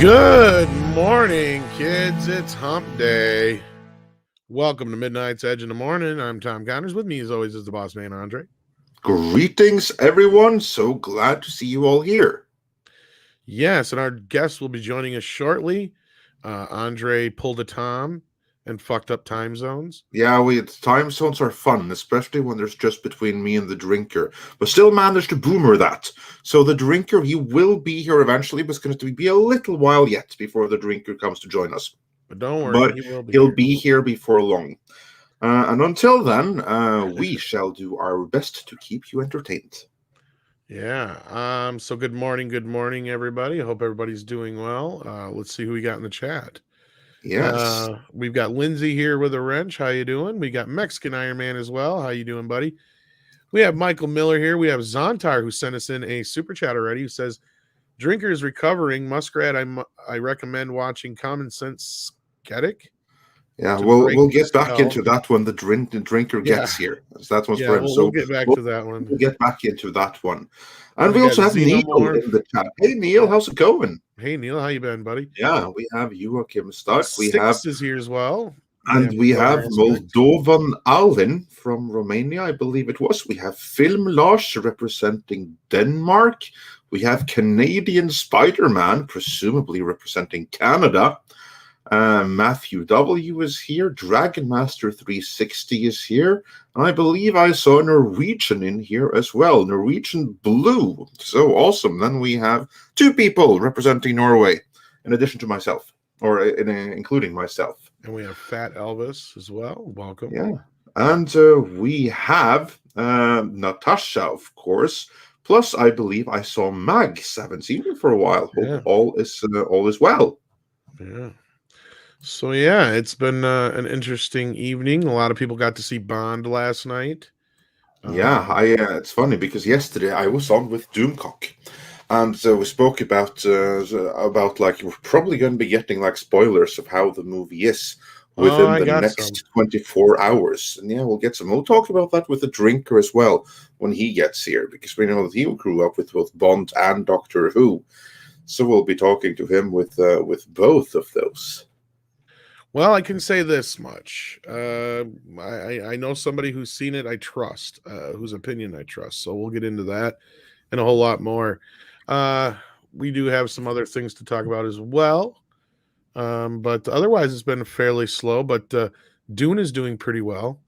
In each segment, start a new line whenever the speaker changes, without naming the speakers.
Good morning, kids. It's hump day. Welcome to Midnight's Edge in the Morning. I'm Tom Connors. With me, as always, is the boss man, Andre.
Greetings, everyone. So glad to see you all here.
Yes, and our guest will be joining us shortly. Andre pulled a Tom and fucked up time zones.
Yeah, time zones are fun, especially when there's just between me and the drinker. But still managed to boomer that. So the drinker, he will be here eventually, but it's going to be a little while yet before the drinker comes to join us.
But don't worry,
he'll be here before long. And until then, we shall do our best to keep you entertained.
Yeah. So good morning, everybody. I hope everybody's doing well. Let's see who we got in the chat.
Yes.
We've got Lindsay here with a wrench. How you doing? We got Mexican Iron Man as well. How you doing, buddy? We have Michael Miller here. We have Zontar, who sent us in a super chat already, who says, "Drinker is recovering. Muskrat, I recommend watching Common Sense Skeptic."
Yeah, we'll get back into that when the drinker gets here. That one's for him.
We'll get back to that one.
We'll get back into that one. And we also have Neil in the chat. Hey, Neil, how's it going?
Hey, Neil, how you been, buddy?
Yeah, we have Joachim Stark.
Six is here as well.
And we have Moldovan Alvin from Romania, I believe it was. We have Film Lars representing Denmark. We have Canadian Spider-Man, presumably representing Canada. Matthew W is here. Dragon Master 360 is here. And I believe I saw Norwegian in here as well. Norwegian Blue. So awesome. Then we have two people representing Norway, in addition to myself, or including myself.
And we have Fat Elvis as well. Welcome.
Yeah. And we have Natasha, of course. Plus, I believe I saw Mags. I haven't seen her for a while. Hope all is well.
Yeah. So, yeah, it's been an interesting evening. A lot of people got to see Bond last night.
It's funny because yesterday I was on with Doomcock, and we spoke about like we're probably going to be getting like spoilers of how the movie is within the next 24 hours. And we'll get some. We'll talk about that with the drinker as well when he gets here, because we know that he grew up with both Bond and Doctor Who. So we'll be talking to him with both of those.
Well, I can say this much. I know somebody who's seen it I trust, whose opinion I trust. So we'll get into that and a whole lot more. We do have some other things to talk about as well. But otherwise, it's been fairly slow. But Dune is doing pretty well.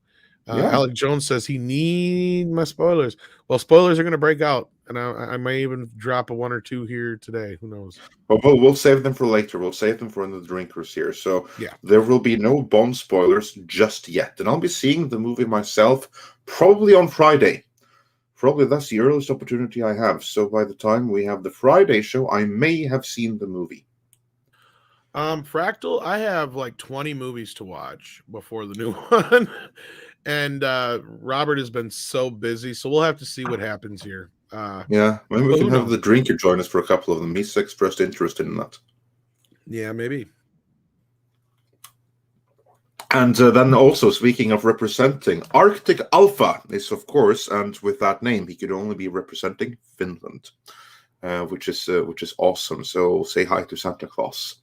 Alec Jones says he needs my spoilers. Well, spoilers are going to break out. And I may even drop a one or two here today. Who knows?
Well, we'll save them for later. We'll save them for when the drinkers here. So there will be no Bond spoilers just yet. And I'll be seeing the movie myself probably on Friday. Probably that's the earliest opportunity I have. So by the time we have the Friday show, I may have seen the movie.
Fractal, I have like 20 movies to watch before the new one. And Robert has been so busy. So we'll have to see what happens here.
Maybe we can have the drinker join us for a couple of them. He's expressed interest in that.
Yeah, maybe.
And then also, speaking of representing, Arctic Alpha is, of course, and with that name, he could only be representing Finland, which is awesome. So say hi to Santa Claus.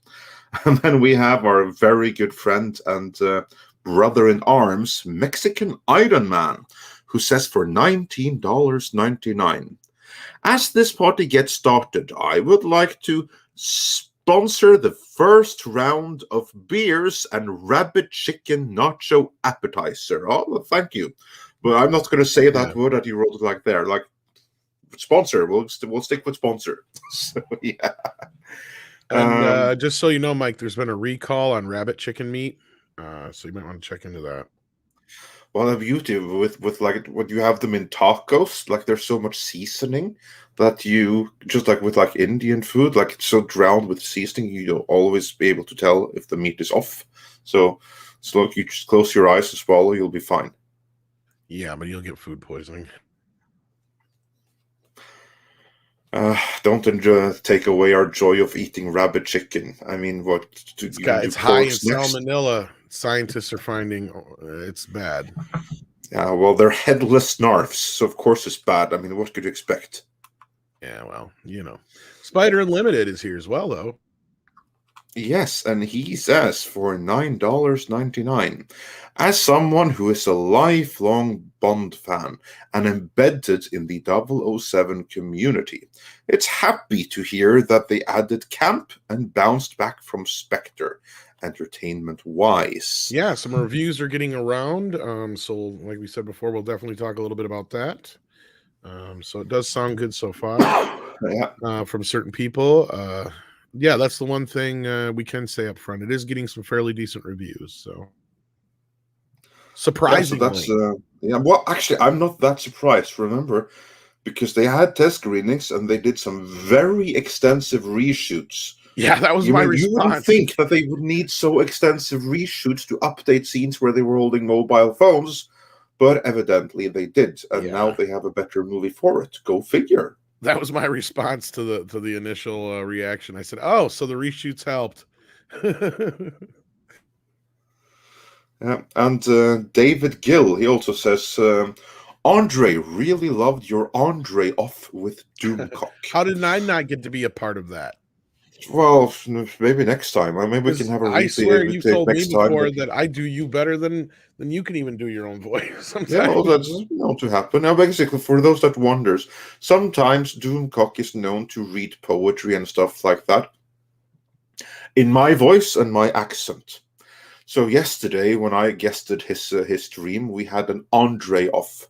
And then we have our very good friend and brother in arms, Mexican Iron Man, who says for $19.99. As this party gets started, I would like to sponsor the first round of beers and rabbit chicken nacho appetizer. Oh, well, thank you. But I'm not going to say that word that you wrote it like there. Like, sponsor. We'll stick with sponsor. So, yeah.
And just so you know, Mike, there's been a recall on rabbit chicken meat. So you might want to check into that.
Well, the beauty with like when you have them in tacos, like there's so much seasoning that you just like with like Indian food, like it's so drowned with seasoning, you'll always be able to tell if the meat is off. So look, you just close your eyes and swallow, you'll be fine.
Yeah, but you'll get food poisoning.
Don't take away our joy of eating rabbit chicken. I mean, what?
It's high in salmonella. Scientists are finding it's bad.
Yeah, well, they're headless snarfs, so of course it's bad. I mean, what could you expect?
Yeah, well, you know. Spider Unlimited is here as well, though.
Yes, and he says for $9.99, as someone who is a lifelong Bond fan and embedded in the 007 community, it's happy to hear that they added camp and bounced back from Spectre, entertainment-wise.
Yeah, some reviews are getting around. So like we said before, we'll definitely talk a little bit about that. So it does sound good so far from certain people. Yeah, that's the one thing we can say up front. It is getting some fairly decent reviews. So surprisingly,
well, actually, I'm not that surprised. Remember, because they had test screenings and they did some very extensive reshoots.
Yeah, that was my response.
You wouldn't think that they would need so extensive reshoots to update scenes where they were holding mobile phones, but evidently they did, and now they have a better movie for it. Go figure.
That was my response to the initial reaction. I said, "Oh, so the reshoots helped."
Yeah, and David Gill, he also says, Andre really loved your Andre off with Doomcock.
How did I not get to be a part of that?
Well, maybe next time. Maybe we can have a
I swear you told me before that I do you better than you can even do your own voice. Sometimes.
Yeah, well, that's known to happen. Now, basically, for those that wonders, sometimes Doomcock is known to read poetry and stuff like that in my voice and my accent. So yesterday, when I guested his stream, we had an Andre off,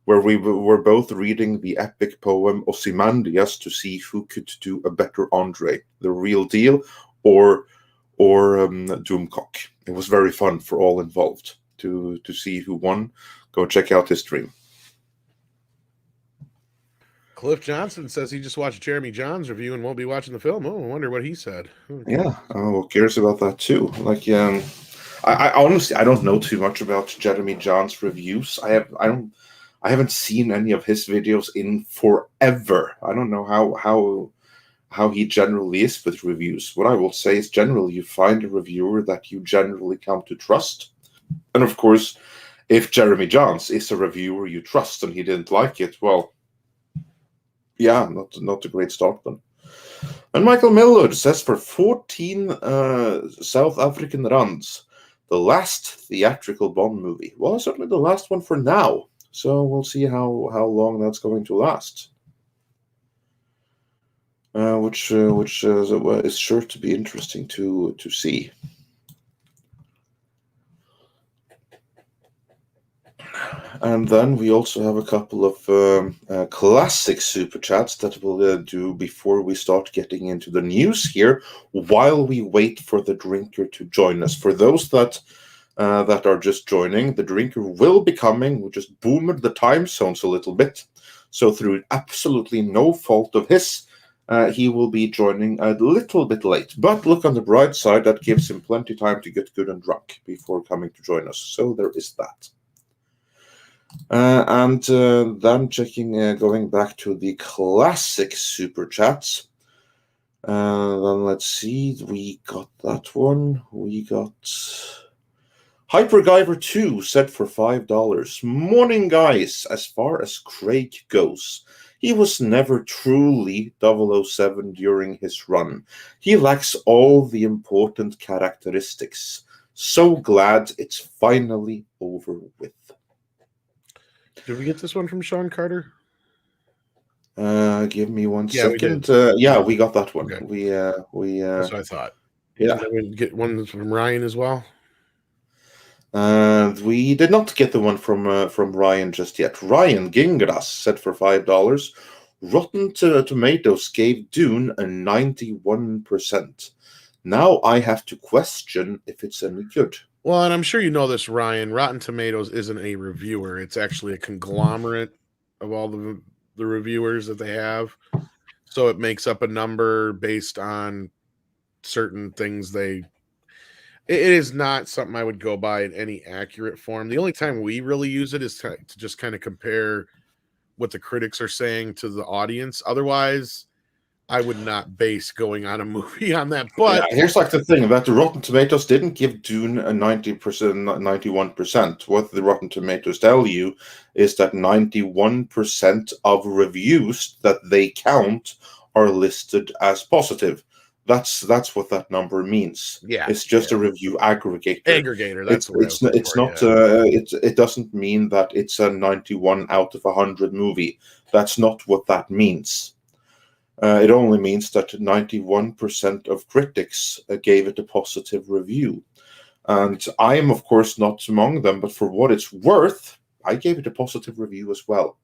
where we were both reading the epic poem Ozymandias to see who could do a better Andre, the real deal, or Doomcock. It was very fun for all involved to see who won. Go check out his stream.
Cliff Johnson says he just watched Jeremy John's review and won't be watching the film. Oh, I wonder what he said.
Yeah, I'm curious about that too. Like, I honestly I don't know too much about Jeremy John's reviews. I haven't seen any of his videos in forever. I don't know how he generally is with reviews. What I will say is generally you find a reviewer that you generally come to trust. And of course, if Jeremy Johns is a reviewer you trust and he didn't like it, well, yeah, not a great start then. And Michael MacLeod says for 14 South African rands, the last theatrical Bond movie. Well, certainly the last one for now. So we'll see how long that's going to last. Which is sure to be interesting to see. And then we also have a couple of classic super chats that we'll do before we start getting into the news here, while we wait for the drinker to join us. For those that are just joining, the drinker will be coming. We just boomed the time zones a little bit. So through absolutely no fault of his, he will be joining a little bit late. But look on the bright side, that gives him plenty time to get good and drunk before coming to join us. So there is that. And then going back to the classic super chats. Then let's see, we got that one. We got Hypergiver 2 set for $5. Morning, guys. As far as Craig goes, he was never truly 007 during his run. He lacks all the important characteristics. So glad it's finally over with.
Did we get this one from Sean Carter?
Give me one second. We got that one.
Okay.
We
That's what I thought.
Yeah.
Did we get one from Ryan as well?
We did not get the one from Ryan just yet. Ryan Gingras said for $5. Rotten Tomatoes gave Dune a 91%. Now I have to question if it's any good.
Well, and I'm sure you know this, Ryan. Rotten Tomatoes isn't a reviewer. It's actually a conglomerate of all the reviewers that they have. So it makes up a number based on certain things It is not something I would go by in any accurate form. The only time we really use it is to just kind of compare what the critics are saying to the audience. Otherwise, I would not base going on a movie on that. But
here's like the thing that the Rotten Tomatoes didn't give Dune a 90%, 91%. What the Rotten Tomatoes tell you is that 91% of reviews that they count are listed as positive. That's what that number means.
Yeah,
It's just a review aggregator.
Aggregator. That's the word I was looking
It's
for,
not.
yeah.
It doesn't mean that it's a 91 out of 100 movie. That's not what that means. It only means that 91% of critics gave it a positive review, and I am of course not among them. But for what it's worth, I gave it a positive review as well.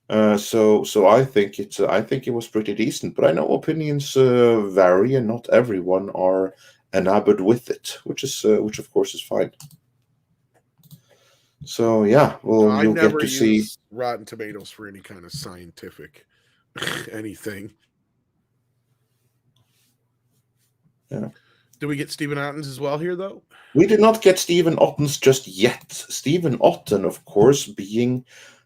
So I think it was pretty decent, but I know opinions vary, and not everyone are enamored with it, which of course is fine. So yeah, well,
I
you'll get
never
to see
use Rotten Tomatoes for any kind of scientific anything.
Yeah.
Did we get Stephen Ottens as well here, though?
We did not get Stephen Ottens just yet. Stephen Otten, of course, being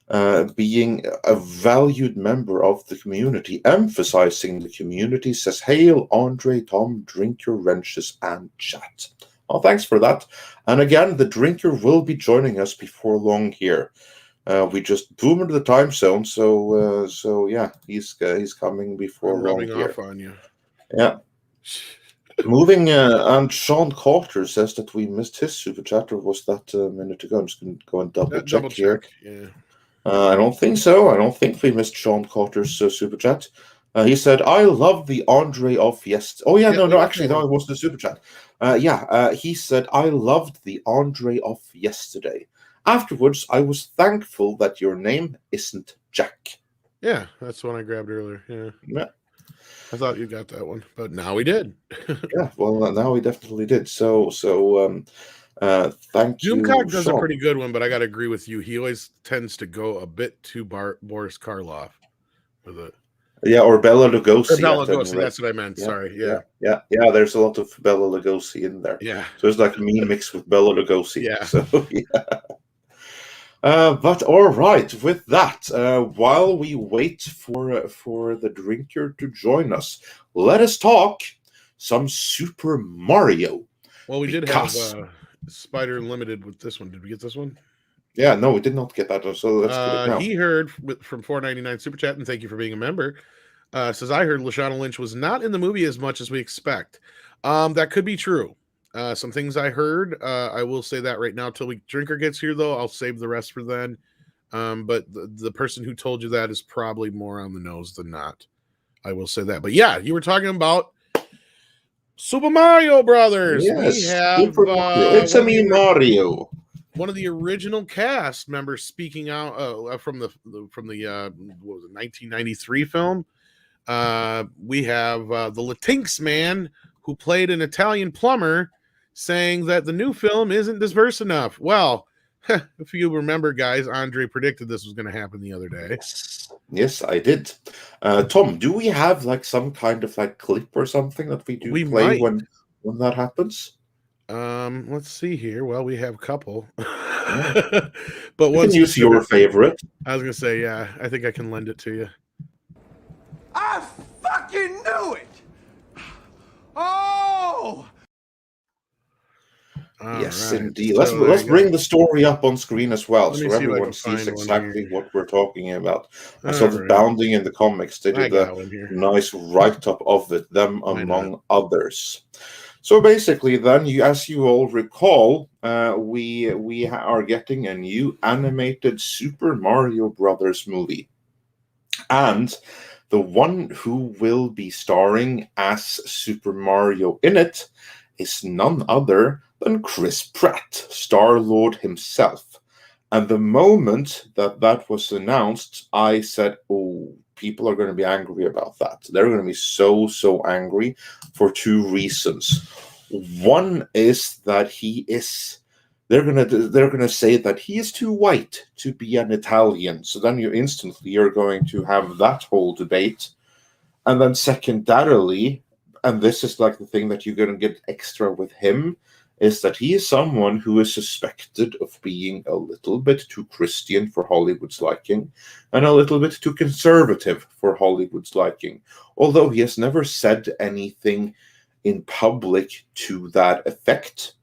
a valued member of the community, emphasizing the community, says, "Hail, Andre, Tom, drink your wrenches and chat." Oh, thanks for that. And again, the drinker will be joining us before long here. We just boomed the time zone, so yeah, he's coming before long
rubbing
here.
off on you.
Yeah. Moving, and Sean Carter says that we missed his super chat, or was that a minute ago? I'm just going to go and double check here.
Yeah.
I don't think so. I don't think we missed Sean Carter's super chat. He said, "I love the Andre of yesterday." Oh yeah, no, actually, no, it wasn't the super chat. He said, "I loved the Andre of yesterday. Afterwards, I was thankful that your name isn't Jack."
Yeah, that's the one I grabbed earlier.
Yeah.
I thought you got that one, but now we did.
Yeah, well, now we definitely did. So thank you.
Doomcock does
Sean.
a pretty good one, but I got to agree with you. He always tends to go a bit too Boris Karloff with it.
Yeah, or Bela Lugosi.
Or Bela Lugosi, that's what I meant.
Yeah,
Sorry.
Yeah. There's a lot of Bela Lugosi in there.
Yeah.
So it's like me mixed with Bela Lugosi.
Yeah.
So yeah. But all right, with that, while we wait for the drinker to join us, let us talk some Super Mario.
Well, we did have Spider Unlimited with this one. Did we get this one?
Yeah, no, we did not get that. So let's get it now.
He heard from $4.99 Super Chat, and thank you for being a member. Says, I heard Lashana Lynch was not in the movie as much as we expect. That could be true. Some things I heard, I will say that right now till drinker gets here, though. I'll save the rest for then. But the person who told you that is probably more on the nose than not. I will say that. But yeah, you were talking about Super Mario Brothers.
Yes,
we have
Super Mario. It's a me Mario.
One of the original cast members speaking out from the what was it, 1993 film. We have the LatinX man who played an Italian plumber saying that the new film isn't diverse enough. Well, if you remember, guys, Andre predicted this was going to happen the other day.
Yes, I did. Tom, do we have like some kind of like clip or something that we play when that happens?
Let's see here. Well, we have a couple. But
you can use your favorite.
I was going to say, yeah, I think I can lend it to you.
I fucking knew it! Oh!
Yes, right. Indeed. Let's bring the story up on screen as well, so everyone sees exactly what we're talking about. I saw the Bounding in the comics. They did a nice write-up of it, them among others. So basically, then, as you all recall, we are getting a new animated Super Mario Brothers movie, and the one who will be starring as Super Mario in it is none other than Chris Pratt, Star-Lord himself. And the moment that was announced, I said, oh, people are going to be angry about that. They're going to be so angry for two reasons. One is that they're gonna say that he is too white to be an Italian. So then you're going to have that whole debate. And then secondarily, and this is like the thing that you're going to get extra with him, is that he is someone who is suspected of being a little bit too Christian for Hollywood's liking and a little bit too conservative for Hollywood's liking. Although he has never said anything in public to that effect,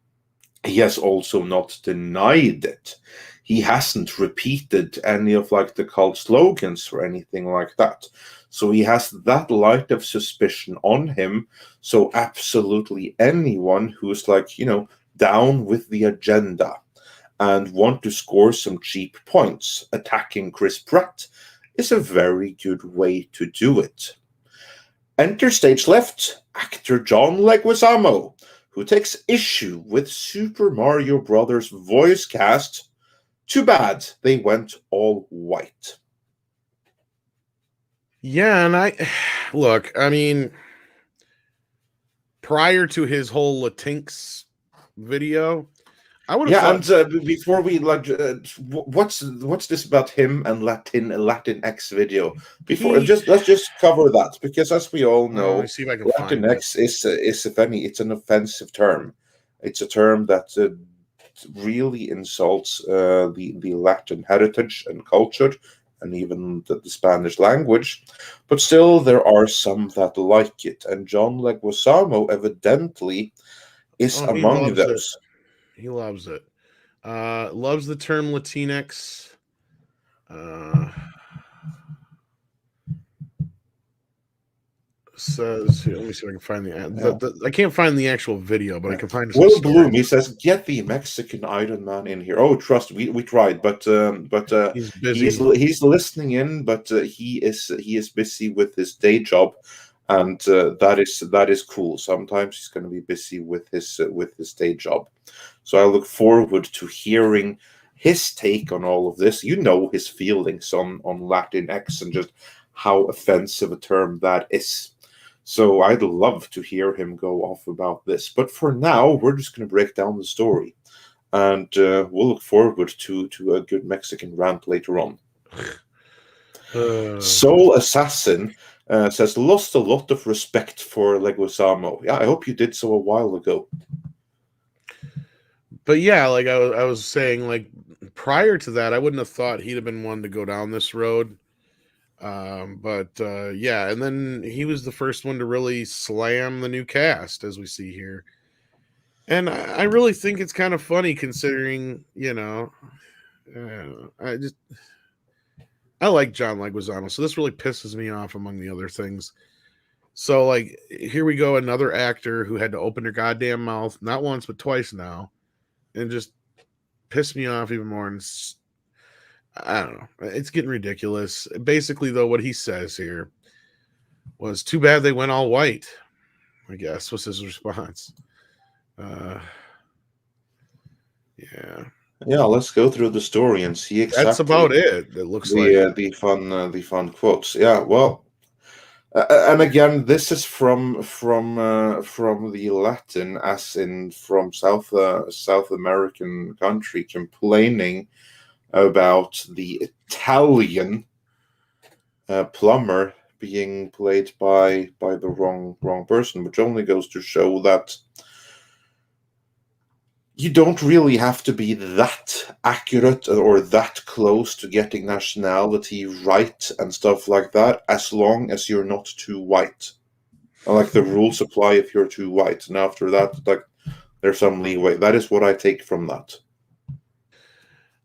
he has also not denied it. he hasn't repeated any of like the cult slogans or anything like that. So he has that light of suspicion on him. So absolutely anyone who's like, down with the agenda and want to score some cheap points, attacking Chris Pratt is a very good way to do it. Enter stage left, actor John Leguizamo, who takes issue with Super Mario Brothers voice cast. Too bad they went all white.
Yeah, and look, I mean, prior to his whole LatinX video, I would have
thought... and before we what's this about him and LatinX video? Let's just cover that, because as we all know,
let me see if I can
LatinX is if any, it's an offensive term. It's a term that really insults the Latin heritage and culture, and even the Spanish language, but still there are some that like it, and John Leguizamo evidently is among those.
He loves it. Loves the term LatinX. Says, here, let me see if I can find the I can't find the actual video, but I can find
Will Bloom. He says, "Get the Mexican Iron Man in here." Oh, trust we tried, but
he's busy.
He's listening in, but he is busy with his day job, and that is cool. Sometimes he's going to be busy with his day job, so I look forward to hearing his take on all of this. His feelings on LatinX and just how offensive a term that is. So I'd love to hear him go off about this. But for now, we're just going to break down the story. And we'll look forward to a good Mexican rant later on. Soul Assassin says, lost a lot of respect for Leguizamo. Yeah, I hope you did so a while ago.
But yeah, like I was saying, like prior to that, I wouldn't have thought he'd have been one to go down this road. Yeah, and then he was the first one to really slam the new cast, as we see here. And I really think it's kind of funny considering, I like John Leguizamo, so this really pisses me off among the other things. So, like, here we go, another actor who had to open their goddamn mouth, not once, but twice now, and just piss me off even more. And I don't know. It's getting ridiculous. Basically, though, what he says here was, too bad they went all white, I guess, was his response. Yeah.
Yeah, let's go through the story and see exactly.
That's about it. It looks like
the fun quotes. Yeah, well, and again, this is from the Latin, as in from South American country, complaining about the Italian plumber being played by the wrong person, which only goes to show that you don't really have to be that accurate or that close to getting nationality right and stuff like that, as long as you're not too white. Like the rules apply if you're too white, and after that, like there's some leeway. That is what I take from that.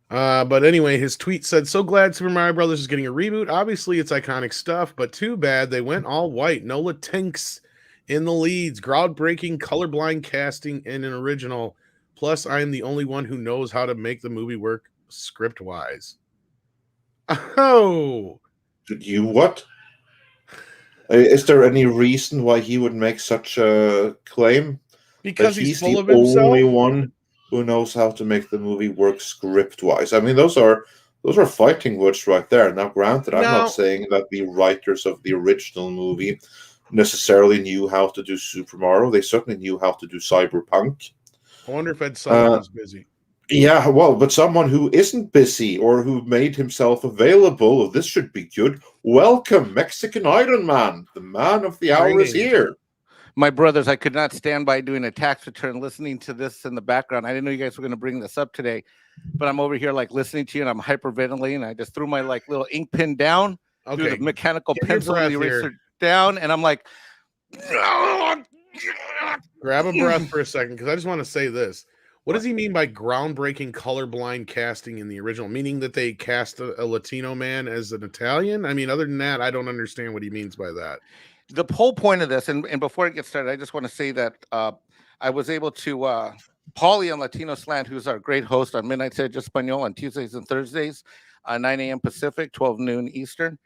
But anyway, his tweet said, so glad Super Mario Brothers is getting a reboot. Obviously, it's iconic stuff, but too bad they went all white. No LatinX in the leads. Groundbreaking, colorblind casting in an original. Plus, I am the only one who knows how to make the movie work script-wise. Oh!
You what? Is there any reason why he would make such a claim?
Because he's full of himself?
Only one who knows how to make the movie work script-wise. I mean, those are fighting words right there. Now, granted, I'm not saying that the writers of the original movie necessarily knew how to do Super Mario. They certainly knew how to do Cyberpunk.
I wonder if Ed Sullivan's busy.
Yeah, well, but someone who isn't busy or who made himself available, this should be good. Welcome, Mexican Iron Man. The man of the hour is here.
My brothers, I could not stand by doing a tax return, listening to this in the background. I didn't know you guys were going to bring this up today, but I'm over here like listening to you and I'm hyperventilating. I just threw my like little ink pen down, threw the mechanical pencil and the eraser down, and I'm like,
grab a breath for a second, because I just want to say this. What does he mean by groundbreaking colorblind casting in the original? Meaning that they cast a Latino man as an Italian? I mean, other than that, I don't understand what he means by that.
The whole point of this, and before I get started, I just want to say that I was able to Paulie on Latino Slant, who's our great host on Midnight Edge Espanol on Tuesdays and Thursdays, 9 a.m. Pacific, 12 noon Eastern.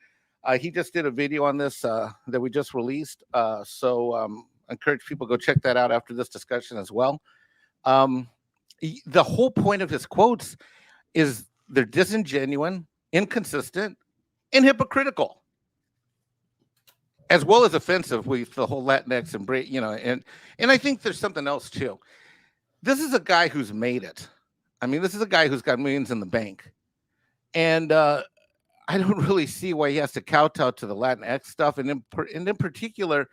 He just did a video on this that we just released. So I encourage people to go check that out after this discussion as well. The whole point of his quotes is they're disingenuous, inconsistent, and hypocritical, as well as offensive with the whole Latinx and and I think there's something else too. This is a guy who's made it. I mean, this is a guy who's got millions in the bank, and I don't really see why he has to kowtow to the Latinx stuff, and in particular,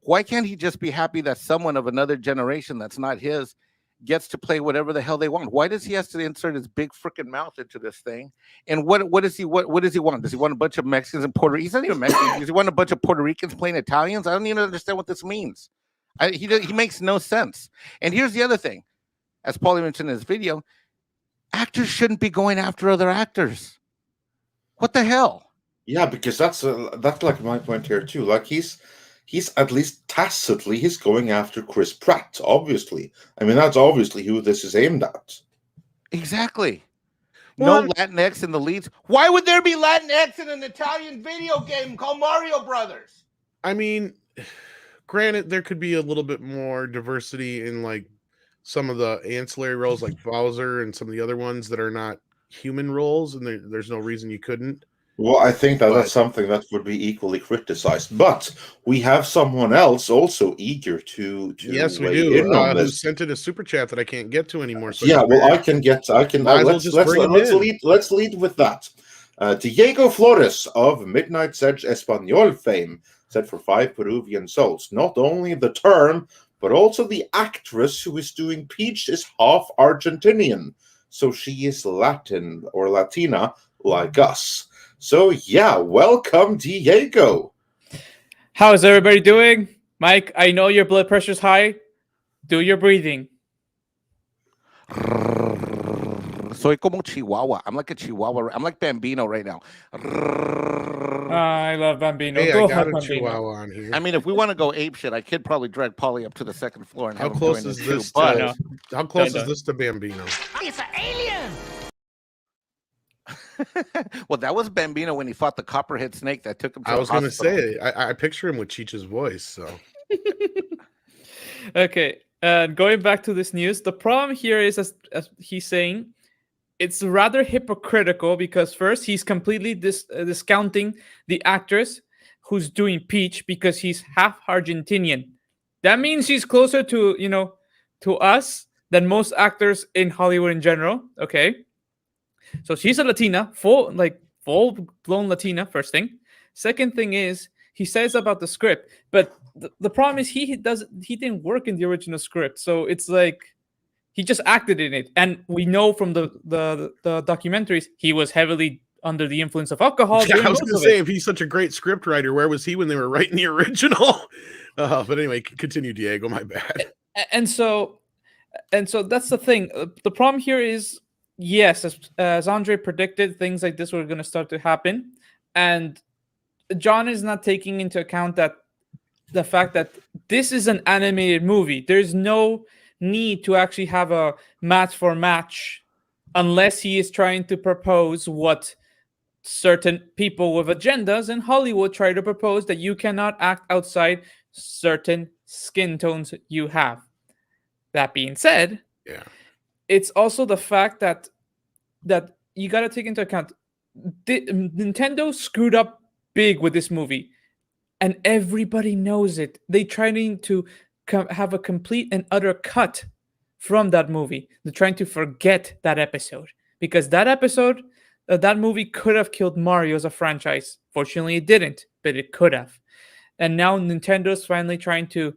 why can't he just be happy that someone of another generation that's not his gets to play whatever the hell they want? Why does he have to insert his big freaking mouth into this thing? And what does he want? Does he want a bunch of Mexicans and Puerto Ricans? He's not even Mexican. Does he want a bunch of Puerto Ricans playing Italians? I don't even understand what this means. He makes no sense. And here's the other thing. As Paulie mentioned in his video, actors shouldn't be going after other actors. What the hell?
Yeah, because that's like my point here too. Like he's at least tacitly he's going after Chris Pratt. Obviously, I mean that's obviously who this is aimed at.
Exactly. No Latinx in the leads. Why would there be Latinx in an Italian video game called Mario Brothers?
I mean, granted, there could be a little bit more diversity in like some of the ancillary roles, like Bowser and some of the other ones that are not human roles, and there's no reason you couldn't.
Well, I think that's something that would be equally criticized. But we have someone else also eager to
yes, we
weigh
do.
in on
Who
this.
sent in a super chat that I can't get to anymore. So
Yeah, well, I can. Let's lead with that. Diego Flores of Midnight Edge Espanol fame said for 5 Peruvian souls, not only the term, but also the actress who is doing Peach is half Argentinian. So she is Latin or Latina like us. So yeah, welcome, Diego.
How is everybody doing? Mike, I know your blood pressure's high. Do your breathing.
Soy como Chihuahua. I'm like a Chihuahua. I'm like Bambino right now.
I love Bambino.
Hey,
Go
I got
ahead,
a
Bambino.
Chihuahua on here.
I mean, if we want to go ape shit, I could probably drag Paulie up to the second floor and
How
have him
close
join
is
us
this?
too. But
No.
How close
No.
is this to Bambino?
It's an alien!
well, that was Bambino when he fought the copperhead snake that took him to
I
the
was going to
hospital.
say, I picture him with Cheech's voice. So
Okay, going back to this news, the problem here is, as he's saying, it's rather hypocritical because first he's completely discounting the actress who's doing Peach because he's half Argentinian. That means she's closer to to us than most actors in Hollywood in general. Okay, so she's a Latina, full blown Latina. First thing. Second thing is he says about the script, but the problem is he didn't work in the original script, so it's like he just acted in it, and we know from the documentaries he was heavily under the influence of alcohol.
yeah, I was going to say, if he's such a great script writer, where was he when they were writing the original? But anyway, continue, Diego. My bad.
And so that's the thing. The problem here is, yes, as Andre predicted, things like this were going to start to happen, and John is not taking into account that the fact that this is an animated movie. There's no need to actually have a match for match unless he is trying to propose what certain people with agendas in Hollywood try to propose, that you cannot act outside certain skin tones you have. That being said,
Yeah,
it's also the fact that you got to take into account Nintendo screwed up big with this movie, and everybody knows it. They trying to have a complete and utter cut from that movie. They're trying to forget that episode because that movie could have killed Mario as a franchise. Fortunately, it didn't, but it could have. And now Nintendo's finally trying to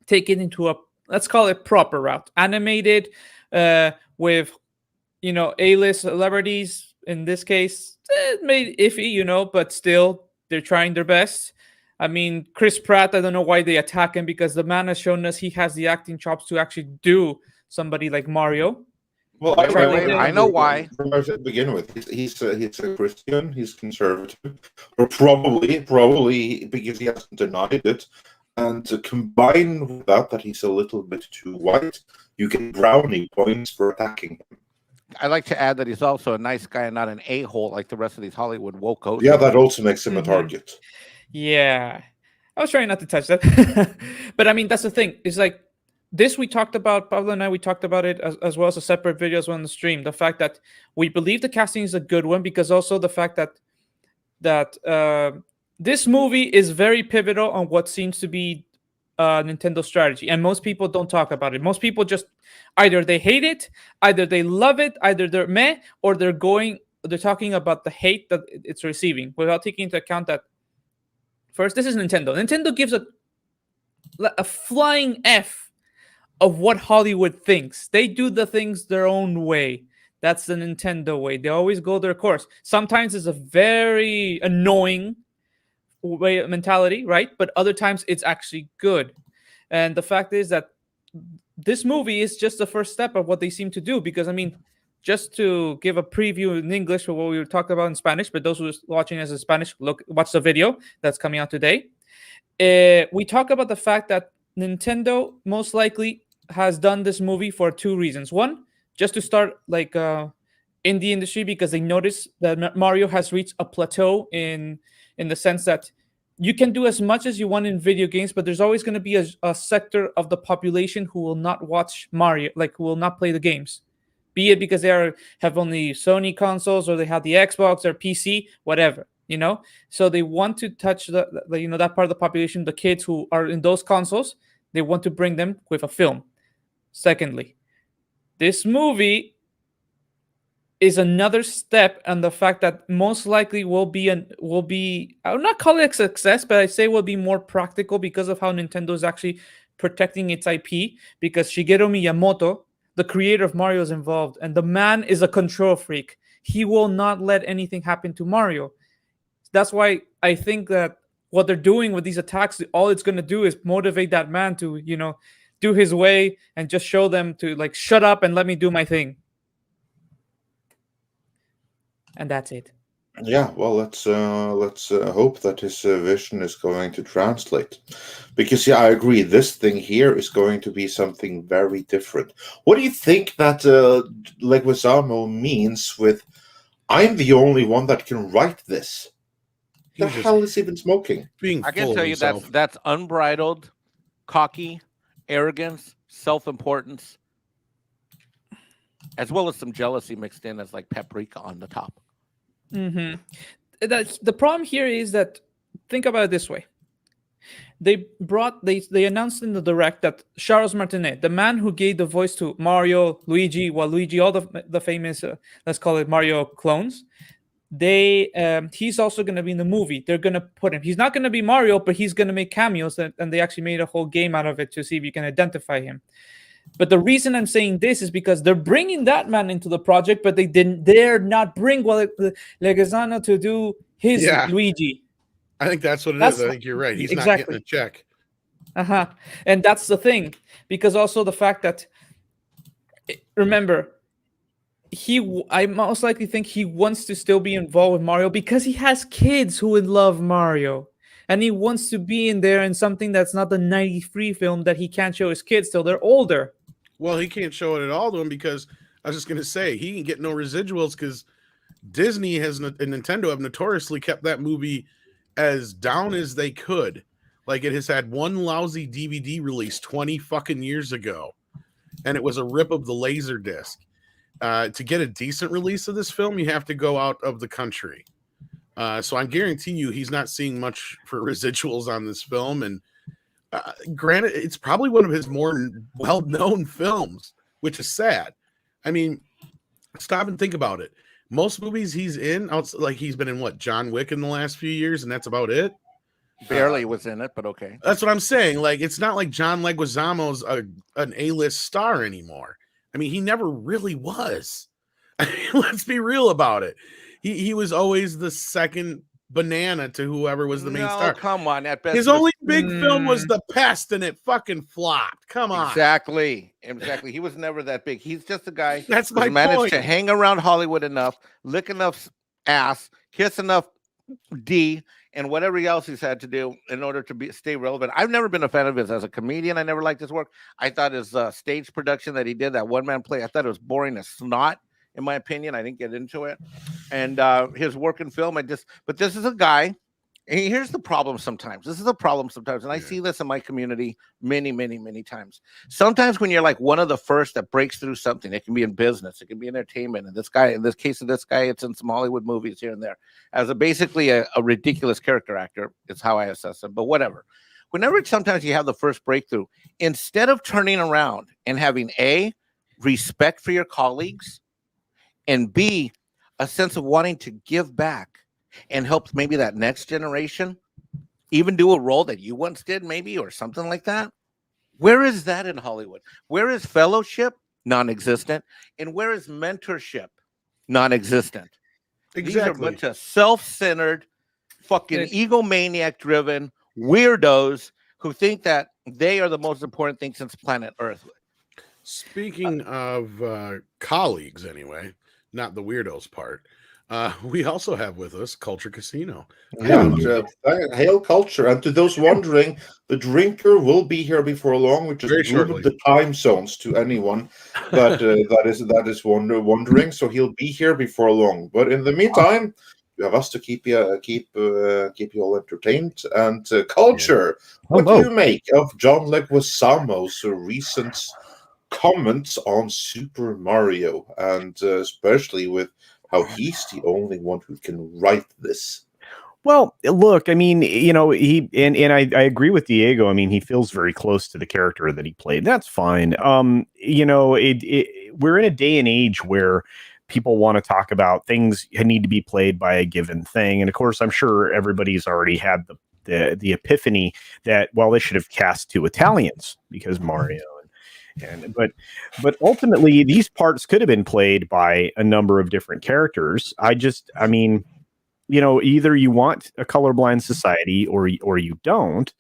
take it into a, let's call it, proper route, animated, with A-list celebrities. In this case, it made iffy, but still they're trying their best. I mean, Chris Pratt, I don't know why they attack him, because the man has shown us he has the acting chops to actually do somebody like Mario.
Well,
I know why.
To begin with, he's a Christian. He's conservative, or probably because he hasn't denied it. And to combine with that he's a little bit too white, you get brownie points for attacking him.
I like to add that he's also a nice guy and not an a-hole like the rest of these Hollywood wokos.
Yeah, that also makes him a target.
Yeah, I was trying not to touch that, but I mean that's the thing. It's like this we talked about. Pablo and I, we talked about it as well as a separate video as well on the stream. The fact that we believe the casting is a good one, because also the fact that this movie is very pivotal on what seems to be Nintendo strategy, and most people don't talk about it. Most people just either they hate it, either they love it, either they're meh, or they're talking about the hate that it's receiving without taking into account that first, this is Nintendo. Nintendo gives a flying F of what Hollywood thinks. They do the things their own way. That's the Nintendo way. They always go their course. Sometimes it's a very annoying way mentality, right? But other times it's actually good. And the fact is that this movie is just the first step of what they seem to do. Because I mean, just to give a preview in English for what we were talking about in Spanish, but those who are watching as a Spanish, watch the video that's coming out today. We talk about the fact that Nintendo most likely has done this movie for two reasons. One, just to start like in the industry, because they notice that Mario has reached a plateau in the sense that you can do as much as you want in video games, but there's always going to be a sector of the population who will not watch Mario, like who will not play the games. Be it because they have only Sony consoles, or they have the Xbox or PC, whatever, you know. So they want to touch the that part of the population, the kids who are in those consoles. They want to bring them with a film. Secondly, this movie is another step, and the fact that most likely will be I would not call it a success, but I say will be more practical because of how Nintendo is actually protecting its IP, because Shigeru Miyamoto, the creator of Mario, is involved, and the man is a control freak. He will not let anything happen to Mario. That's why I think that what they're doing with these attacks, all it's going to do is motivate that man to, do his way and just show them to like shut up and let me do my thing. And that's it.
Yeah, well, let's hope that his vision is going to translate, because I agree, this thing here is going to be something very different. What do you think that Leguizamo means with "I'm the only one that can write this"? The hell is even smoking?
I can tell you that's unbridled, cocky, arrogance, self-importance, as well as some jealousy mixed in as like paprika on the top.
Mm-hmm. The problem here is that, think about it this way. They announced in the direct that Charles Martinet, the man who gave the voice to Mario, Luigi, Waluigi, all the famous, let's call it Mario clones, he's also going to be in the movie. They're going to put him. He's not going to be Mario, but he's going to make cameos, and they actually made a whole game out of it to see if you can identify him. But the reason I'm saying this is because they're bringing that man into the project, but they didn't dare not bring Leguizamo to do his Luigi.
I think that's what it is. I think you're right. He's not getting a check.
And that's the thing, because also the fact that, remember, I most likely think he wants to still be involved with Mario because he has kids who would love Mario. And he wants to be in there in something that's not the 93 film that he can't show his kids till they're older.
Well, he can't show it at all to him because I was just going to say he can get no residuals because Disney and Nintendo have notoriously kept that movie as down as they could. Like, it has had one lousy DVD release 20 fucking years ago, and it was a rip of the Laserdisc. To get a decent release of this film, you have to go out of the country. So I guarantee you he's not seeing much for residuals on this film. And granted, it's probably one of his more well-known films, which is sad. I mean, stop and think about it. Most movies he's in, like he's been in John Wick in the last few years, and that's about it.
Barely was in it, but okay.
That's what I'm saying. Like, it's not like John Leguizamo's an A-list star anymore. I mean, he never really was. I mean, let's be real about it. He was always the second banana to whoever was the main
No,
star.
come on. At best,
His
he was-
only big film was The Pest, and it fucking flopped. Come on.
Exactly. He was never that big. He's just a guy
That's
who's
my
managed
point.
to hang around Hollywood enough, lick enough ass, kiss enough D, and whatever else he's had to do in order to stay relevant. I've never been a fan of his as a comedian. I never liked his work. I thought his stage production that he did, that one-man play, I thought it was boring as snot, in my opinion. I didn't get into it. And his work in film, but this is a guy. And here's the problem sometimes. This is a problem sometimes. And I see this in my community many, many, many times. Sometimes when you're like one of the first that breaks through something, it can be in business, it can be in entertainment. And this guy, in this case of this guy, it's in some Hollywood movies here and there. As basically a ridiculous character actor, is how I assess him. But whatever. Whenever sometimes you have the first breakthrough, instead of turning around and having A, respect for your colleagues, and B, a sense of wanting to give back and help maybe that next generation even do a role that you once did, maybe, or something like that. Where is that in Hollywood? Where is fellowship? Non-existent. And where is mentorship? Non-existent.
Exactly.
These are a bunch of self-centered, fucking egomaniac-driven weirdos who think that they are the most important thing since planet Earth.
Speaking of colleagues, anyway, not the weirdos part. We also have with us Culture Casino.
Yeah, hail Culture. And to those wondering, the drinker will be here before long, which
Very
is moved
shortly.
the time zones to anyone that is wondering. So he'll be here before long. But in the meantime, you have us to keep you all entertained. And Culture, what do you make of John Leguizamo's recent comments on Super Mario, and especially with how he's the only one who can write this?
Well, look, I mean, you know, I agree with Diego. I mean, he feels very close to the character that he played. That's fine. You know, we're in a day and age where people want to talk about things need to be played by a given thing. And of course, I'm sure everybody's already had the epiphany that, well, they should have cast 2 Italians because Mario. But ultimately, these parts could have been played by a number of different characters. I mean, you know, either you want a colorblind society or you don't.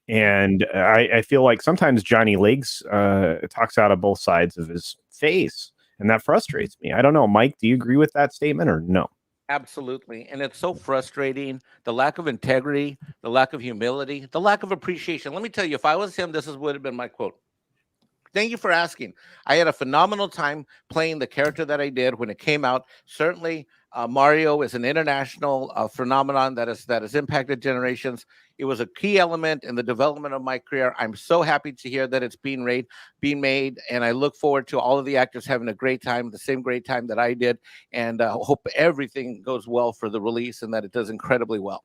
And I feel like sometimes Johnny Legs talks out of both sides of his face, and that frustrates me. I don't know, Mike, do you agree with that statement or no?
Absolutely. And it's so frustrating. The lack of integrity, the lack of humility, the lack of appreciation. Let me tell you, if I was him, this would have been my quote. Thank you for asking. I had a phenomenal time playing the character that I did when it came out. Certainly, Mario is an international phenomenon that has impacted generations. It was a key element in the development of my career. I'm so happy to hear that it's being made, and I look forward to all of the actors having a great time, the same great time that I did, and hope everything goes well for the release and that it does incredibly well.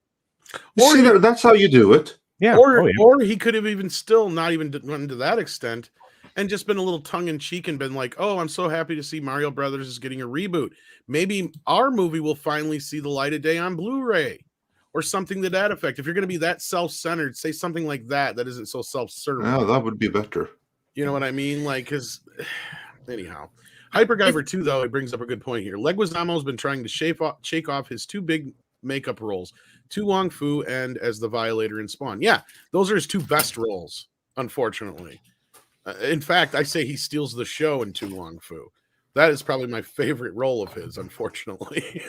That's how you do it.
Yeah.
Or he could have even still not even went to that extent and just been a little tongue-in-cheek and been like, oh, I'm so happy to see Mario Brothers is getting a reboot. Maybe our movie will finally see the light of day on Blu-ray or something to that effect. If you're going to be that self-centered, say something like that isn't so self-serving.
Oh, that would be better.
You know what I mean? Like, because anyhow. Hyperguyver 2, though, it brings up a good point here. Leguizamo's been trying to shake off his 2 big makeup roles, Tu Wong Fu and as the Violator in Spawn. Yeah, those are his 2 best roles, unfortunately. In fact, I say he steals the show in Tu Wong Fu. That is probably my favorite role of his, unfortunately.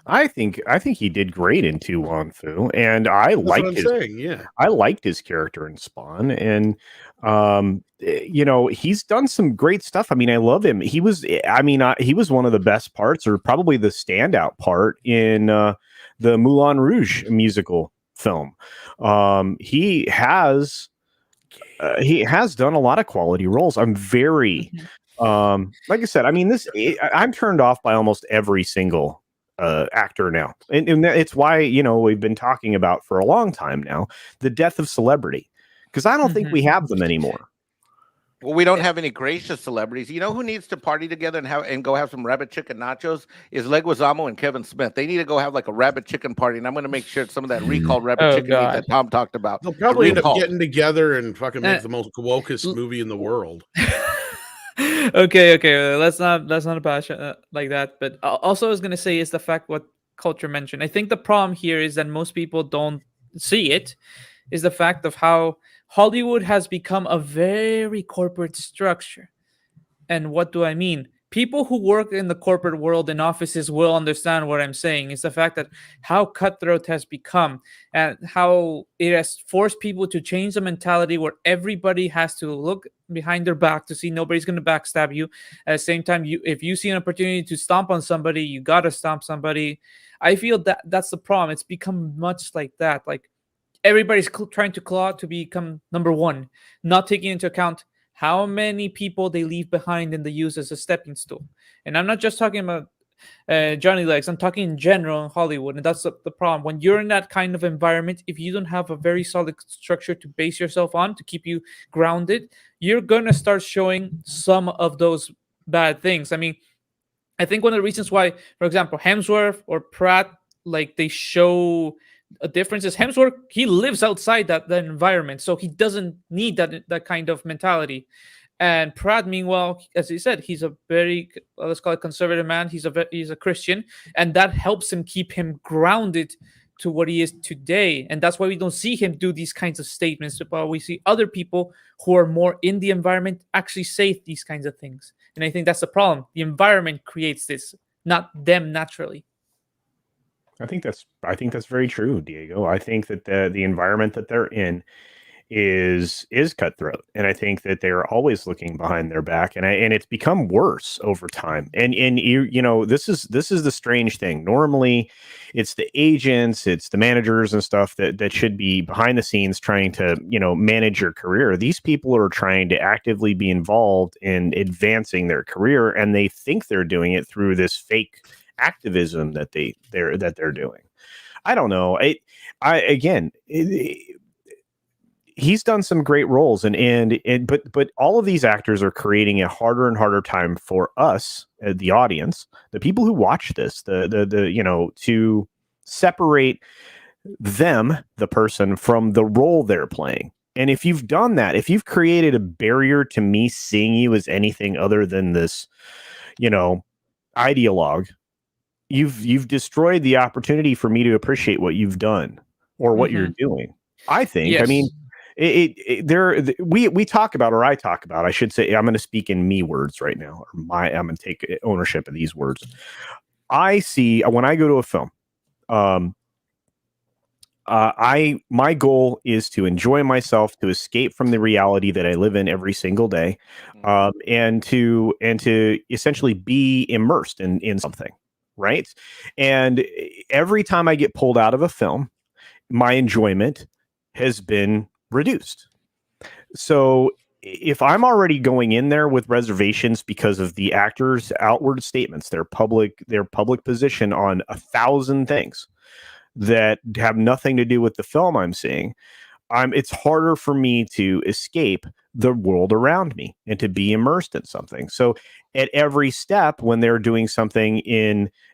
I think he did great in Tu Wong Fu, and I liked his character in Spawn, and you know, he's done some great stuff. I mean, I love him. He was one of the best parts, or probably the standout part in the Moulin Rouge musical film. He has done a lot of quality roles. I'm very like I said, I mean, I'm turned off by almost every single actor now, and it's why, you know, we've been talking about for a long time now the death of celebrity, because I don't think we have them anymore.
Well, we don't have any gracious celebrities. You know who needs to party together and go have some rabbit chicken nachos is Leguizamo and Kevin Smith. They need to go have like a rabbit chicken party, and I'm going to make sure some of that recalled rabbit chicken meat that Tom talked about.
They'll probably end up getting together and fucking make the most wokest movie in the world.
Okay. Let's not bash like that. But also, I was gonna say is the fact what culture mentioned. I think the problem here is that most people don't see it. Is the fact of how Hollywood has become a very corporate structure. And what do I mean? People who work in the corporate world in offices will understand what I'm saying. It's the fact that how cutthroat has become and how it has forced people to change the mentality where everybody has to look behind their back to see nobody's going to backstab you. At the same time, if you see an opportunity to stomp on somebody, you got to stomp somebody. I feel that that's the problem. It's become much like that. Like everybody's trying to claw to become number one, not taking into account how many people they leave behind and they use as a stepping stool. And I'm not just talking about Johnny Legs. I'm talking in general in Hollywood, and that's the problem. When you're in that kind of environment, if you don't have a very solid structure to base yourself on to keep you grounded, you're gonna start showing some of those bad things. I mean, I think one of the reasons why, for example, Hemsworth or Pratt, like they show a difference is Hemsworth, he lives outside that environment, so he doesn't need that kind of mentality. And Pratt, meanwhile, as he said, he's a very let's call it conservative man. He's a Christian, and that helps him keep him grounded to what he is today. And that's why we don't see him do these kinds of statements. But we see other people who are more in the environment actually say these kinds of things. And I think that's the problem. The environment creates this, not them naturally.
I think that's very true, Diego. I think that the environment that they're in is cutthroat, and I think that they're always looking behind their back, and it's become worse over time. And you know this is the strange thing. Normally, it's the agents, it's the managers and stuff that should be behind the scenes trying to manage your career. These people are trying to actively be involved in advancing their career, and they think they're doing it through this fake activism that they're doing. I don't know. He's done some great roles, but all of these actors are creating a harder and harder time for us, the audience, the people who watch this, to separate them, the person, from the role they're playing. And if you've done that, if you've created a barrier to me seeing you as anything other than this, ideologue, you've destroyed the opportunity for me to appreciate what you've done or what you're doing. I think.
Yes.
I mean, we talk about, or I talk about, I should say, I'm going to speak in me words right now. I'm going to take ownership of these words. I see when I go to a film, my goal is to enjoy myself, to escape from the reality that I live in every single day, and to essentially be immersed in something, right? And every time I get pulled out of a film, my enjoyment has been reduced. So if I'm already going in there with reservations because of the actors' outward statements, their public position on 1,000 things that have nothing to do with the film I'm seeing, it's harder for me to escape the world around me and to be immersed in something. So at every step, when they're doing something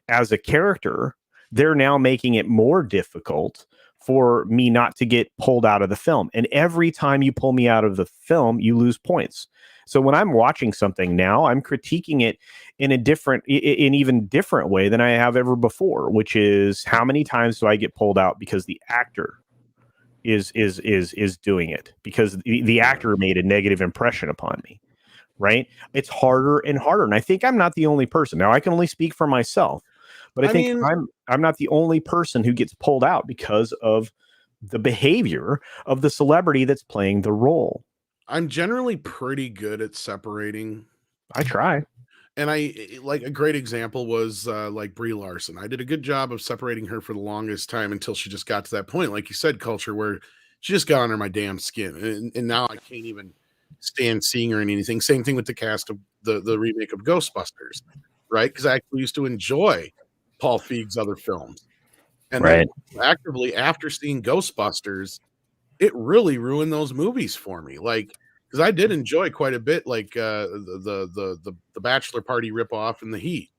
as a character, they're now making it more difficult for me not to get pulled out of the film. And every time you pull me out of the film, you lose points. So when I'm watching something now, I'm critiquing it in even different way than I have ever before, which is how many times do I get pulled out because the actor is doing it, because the actor made a negative impression upon me, right? It's harder and harder. And I think I'm not the only person. Now I can only speak for myself, but I think I'm not the only person who gets pulled out because of the behavior of the celebrity that's playing the role.
I'm generally pretty good at separating.
I try.
And like a great example was like Brie Larson. I did a good job of separating her for the longest time until she just got to that point, like you said, culture, where she just got under my damn skin. And now I can't even stand seeing her in anything. Same thing with the cast of the remake of Ghostbusters, right? Because I actually used to enjoy Paul Feig's other films. And then actively, after seeing Ghostbusters, it really ruined those movies for me. Like, because I did enjoy quite a bit, like the Bachelor Party ripoff and The Heat.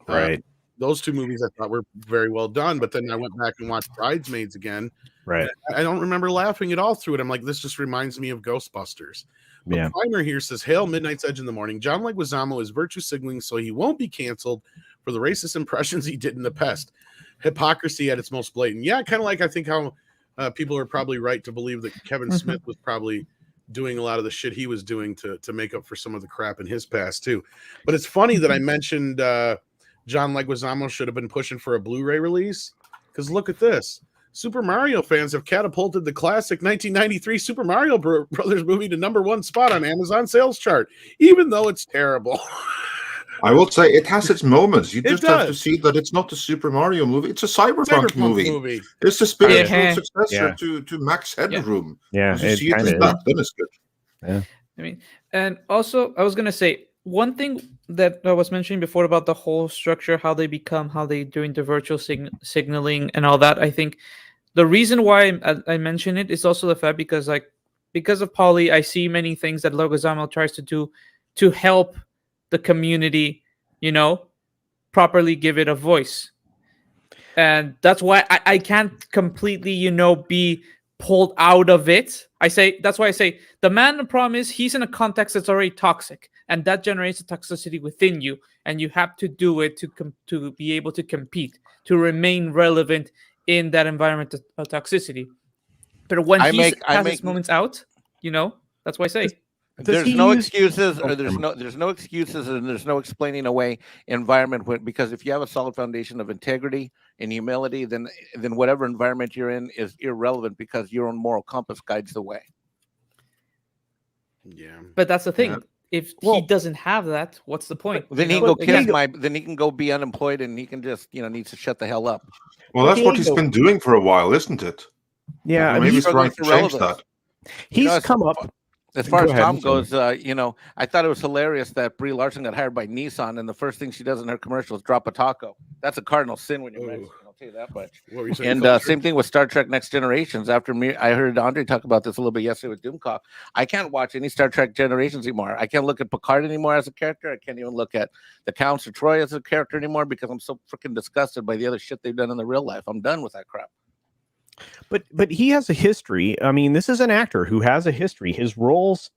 Right.
Those two movies I thought were very well done. But then I went back and watched Bridesmaids again.
Right.
I don't remember laughing at all through it. I'm like, this just reminds me of Ghostbusters. But
Yeah.
Primer here says, "Hail Midnight's Edge in the morning. John Leguizamo is virtue signaling so he won't be canceled for the racist impressions he did in the past. Hypocrisy at its most blatant." Yeah, kind of like I think how people are probably right to believe that Kevin Smith was probably doing a lot of the shit he was doing to make up for some of the crap in his past too. But it's funny that I mentioned John Leguizamo should have been pushing for a Blu-ray release, because look at this. Super Mario fans have catapulted the classic 1993 Super Mario Brothers movie to #1 spot on Amazon sales chart, even though it's terrible.
I will say it has its moments. You just have to
does.
see that it's not a Super Mario movie; it's a cyberpunk movie. It's the spiritual
Yeah.
successor to Max Headroom.
Yeah,
Once you
it
see it as
kinda is.
that, then it's good.
Yeah.
I mean, and also I was gonna say one thing that I was mentioning before about the whole structure, how they doing the virtual signaling and all that. I think the reason why I mention it is also the fact because of Polly, I see many things that Leguizamo tries to do to help the community, properly give it a voice. And that's why I can't completely, be pulled out of it. That's why I say the man, the problem is he's in a context that's already toxic, and that generates a toxicity within you, and you have to do it to be able to compete, to remain relevant in that environment of toxicity. But when he has his moments out, that's why I say
there's no excuses, or there's no excuses, and there's no explaining away environment because if you have a solid foundation of integrity and humility, then whatever environment you're in is irrelevant because your own moral compass guides the way.
Yeah,
but that's the thing.
Yeah.
If he doesn't have that, what's the point?
Then he can go then he can go be unemployed, and he can just needs to shut the hell up.
Well, that's what he's been doing for a while, isn't it?
Yeah,
maybe he's trying to change that.
He's come up.
As far as Tom goes, I thought it was hilarious that Brie Larson got hired by Nissan, and the first thing she does in her commercial is drop a taco. That's a cardinal sin when you're Mexican. I'll tell you that much.
What were you saying,
And same thing with Star Trek: Next Generations. After me, I heard Andre talk about this a little bit yesterday with Doomcock. I can't watch any Star Trek Generations anymore. I can't look at Picard anymore as a character. I can't even look at the Counts or Troy as a character anymore because I'm so freaking disgusted by the other shit they've done in the real life. I'm done with that crap.
But he has a history. I mean, this is an actor who has a history. The roles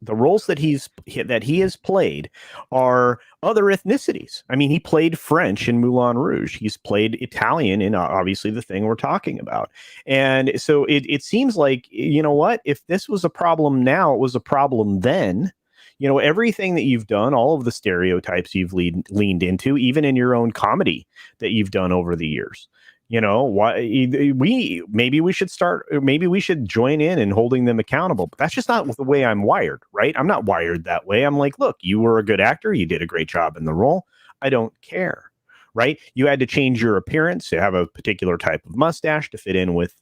that he has played are other ethnicities. I mean, he played French in Moulin Rouge. He's played Italian in obviously the thing we're talking about. And so it seems like, you know what? If this was a problem now, it was a problem then. Everything that you've done, all of the stereotypes you've leaned into, even in your own comedy that you've done over the years. Maybe we should join in holding them accountable, but that's just not the way I'm wired, right? I'm not wired that way. I'm like, look, you were a good actor. You did a great job in the role. I don't care, right? You had to change your appearance to have a particular type of mustache to fit in with,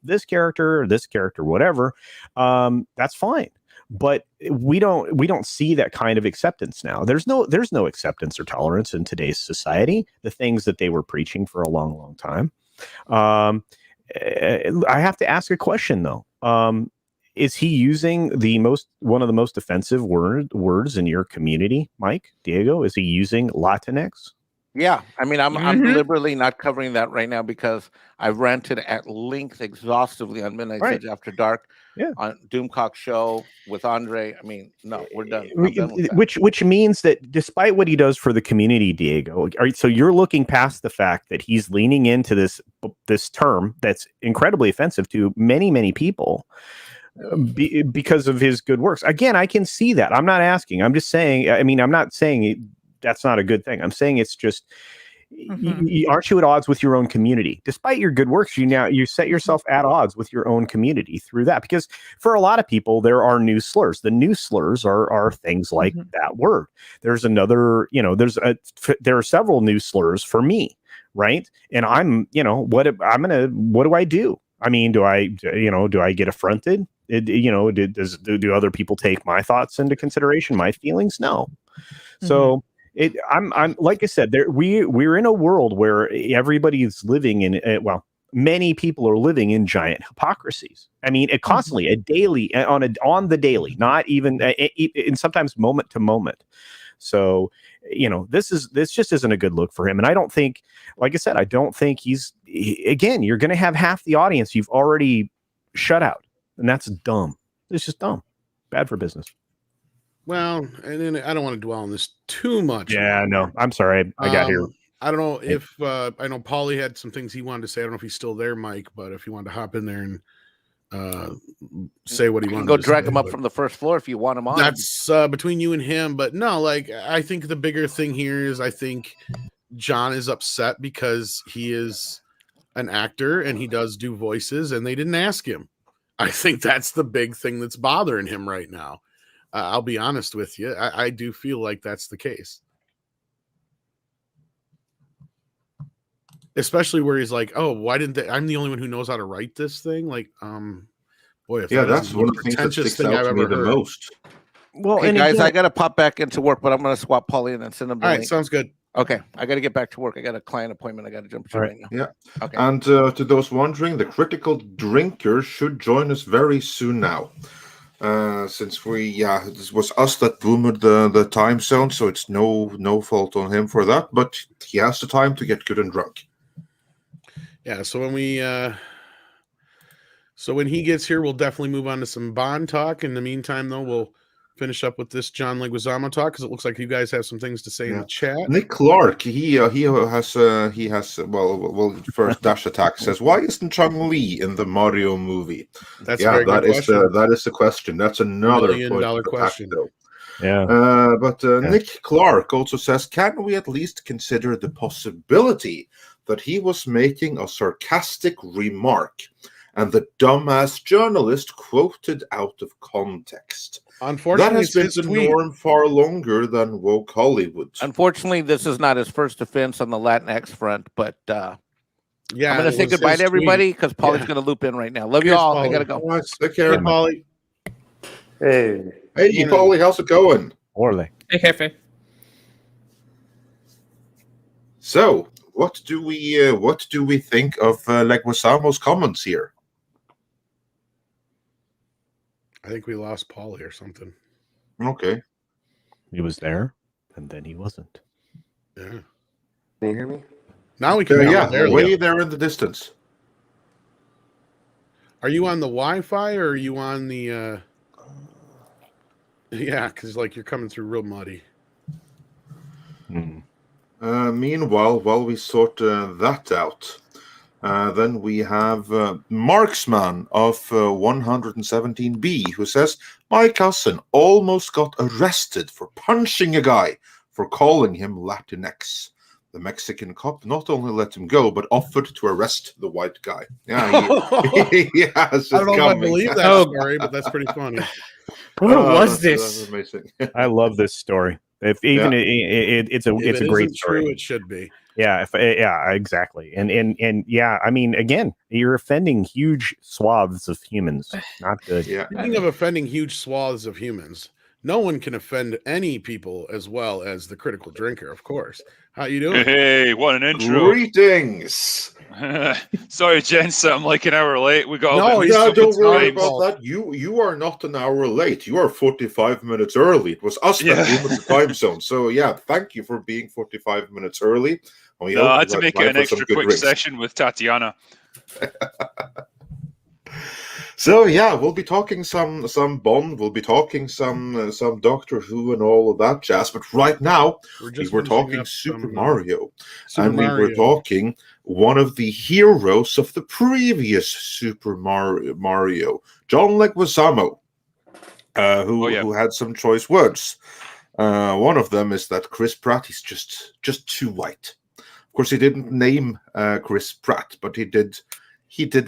this character, whatever. That's fine. But we don't see that kind of acceptance now. There's no acceptance or tolerance in today's society. The things that they were preaching for a long, long time. I have to ask a question though. Is he using one of the most offensive words in your community, Mike, Diego? Is he using LatinX?
Yeah, I mean, I'm deliberately not covering that right now because I've ranted at length exhaustively on Midnight's Edge After Dark, on Doomcock Show with Andre. I mean, no, we're done. I'm done with that.
Which means that despite what he does for the community, Diego, so you're looking past the fact that he's leaning into this term that's incredibly offensive to many, many people because of his good works. Again, I can see that. I'm not asking. I'm just saying. I mean, I'm not saying that's not a good thing. I'm saying it's just, aren't you at odds with your own community? Despite your good works, you set yourself at odds with your own community through that. Because for a lot of people, there are new slurs. The new slurs are things like that word. There's another, there are several new slurs for me, right? And I'm, what do I do? I mean, do I get affronted? Do other people take my thoughts into consideration, my feelings? No. So I'm like I said, we're in a world where everybody is living in many people are living in giant hypocrisies. I mean, it constantly, on the daily, not even and sometimes moment to moment. So, this just isn't a good look for him. And I don't think, like I said, again, you're going to have half the audience you've already shut out, and that's dumb. It's just dumb, bad for business.
well, and then I don't want to dwell on this too much.
Yeah, no, I'm sorry. I got here.
I don't know if I know Paulie had some things he wanted to say. I don't know if he's still there, Mike, but if you wanted to hop in there and say what he wanted
go
to
drag
say,
him up from the first floor if you want him on.
That's between you and him. But no, like I think the bigger thing here is I think John is upset because he is an actor and he does do voices and they didn't ask him. I think that's the big thing that's bothering him right now. I'll be honest with you. I do feel like that's the case. Especially where he's like, oh, why didn't they? I'm the only one who knows how to write this thing. Like, boy, if
that's one of the things that sticks out to me the most.
Well,
hey
and
guys,
again,
I got to pop back into work, but I'm going to swap Paulie and then send him the
All right,
link.
sounds good.
Okay, I got to get back to work. I got a client appointment. I got to jump to right now.
Yeah.
Okay.
And to those wondering, the Critical Drinker should join us very soon now. Since this was us that boomed the time zone, so it's no fault on him for that. But he has the time to get good and drunk.
Yeah. So when he gets here, we'll definitely move on to some Bond talk. In the meantime, though, we'll finish up with this John Leguizamo talk because it looks like you guys have some things to say in the chat.
Nick Clark, he has first Dash Attack says, why isn't Chong-Li in the Mario movie?
That's a very good question.
That is the question. That's another $1 million question.
Yeah.
But Nick Clark also says, can we at least consider the possibility that he was making a sarcastic remark and the dumbass journalist quoted out of context?
Unfortunately,
that has been the norm far longer than woke Hollywood.
Unfortunately, this is not his first offense on the Latinx front, but
yeah,
I'm going to say goodbye to everybody because Paulie's going to loop in right now. Love you all. Paulie. I got to go.
All right, take care,
Paulie.
Hey, Paulie, how's it going?
Orle.
Hey, Jefe.
So, what do we think of Leguizamo's comments here?
I think we lost Paulie or something.
Okay.
He was there, and then he wasn't.
Yeah.
Can you hear me?
Now we can.
Way there in the distance.
Are you on the Wi-Fi or are you on the? Yeah, because like you're coming through real muddy.
Meanwhile, while we sort that out. Then we have Marksman of 117B who says, my cousin almost got arrested for punching a guy for calling him Latinx. The Mexican cop not only let him go, but offered to arrest the white guy. Yeah,
I don't know if I believe that story, but that's pretty funny.
What was this?
That's amazing.
I love this story. If even it's a great story.
True, it should be.
Yeah, exactly. And yeah, I mean, again, you're offending huge swaths of humans. Not good.
Yeah.
Speaking of offending huge swaths of humans, no one can offend any people as well as the critical drinker, of course. How you doing?
Hey, what an intro.
Greetings.
Sorry, gents, I'm like an hour late. We got
don't worry about that. You are not an hour late. You are 45 minutes early. It was us that moved the time zone. So yeah, thank you for being 45 minutes early.
I had to make it an extra quick session with Tatiana.
So yeah, we'll be talking some Bond. We'll be talking some Doctor Who and all of that jazz. But right now, we were talking Super Mario, and we were talking one of the heroes of the previous Super Mario, John Leguizamo, who had some choice words. One of them is that Chris Pratt is just too white. Of course, he didn't name Chris Pratt, but he did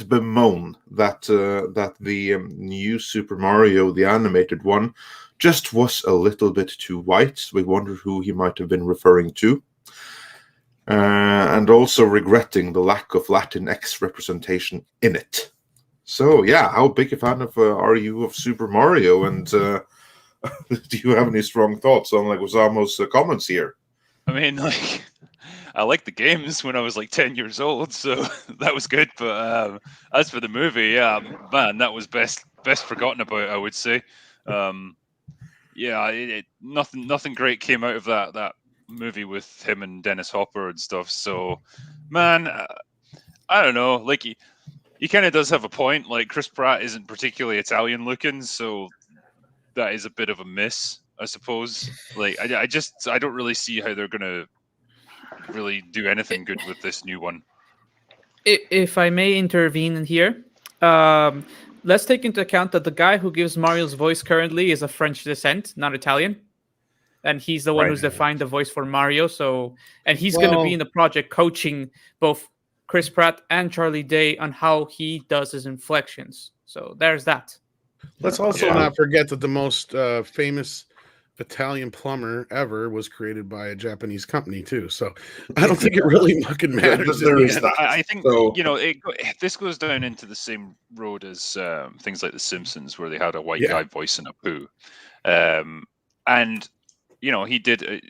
bemoan that the new Super Mario, the animated one, just was a little bit too white. We wonder who he might have been referring to. And also regretting the lack of Latinx representation in it. So, yeah, how big a fan are you of Super Mario? And do you have any strong thoughts on Leguizamo's comments here?
I mean, I liked the games when I was 10 years old, so that was good. But as for the movie, man, that was best forgotten about, I would say. Nothing great came out of that movie with him and Dennis Hopper and stuff. So, man, I don't know. He kind of does have a point. Chris Pratt isn't particularly Italian looking, so that is a bit of a miss. I suppose. Like, I don't really see how they're gonna really do anything good with this new one.
If I may intervene in here, let's take into account that the guy who gives Mario's voice currently is of French descent, not Italian. And he's the one
Right.
who's defined the voice for Mario. So, and he's going to be in the project coaching both Chris Pratt and Charlie Day on how he does his inflections. So there's that.
Let's also not forget that the most famous Italian plumber ever was created by a Japanese company too. So I don't think it really fucking matters.
There is that.
I think
So-
this goes down into the same road as things like The Simpsons, where they had a white guy voicing a poo, and he did.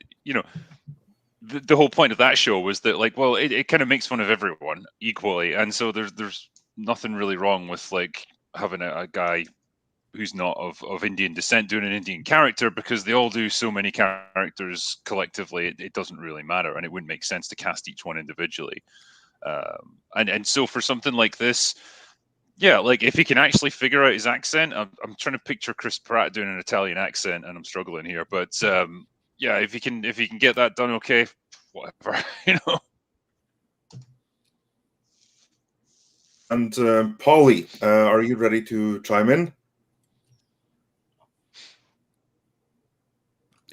The whole point of that show was that, like, well, it kind of makes fun of everyone equally, and so there's nothing really wrong with like having a guy who's not of Indian descent doing an Indian character, because they all do so many characters collectively. It doesn't really matter, and it wouldn't make sense to cast each one individually. And so for something like this, yeah, like if he can actually figure out his accent, I'm trying to picture Chris Pratt doing an Italian accent, and I'm struggling here. But yeah, if he can get that done, okay, whatever,
And Paulie, are you ready to chime in?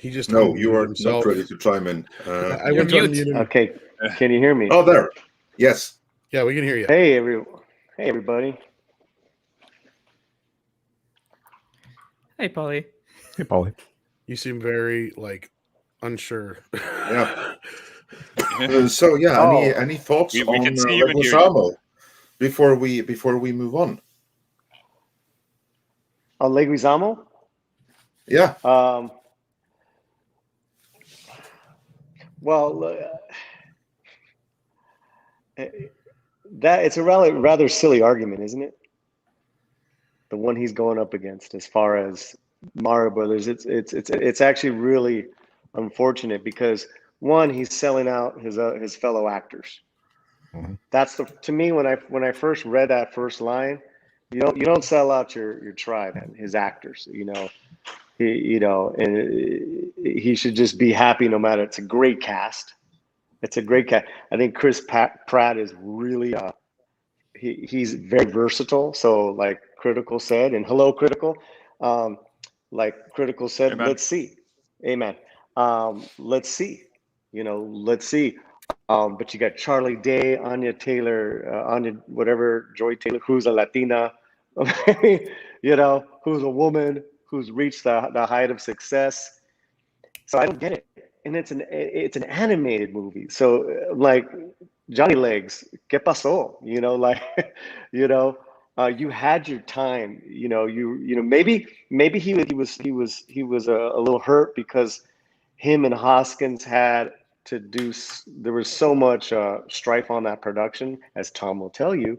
He just
No, you are
himself.
not ready to chime in.
I went to unmute him.
Okay, can you hear me?
Oh, there. Yes.
Yeah, we can hear you.
Hey, everybody.
Hey, Polly.
Hey, Paulie.
You seem very unsure.
Yeah. So yeah, any thoughts
We
on
can see you and hear you.
Leguizamo before we move on?
On Leguizamo?
Yeah.
Well, that it's a rather silly argument, isn't it? The one he's going up against, as far as Mario Brothers, it's actually really unfortunate, because one, he's selling out his fellow actors.
Mm-hmm.
That's to me, when I first read that first line, you don't sell out your tribe and his actors. And he should just be happy no matter. It's a great cast. It's a great cast. I think Chris Pratt is really he's very versatile. So like Critical said, and hello Critical, like Critical said,
Amen.
Let's see, amen. Let's see, let's see. But you got Charlie Day, Anya Joy Taylor, who's a Latina, who's a woman, who's reached the height of success. So I don't get it. And it's an animated movie. So like Johnny Legs, ¿qué pasó? You had your time. Maybe he was a little hurt because him and Hoskins had to do. There was so much strife on that production, as Tom will tell you.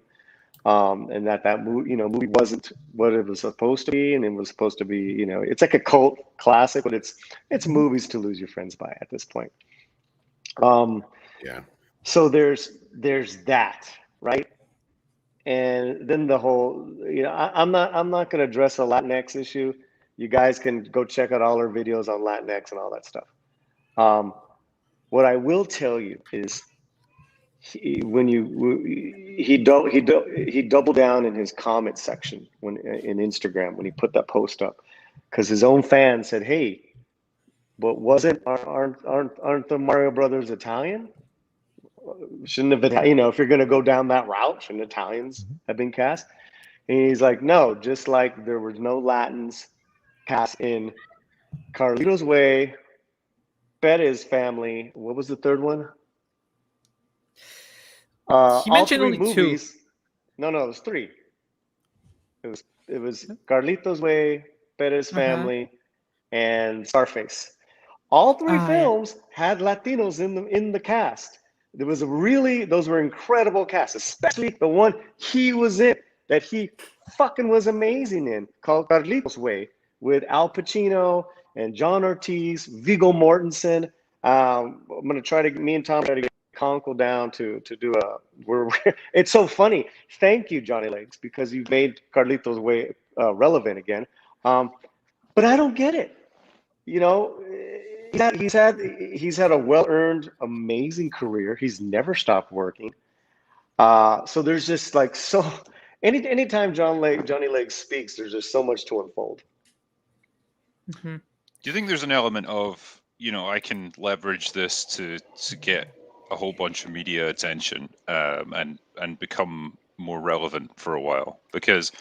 And that movie wasn't what it was supposed to be, and it was supposed to be, it's like a cult classic, but it's movies to lose your friends by at this point.
Yeah.
So there's that, right? And then the whole, I'm not going to address the LatinX issue. You guys can go check out all our videos on LatinX and all that stuff. What I will tell you is, he doubled down in his comment section in Instagram when he put that post up, because his own fans said, "Hey, but aren't the Mario Brothers Italian? Shouldn't have been, if you're going to go down that route, shouldn't Italians have been cast?" And he's like, "No, just like there was no Latins cast in Carlito's Way, Perez Family. What was the third one?"
He mentioned only two.
No, it was three. It was Carlito's Way, Perez Family, and Scarface. All three films had Latinos in the cast. Those were incredible casts, especially the one he was in, that he fucking was amazing in, called Carlito's Way, with Al Pacino and John Ortiz, Viggo Mortensen. I'm gonna me and Tom try to get Conkle down to do it's so funny. Thank you, Johnny Legs, because you've made Carlito's Way relevant again. But I don't get it. you know, he's had a well-earned, amazing career. He's never stopped working. So there's just like anytime Johnny Legs speaks, there's just so much to unfold.
Mm-hmm.
Do you think there's an element of, I can leverage this to get a whole bunch of media attention, and become more relevant for a while? Because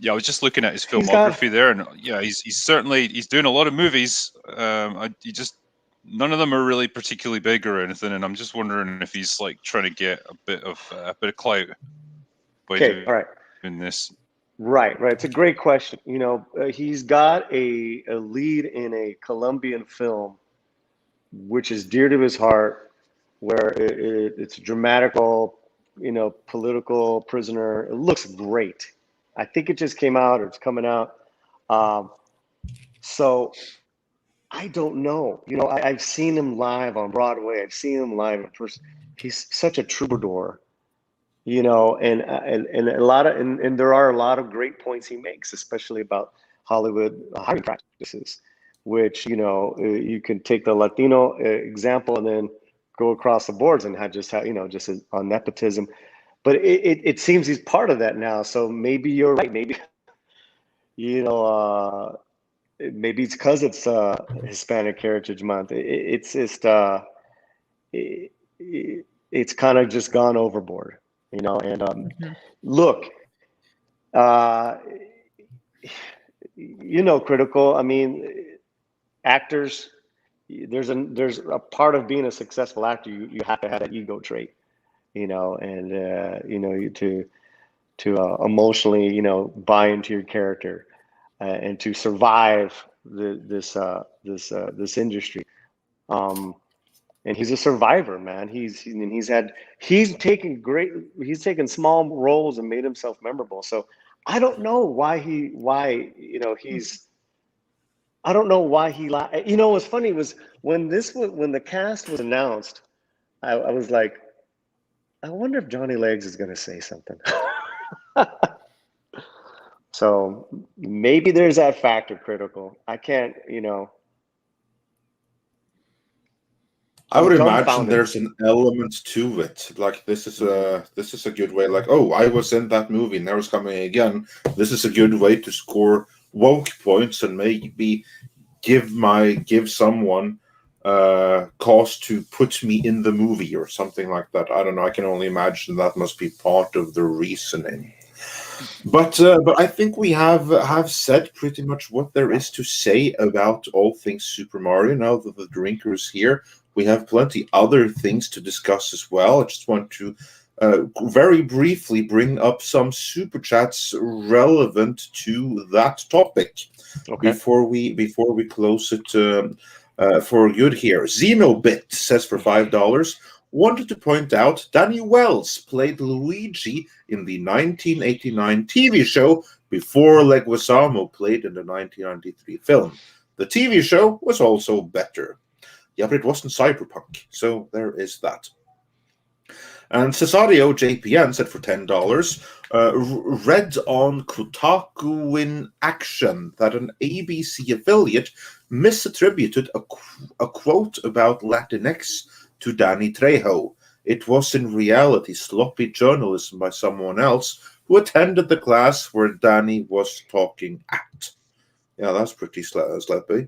I was just looking at his filmography there, and he's doing a lot of movies. None of them are really particularly big or anything, and I'm just wondering if he's like trying to get a bit of clout by doing this.
Right. It's a great question. He's got a lead in a Colombian film, which is dear to his heart, where it's a dramatical, political prisoner. It looks great. I think it just came out, or it's coming out. So I don't know. I've seen him live on Broadway. I've seen him live in person. He's such a troubadour. And a lot of and there are a lot of great points he makes, especially about Hollywood hiring practices, which you can take the Latino example and then go across the boards and just on nepotism. But it seems he's part of that now. So maybe you're right. Maybe maybe it's because it's Hispanic Heritage Month. It's just it's kind of just gone overboard. Look, critical. I mean, actors. There's a part of being a successful actor. You have to have that ego trait, and to emotionally, buy into your character, and to survive this industry. And he's a survivor, man. He's taken small roles and made himself memorable. So I don't know why I don't know why he what's funny was when the cast was announced, I was like, I wonder if Johnny Legs is going to say something. So maybe there's that factor, critical. I can't,
I would imagine there's an element to it. Like this is a good way. Like, oh, I was in that movie, now it's coming again. This is a good way to score woke points and maybe give someone cause to put me in the movie or something like that. I don't know. I can only imagine that must be part of the reasoning. But I think we have said pretty much what there is to say about all things Super Mario. Now that the drinker is here, we have plenty other things to discuss as well. I just want to very briefly bring up some super chats relevant to that topic before we close it for good here. Xenobit says for $5. Wanted to point out Danny Wells played Luigi in the 1989 TV show before Leguizamo played in the 1993 film. The TV show was also better. Yeah, but it wasn't cyberpunk, so there is that. And Cesario JPN said for $10, read on Kotaku in Action that an ABC affiliate misattributed a quote about LatinX to Danny Trejo. It was in reality sloppy journalism by someone else who attended the class where Danny was talking at. Yeah, that's pretty sloppy.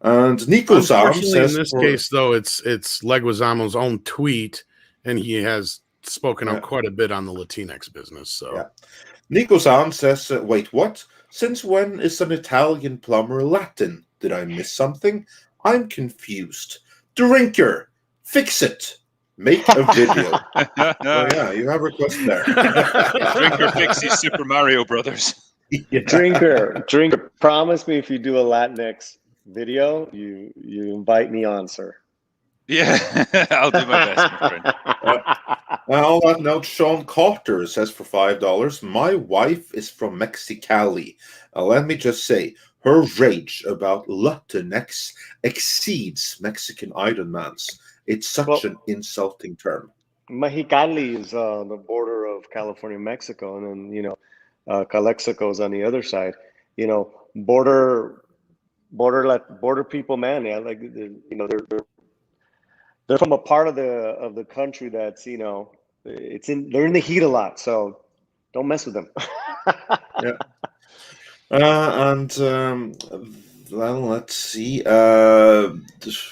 And Nico
unfortunately, in this case, though, it's Leguizamo's own tweet, and he has spoken out quite a bit on the LatinX business. So,
yeah. Nico-san says, wait, what? Since when is an Italian plumber Latin? Did I miss something? I'm confused. Drinker, fix it. Make a video. Oh, yeah, you have a request there.
Drinker fixes Super Mario Brothers.
Yeah. Drinker, promise me if you do a LatinX video, you invite me on, sir.
Yeah, I'll do my best, my friend.
On that note, Sean Carter says for $5, my wife is from Mexicali. Let me just say, her rage about Latinx exceeds Mexican Idol Man's. It's such an insulting term.
Mexicali is the border of California, Mexico, and then Calexico is on the other side. Border border people, man. Yeah, like they're from a part of the country that's they're in the heat a lot, so don't mess with them.
Yeah. Well, let's see.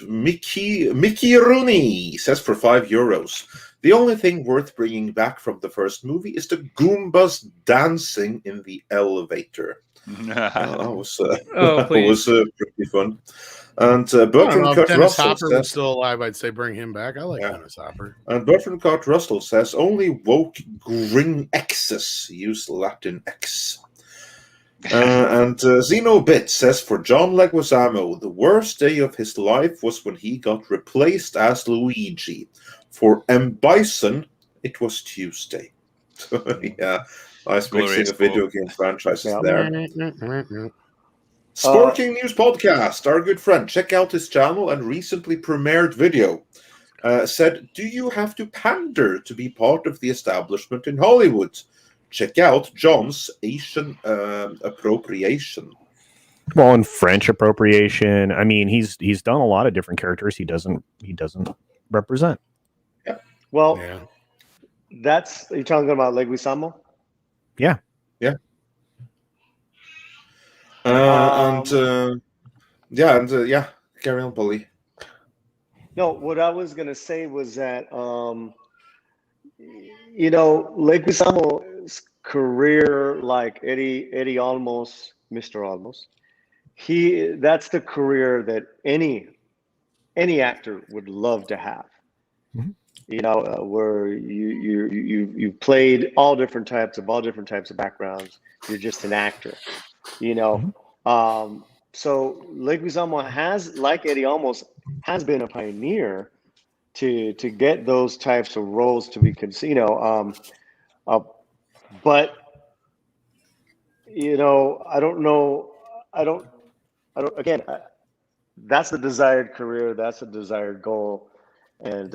Mickey Rooney says for €5. The only thing worth bringing back from the first movie is the Goombas dancing in the elevator. That was pretty fun. And
I don't
Bertrand
know if
Kurt
Dennis
Russell
Hopper was
says,
still alive. I'd say bring him back. I like Dennis Hopper.
and Bertrand Kurt Russell says only woke Gring X's use LatinX. And Xenobit says for John Leguizamo, the worst day of his life was when he got replaced as Luigi. For M. Bison, it was Tuesday. Yeah, nice mixing of video game franchises there. Sporking News Podcast, our good friend, check out his channel and recently premiered video. Said, do you have to pander to be part of the establishment in Hollywood? Check out John's Asian appropriation.
Well, and French appropriation. I mean, he's done a lot of different characters he doesn't represent.
Yeah.
Well, that's you're talking about Leguizamo?
Yeah.
Yeah. Carry on, Polly.
No, what I was gonna say was that Leguizamo's career, like Eddie Olmos, Mr. Olmos, that's the career that any actor would love to have. Mm-hmm. Where you played all different types of backgrounds. You're just an actor. Mm-hmm. So Leguizamo has, like Eddie Olmos, has been a pioneer to get those types of roles to be considered. But I don't know. Again, that's a desired career. That's a desired goal. And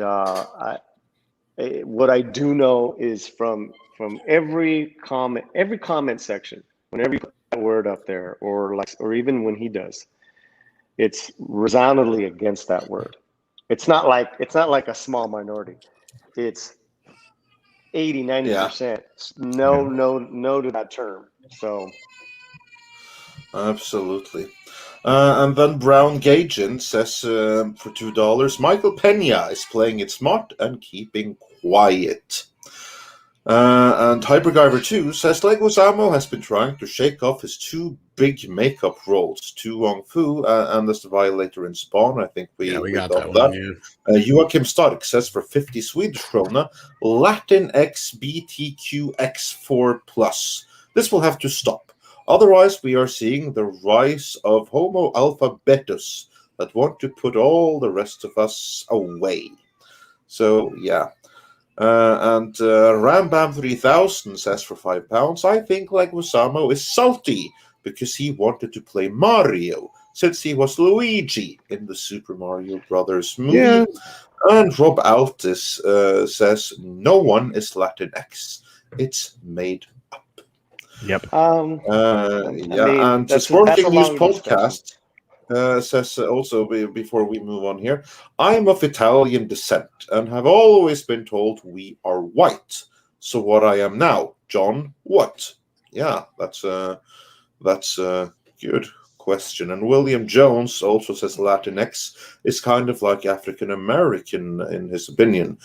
what I do know is from every comment section, whenever you put that word up there, or even when he does, it's resoundingly against that word. It's not like a small minority. It's 80-90%. No to that term. So
absolutely. And then Brown Gajan says for $2, Michael Pena is playing it smart and keeping quiet. And Hypergiver 2 says Leguizamo has been trying to shake off his two big makeup roles, Tu Wong Fu and as the Violator in Spawn. I think we got that one. Yeah. Joachim Stark says for 50 Swedish krona, LatinX BTQX4+. This will have to stop. Otherwise, we are seeing the rise of Homo alphabetus that want to put all the rest of us away. So, yeah. And Rambam 3000 says for £5, I think Leguizamo is salty because he wanted to play Mario since he was Luigi in the Super Mario Brothers movie. Yeah. And Rob Altis says no one is Latinx. It's made up.
Yep.
And the Sporting News Podcast says also, before we move on here, I'm of Italian descent and have always been told we are white. So what I am now, John, what? Yeah, that's a good question. And William Jones also says Latinx is kind of like African American in his opinion.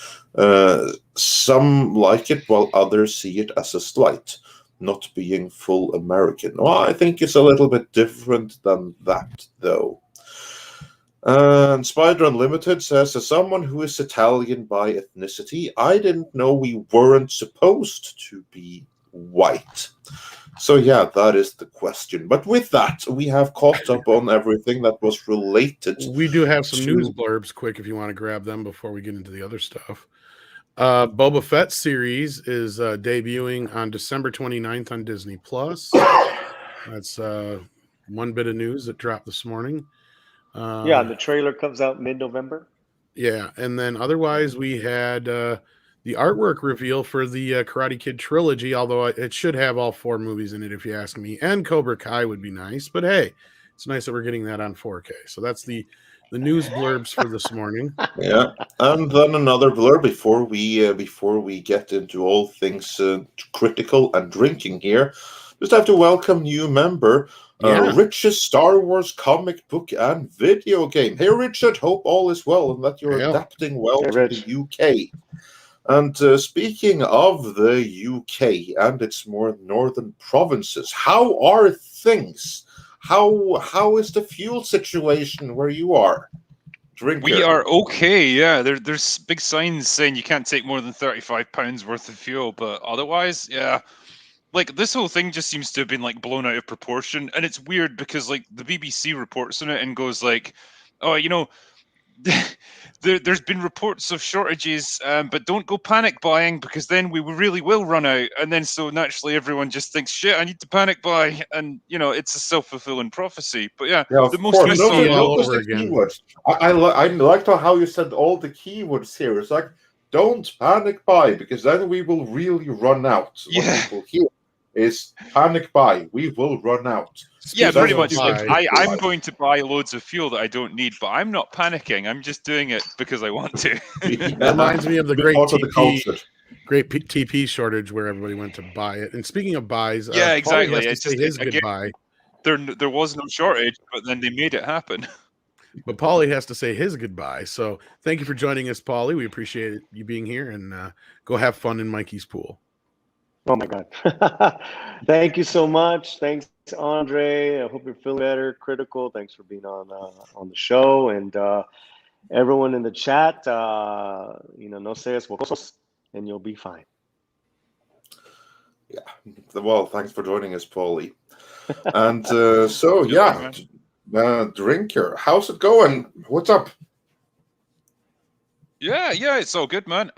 Some like it while others see it as a slight. Not being full American. Well, I think it's a little bit different than that, though. And Spider Unlimited says, as someone who is Italian by ethnicity, I didn't know we weren't supposed to be white. So yeah, that is the question. But with that, we have caught up on everything that was related.
We do have some news blurbs quick if you want to grab them before we get into the other stuff. Boba Fett series is debuting on December 29th on Disney Plus. That's one bit of news that dropped this morning.
The trailer comes out mid-November.
Yeah, and then otherwise we had the artwork reveal for the Karate Kid trilogy, although it should have all 4 movies in it if you ask me, and Cobra Kai would be nice, but hey, it's nice that we're getting that on 4K. So that's the news blurbs for this morning.
Yeah, and then another blur before we get into all things critical and drinking here. Just have to welcome new member, Rich's Star Wars comic book and video game. Hey, Richard, hope all is well and that you're adapting well to
Rich.
the UK. And speaking of the UK and its more northern provinces, how are things? How is the fuel situation where you are? Drinker.
We are okay, yeah. There's big signs saying you can't take more than 35 pounds worth of fuel, but otherwise, yeah. Like, this whole thing just seems to have been like blown out of proportion, and it's weird because like the BBC reports on it and goes like, oh, you know, there's been reports of shortages, but don't go panic buying because then we really will run out. And then so naturally everyone just thinks, shit, I need to panic buy. And, you know, it's a self-fulfilling prophecy. But yeah the most
course.
Notice all
Notice
over
the
again.
keywords. I liked how you said all the keywords here. It's like, don't panic buy because then we will really run out.
Yeah.
What people hear is panic buy. We will run out.
Yeah,
So
pretty
that's
much.
what
Like,
you
I'm going to buy loads of fuel that I don't need, but I'm not panicking. I'm just doing it because I want to.
Reminds me of the
Big
great
part of the culture.
TP shortage where everybody went to buy it. And speaking of buys,
Yeah,
Paulie
exactly.
has to
It's
say
just,
his
again,
goodbye.
There was no shortage, but then they made it happen.
But Paulie has to say his goodbye. So thank you for joining us, Paulie. We appreciate you being here, and go have fun in Mikey's pool.
Oh my God. Thank you so much. Thanks, Andre. I hope you're feeling better. Critical. Thanks for being on the show. And everyone in the chat, no seas huecosos, and you'll be fine.
Yeah. Well, thanks for joining us, Paulie. And so, yeah, Drinker, how's it going? What's up?
Yeah, it's all good, man.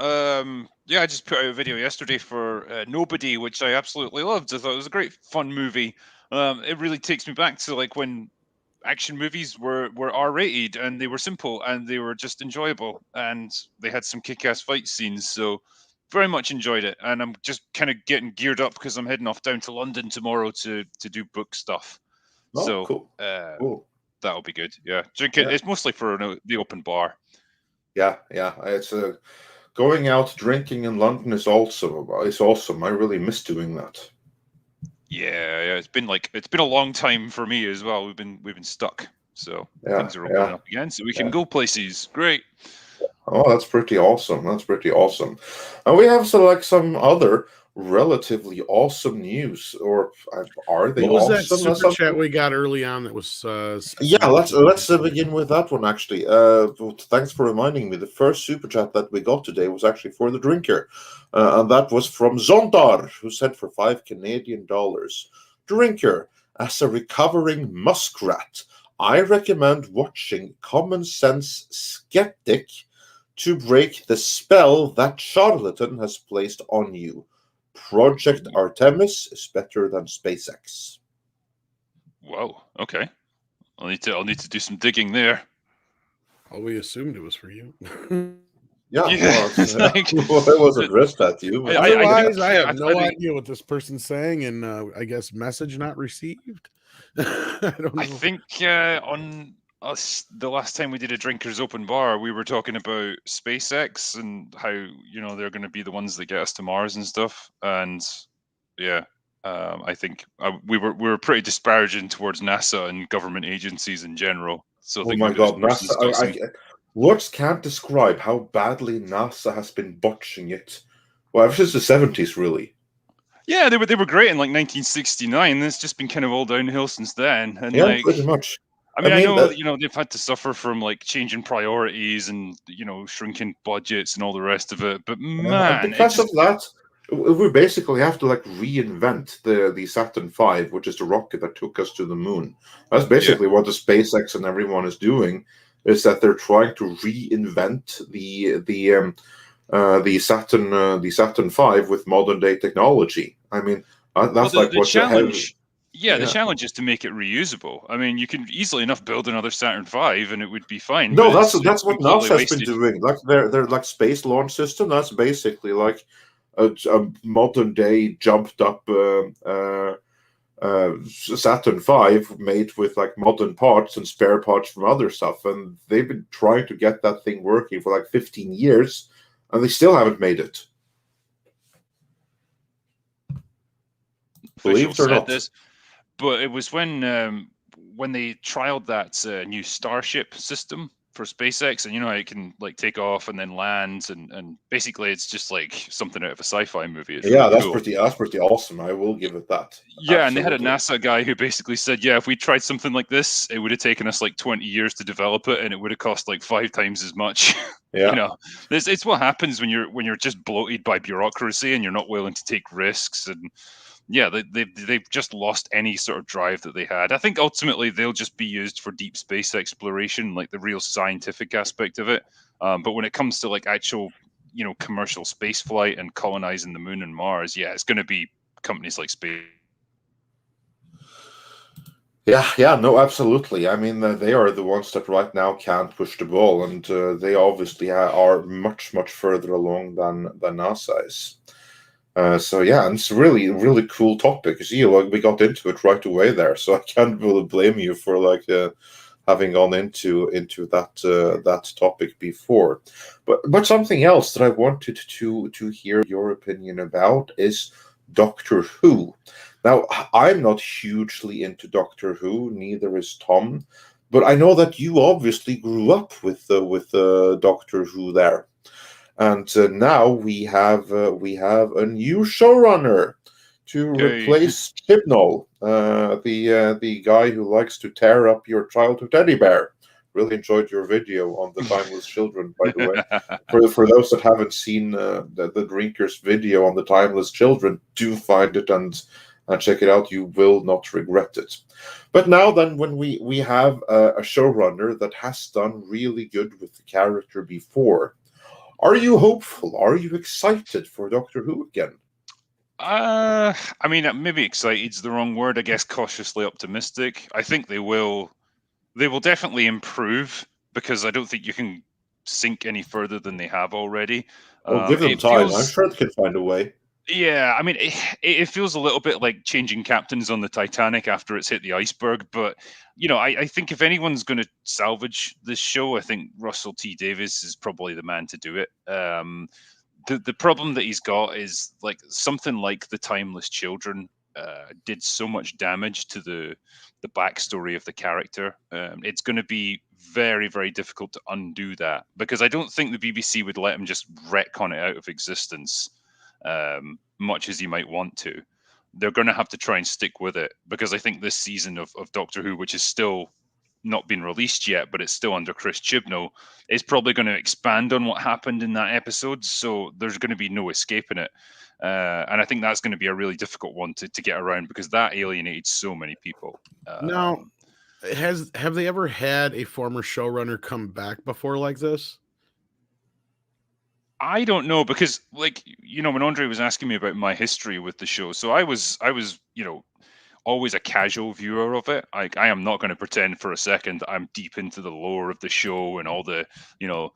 I just put out a video yesterday for Nobody, which I absolutely loved. I thought it was a great, fun movie. It really takes me back to like when action movies were R-rated and they were simple and they were just enjoyable and they had some kick-ass fight scenes. So very much enjoyed it. And I'm just kind of getting geared up because I'm heading off down to London tomorrow to do book stuff.
Oh,
so
cool. Cool.
That'll be good. Yeah, It's mostly for the open bar.
Yeah. It's going out drinking in London is awesome. I really miss doing that.
Yeah. It's been a long time for me as well. We've been stuck, so things are opening up again, so we can go places. Great.
Oh, that's pretty awesome. And we have some other relatively awesome news, or are they?
What was
awesome?
that super chat we got early on that was?
Let's begin with that one. Actually, thanks for reminding me. The first super chat that we got today was actually for the Drinker, and that was from Zondar, who said for $5 Canadian, Drinker, as a recovering muskrat, I recommend watching Common Sense Skeptic to break the spell that charlatan has placed on you. Project Artemis is better than SpaceX.
Whoa. Okay. I'll need to do some digging there.
Oh, we assumed it was for you.
Yeah. Well, it was addressed at you. But
Otherwise, I have no idea what this person's saying, and I guess message not received. I don't know.
I think on us the last time we did a drinkers open bar, we were talking about SpaceX and how they're going to be the ones that get us to Mars and stuff. And I think we were pretty disparaging towards NASA and government agencies in general. So
oh my God, NASA! Words can't describe how badly NASA has been botching it. Well, ever since the 70s, really.
Yeah, they were great in like 1969. It's just been kind of all downhill since then. And
pretty much.
I mean, I know they've had to suffer from like changing priorities and shrinking budgets and all the rest of it. But man,
because of that, we basically have to like reinvent the Saturn V, which is the rocket that took us to the moon. That's basically what the SpaceX and everyone is doing. Is that they're trying to reinvent the Saturn V with modern day technology? I mean, that's the
challenge. The challenge is to make it reusable. I mean, you can easily enough build another Saturn V and it would be fine.
No, that's what NASA has been doing. Like their like space launch system. That's basically like a modern day jumped up Saturn V made with like modern parts and spare parts from other stuff, and they've been trying to get that thing working for like 15 years, and they still haven't made it. Believe it or not.
This, but it was when they trialed that new Starship system for SpaceX, and you know, it can like take off and then lands, and basically it's just like something out of a sci-fi movie. It's
Yeah,
really
that's
cool.
pretty awesome. I will give it that.
Yeah,
Absolutely.
and they had a NASA guy who basically said, yeah, if we tried something like this, it would have taken us like 20 years to develop it, and it would have cost like 5 times as much.
Yeah.
You know, it's what happens when you're just bloated by bureaucracy and you're not willing to take risks. And yeah, they've just lost any sort of drive that they had. I think ultimately they'll just be used for deep space exploration, like the real scientific aspect of it. But when it comes to like actual, you know, commercial space flight and colonizing the moon and Mars, yeah, it's going to be companies like Space.
Yeah, no, absolutely. I mean, they are the ones that right now can push the ball, and they obviously are much further along than NASA is. So yeah, and it's really, really cool topic. You see, like we got into it right away there, so I can't really blame you for like having gone into that topic before. But something else that I wanted to hear your opinion about is Doctor Who. Now, I'm not hugely into Doctor Who, neither is Tom, but I know that you obviously grew up with Doctor Who there. And now we have a new showrunner to replace Chibnall, the guy who likes to tear up your childhood teddy bear. Really enjoyed your video on the Timeless Children, by the way. For those that haven't seen the Drinkers video on the Timeless Children, do find it and check it out. You will not regret it. But now then, when we have a showrunner that has done really good with the character before, are you hopeful? Are you excited for Doctor Who again?
I mean, maybe excited's the wrong word. I guess cautiously optimistic. I think they will definitely improve, because I don't think you can sink any further than they have already.
Well, give them time. I'm sure they can find a way.
Yeah, I mean, it feels a little bit like changing captains on the Titanic after it's hit the iceberg. But, you know, I think if anyone's going to salvage this show, I think Russell T Davies is probably the man to do it. The problem that he's got is like something like the Timeless Children did so much damage to the backstory of the character. It's going to be very, very difficult to undo that, because I don't think the BBC would let him just retcon it out of existence. Much as you might want to, they're going to have to try and stick with it, because I think this season of Doctor Who, which is still not been released yet, but it's still under Chris Chibnall, is probably going to expand on what happened in that episode. So there's going to be no escaping it. And I think that's going to be a really difficult one to get around, because that alienated so many people.
Now, have they ever had a former showrunner come back before like this?
I don't know, because, like, you know, when Andre was asking me about my history with the show, so I was, you know, always a casual viewer of it. I am not going to pretend for a second that I'm deep into the lore of the show and all the, you know,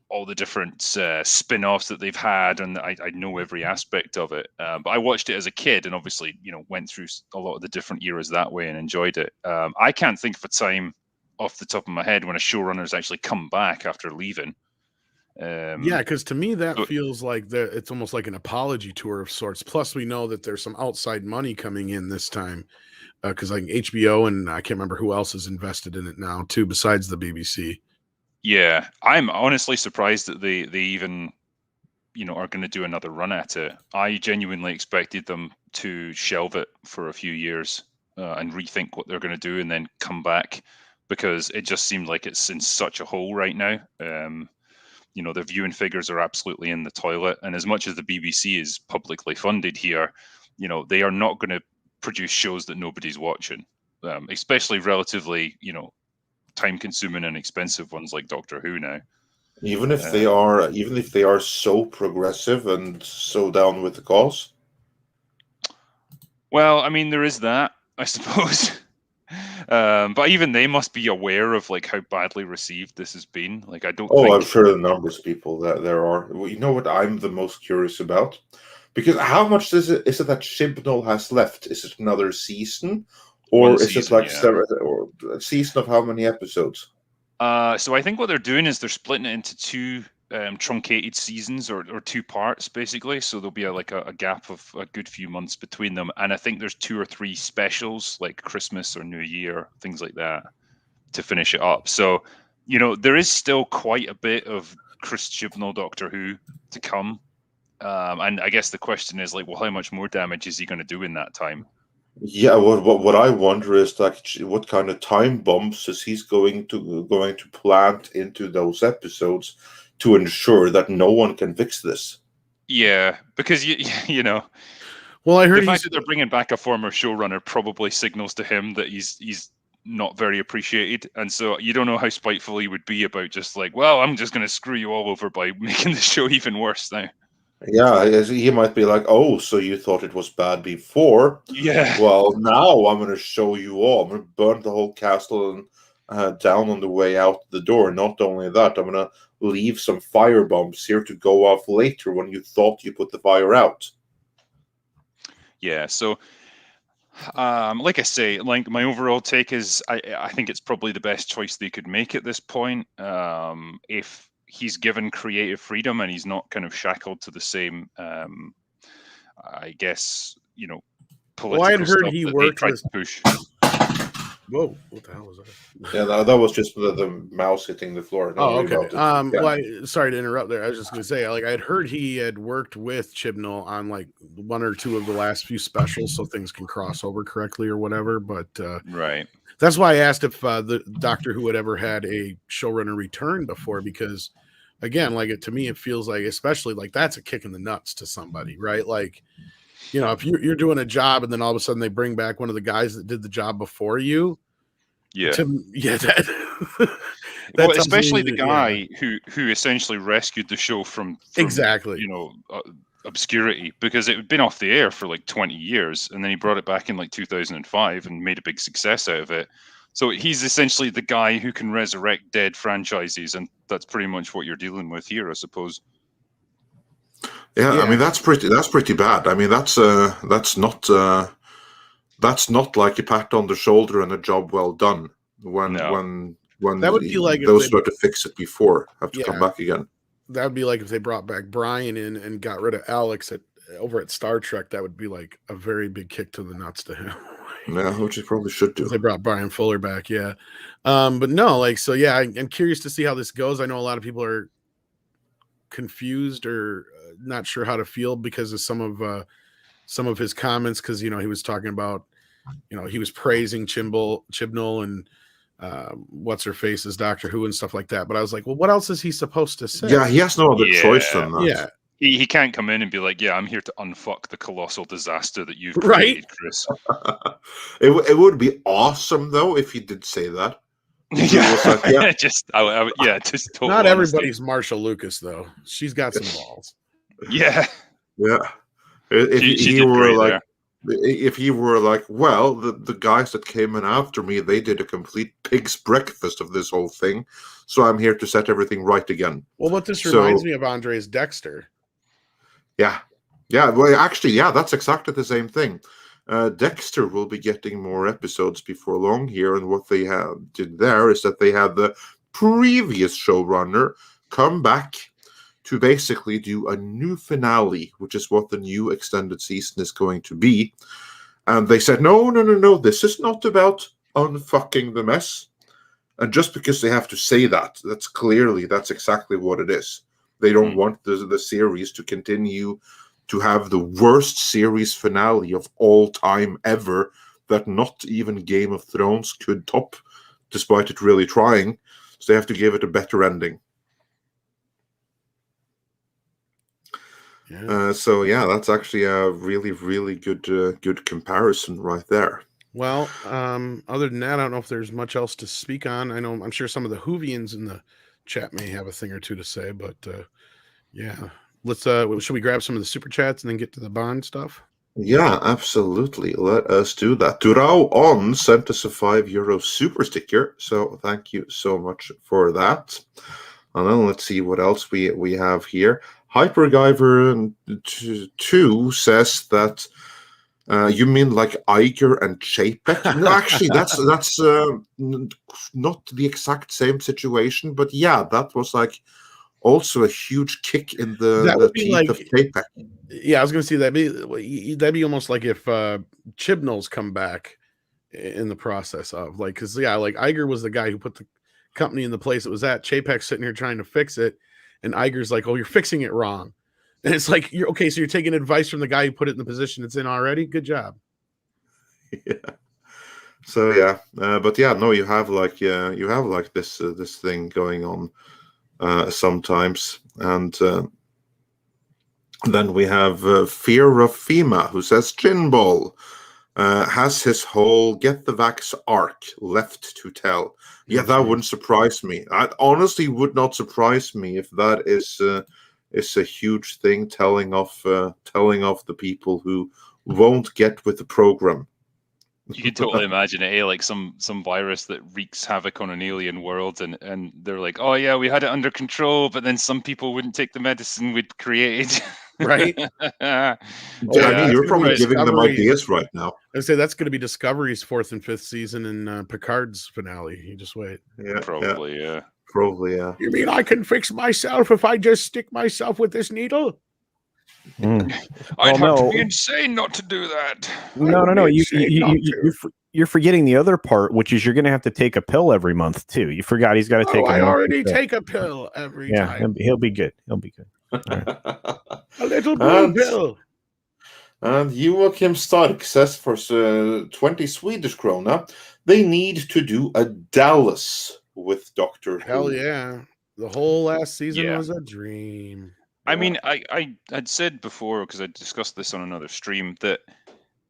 all the different spin-offs that they've had, and I know every aspect of it. But I watched it as a kid, and obviously, you know, went through a lot of the different eras that way and enjoyed it. I can't think of a time off the top of my head when a showrunner's actually come back after leaving.
Yeah, because to me that feels like it's almost like an apology tour of sorts. Plus, we know that there's some outside money coming in this time, because like HBO and I can't remember who else is invested in it now too, besides the BBC.
Yeah, I'm honestly surprised that they even, you know, are going to do another run at it. I genuinely expected them to shelve it for a few years and rethink what they're going to do and then come back, because it just seemed like it's in such a hole right now. You know, the viewing figures are absolutely in the toilet. And as much as the BBC is publicly funded here, you know, they are not going to produce shows that nobody's watching, especially relatively, you know, time-consuming and expensive ones like Doctor Who now.
Even if they are so progressive and so down with the cause.
Well, I mean, there is that, I suppose. But even they must be aware of like how badly received this has been. Like, I don't.
I'm sure the numbers of people that there are. Well, you know what I'm the most curious about? Because how much is it that Chibnall has left? Is it another season? Or is it like or a season of how many episodes?
So I think what they're doing is they're splitting it into two truncated seasons or two parts, basically. So there'll be a gap of a good few months between them. And I think there's 2 or 3 specials, like Christmas or New Year, things like that, to finish it up. So, there is still quite a bit of Chris Chibnall Doctor Who to come. And I guess the question is, well, how much more damage is he going to do in that time?
Yeah, what I wonder is what kind of time bumps is he's going to plant into those episodes to ensure that no one can fix this.
Yeah, because you know.
Well, I heard
the fact that they're bringing back a former showrunner probably signals to him that he's not very appreciated, and so you don't know how spiteful he would be about just well, I'm just going to screw you all over by making the show even worse now.
Yeah, he might be like, oh, so you thought it was bad before?
Yeah.
Well, now I'm going to show you all. I'm going to burn the whole castle and down on the way out the door. Not only that, I'm going to leave some fire bombs here to go off later when you thought you put the fire out.
Yeah, so like I say, my overall take is I think it's probably the best choice they could make at this point. If he's given creative freedom and he's not kind of shackled to the same, I guess, political
well, I had heard
stuff
he
that
worked
they tried
with.
to push.
Whoa! What the hell was that?
Yeah, that was just the mouse hitting the floor.
Oh, okay.
Yeah.
Sorry to interrupt there. I was just going to say, I had heard he had worked with Chibnall on 1 or 2 of the last few specials, so things can cross over correctly or whatever. But
right.
That's why I asked if the Doctor Who had ever had a showrunner return before, because again, to me, it feels like, especially that's a kick in the nuts to somebody, right? If you're doing a job and then all of a sudden they bring back one of the guys that did the job before you.
Yeah.
Well,
especially the guy who essentially rescued the show from
exactly,
obscurity, because it had been off the air for 20 years, and then he brought it back in 2005 and made a big success out of it. So he's essentially the guy who can resurrect dead franchises, and that's pretty much what you're dealing with here, I suppose.
Yeah, I mean that's pretty bad. I mean that's not like a pat on the shoulder and a job well done. When
that would be like
those start to fix it before have to come back again.
That would be like if they brought back Brian in and got rid of Alex over at Star Trek. That would be like a very big kick to the nuts to him.
Yeah, which they probably should do.
They brought Brian Fuller back, yeah. But no, I'm curious to see how this goes. I know a lot of people are confused or not sure how to feel because of some of his comments, because he was talking about he was praising Chibnall and what's her face as Doctor Who and stuff like that, but I was like, well, what else is he supposed to say?
Yeah, he has no other choice than that.
Yeah,
he can't come in and be like, yeah, I'm here to unfuck the colossal disaster that you've created, Chris.
It would be awesome though if he did say that.
Just total
not
honesty.
everybody's Marsha Lucas though. She's got some balls.
Yeah.
If he were like, well, the guys that came in after me, they did a complete pig's breakfast of this whole thing, so I'm here to set everything right again.
Well, what this reminds me of, Andre, is Dexter.
Yeah. Well, actually, that's exactly the same thing. Dexter will be getting more episodes before long here, and what they did there is that they had the previous showrunner come back to basically do a new finale, which is what the new extended season is going to be. And they said, no, this is not about unfucking the mess. And just because they have to say that, that's exactly what it is. They don't want the series to continue to have the worst series finale of all time ever that not even Game of Thrones could top, despite it really trying. So they have to give it a better ending.
Yeah.
That's actually a really, really good comparison right there.
Well, other than that, I don't know if there's much else to speak on. I'm sure some of the Whovians in the chat may have a thing or two to say, but let's should we grab some of the super chats and then get to the Bond stuff?
Yeah, absolutely. Let us do that. Durao On sent us a €5 super sticker, so thank you so much for that. And then let's see what else we have here. Hypergiver 2 says that you mean like Iger and Chapek? No, actually, that's not the exact same situation, but yeah, that was like also a huge kick in the teeth
like,
of Chapek.
Yeah, I was going to say that'd be almost like if Chibnall's come back in the process of like, because like Iger was the guy who put the company in the place it was at. Chapek's sitting here trying to fix it, and Iger's like, "Oh, you're fixing it wrong," and it's like, "You're okay, so you're taking advice from the guy who put it in the position it's in already. Good job."
Yeah. So yeah, but yeah, no, you have like this this thing going on sometimes, and then we have Fear of FEMA, who says Chinball has his whole get the vax arc left to tell. Yeah, that wouldn't surprise me. I honestly would not surprise me if that is a huge thing, telling off the people who won't get with the program.
You can totally imagine it, like some virus that wreaks havoc on an alien world, and they're like, "Oh yeah, we had it under control," but then some people wouldn't take the medicine we'd created.
Right?
I mean, you're probably giving them ideas right now.
I'd say that's going to be Discovery's 4th and 5th season and Picard's finale. You just wait.
Yeah,
probably, yeah.
Probably, yeah.
You mean I can fix myself if I just stick myself with this needle?
I'd have to be insane not to do that.
No. You're forgetting the other part, which is you're going to have to take a pill every month too. You forgot he's got to take.
I already take a pill every time.
He'll be good. He'll be good.
Right.
A little blue pill.
And Joachim Stark says for 20 Swedish krona, they need to do a Dallas with Doctor Who.
Hell yeah. The whole last season was a dream.
I mean, I had said before, because I discussed this on another stream, that,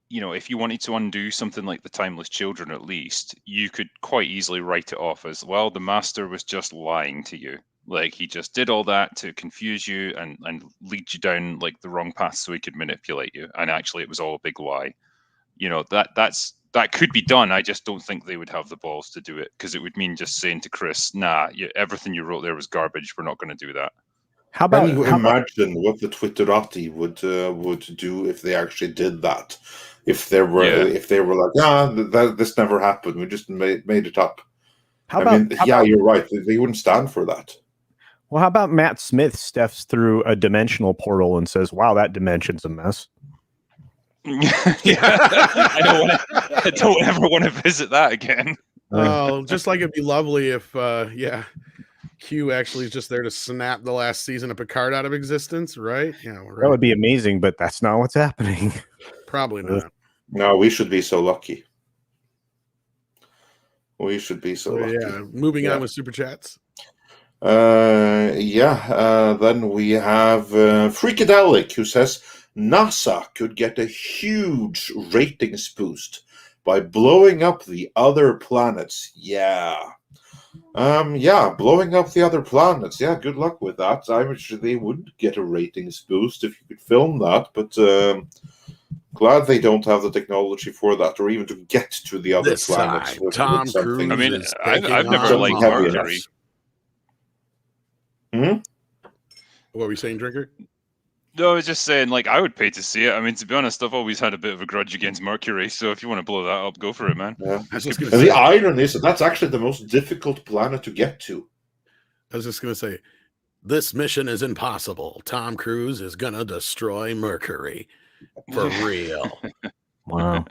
you know, if you wanted to undo something like The Timeless Children, at least, you could quite easily write it off as, well, the Master was just lying to you. Like, he just did all that to confuse you and lead you down, like, the wrong path so he could manipulate you. And actually, it was all a big lie. You know, that could be done. I just don't think they would have the balls to do it, because it would mean just saying to Chris, nah, everything you wrote there was garbage. We're not going to do that.
How about you imagine what the Twitterati would do if they actually did that? If they were like, this never happened. We just made it up. You're right. They wouldn't stand for that.
Well, how about Matt Smith steps through a dimensional portal and says, "Wow, that dimension's a mess."
I don't ever want to visit that again.
Oh, just like it'd be lovely if Q actually is just there to snap the last season of Picard out of existence, right? Yeah, right.
That would be amazing, but that's not what's happening.
Probably not.
No, we should be so lucky. We should be so lucky.
Yeah, moving on with super chats.
Then we have Freakadelic, who says NASA could get a huge ratings boost by blowing up the other planets. Blowing up the other planets. Yeah, good luck with that. I'm sure they would get a ratings boost if you could film that, but glad they don't have the technology for that, or even to get to the other planets.
Tom Cruise.
I mean, I've never liked Mercury.
What were we saying, Drinker?
No, I was just saying, like, I would pay to see it. I mean, to be honest, I've always had a bit of a grudge against Mercury, so if you want to blow that up, go for it, man.
Yeah. And the irony is that's actually the most difficult planet to get to.
I was just going to say, this mission is impossible. Tom Cruise is going to destroy Mercury. For real.
Wow.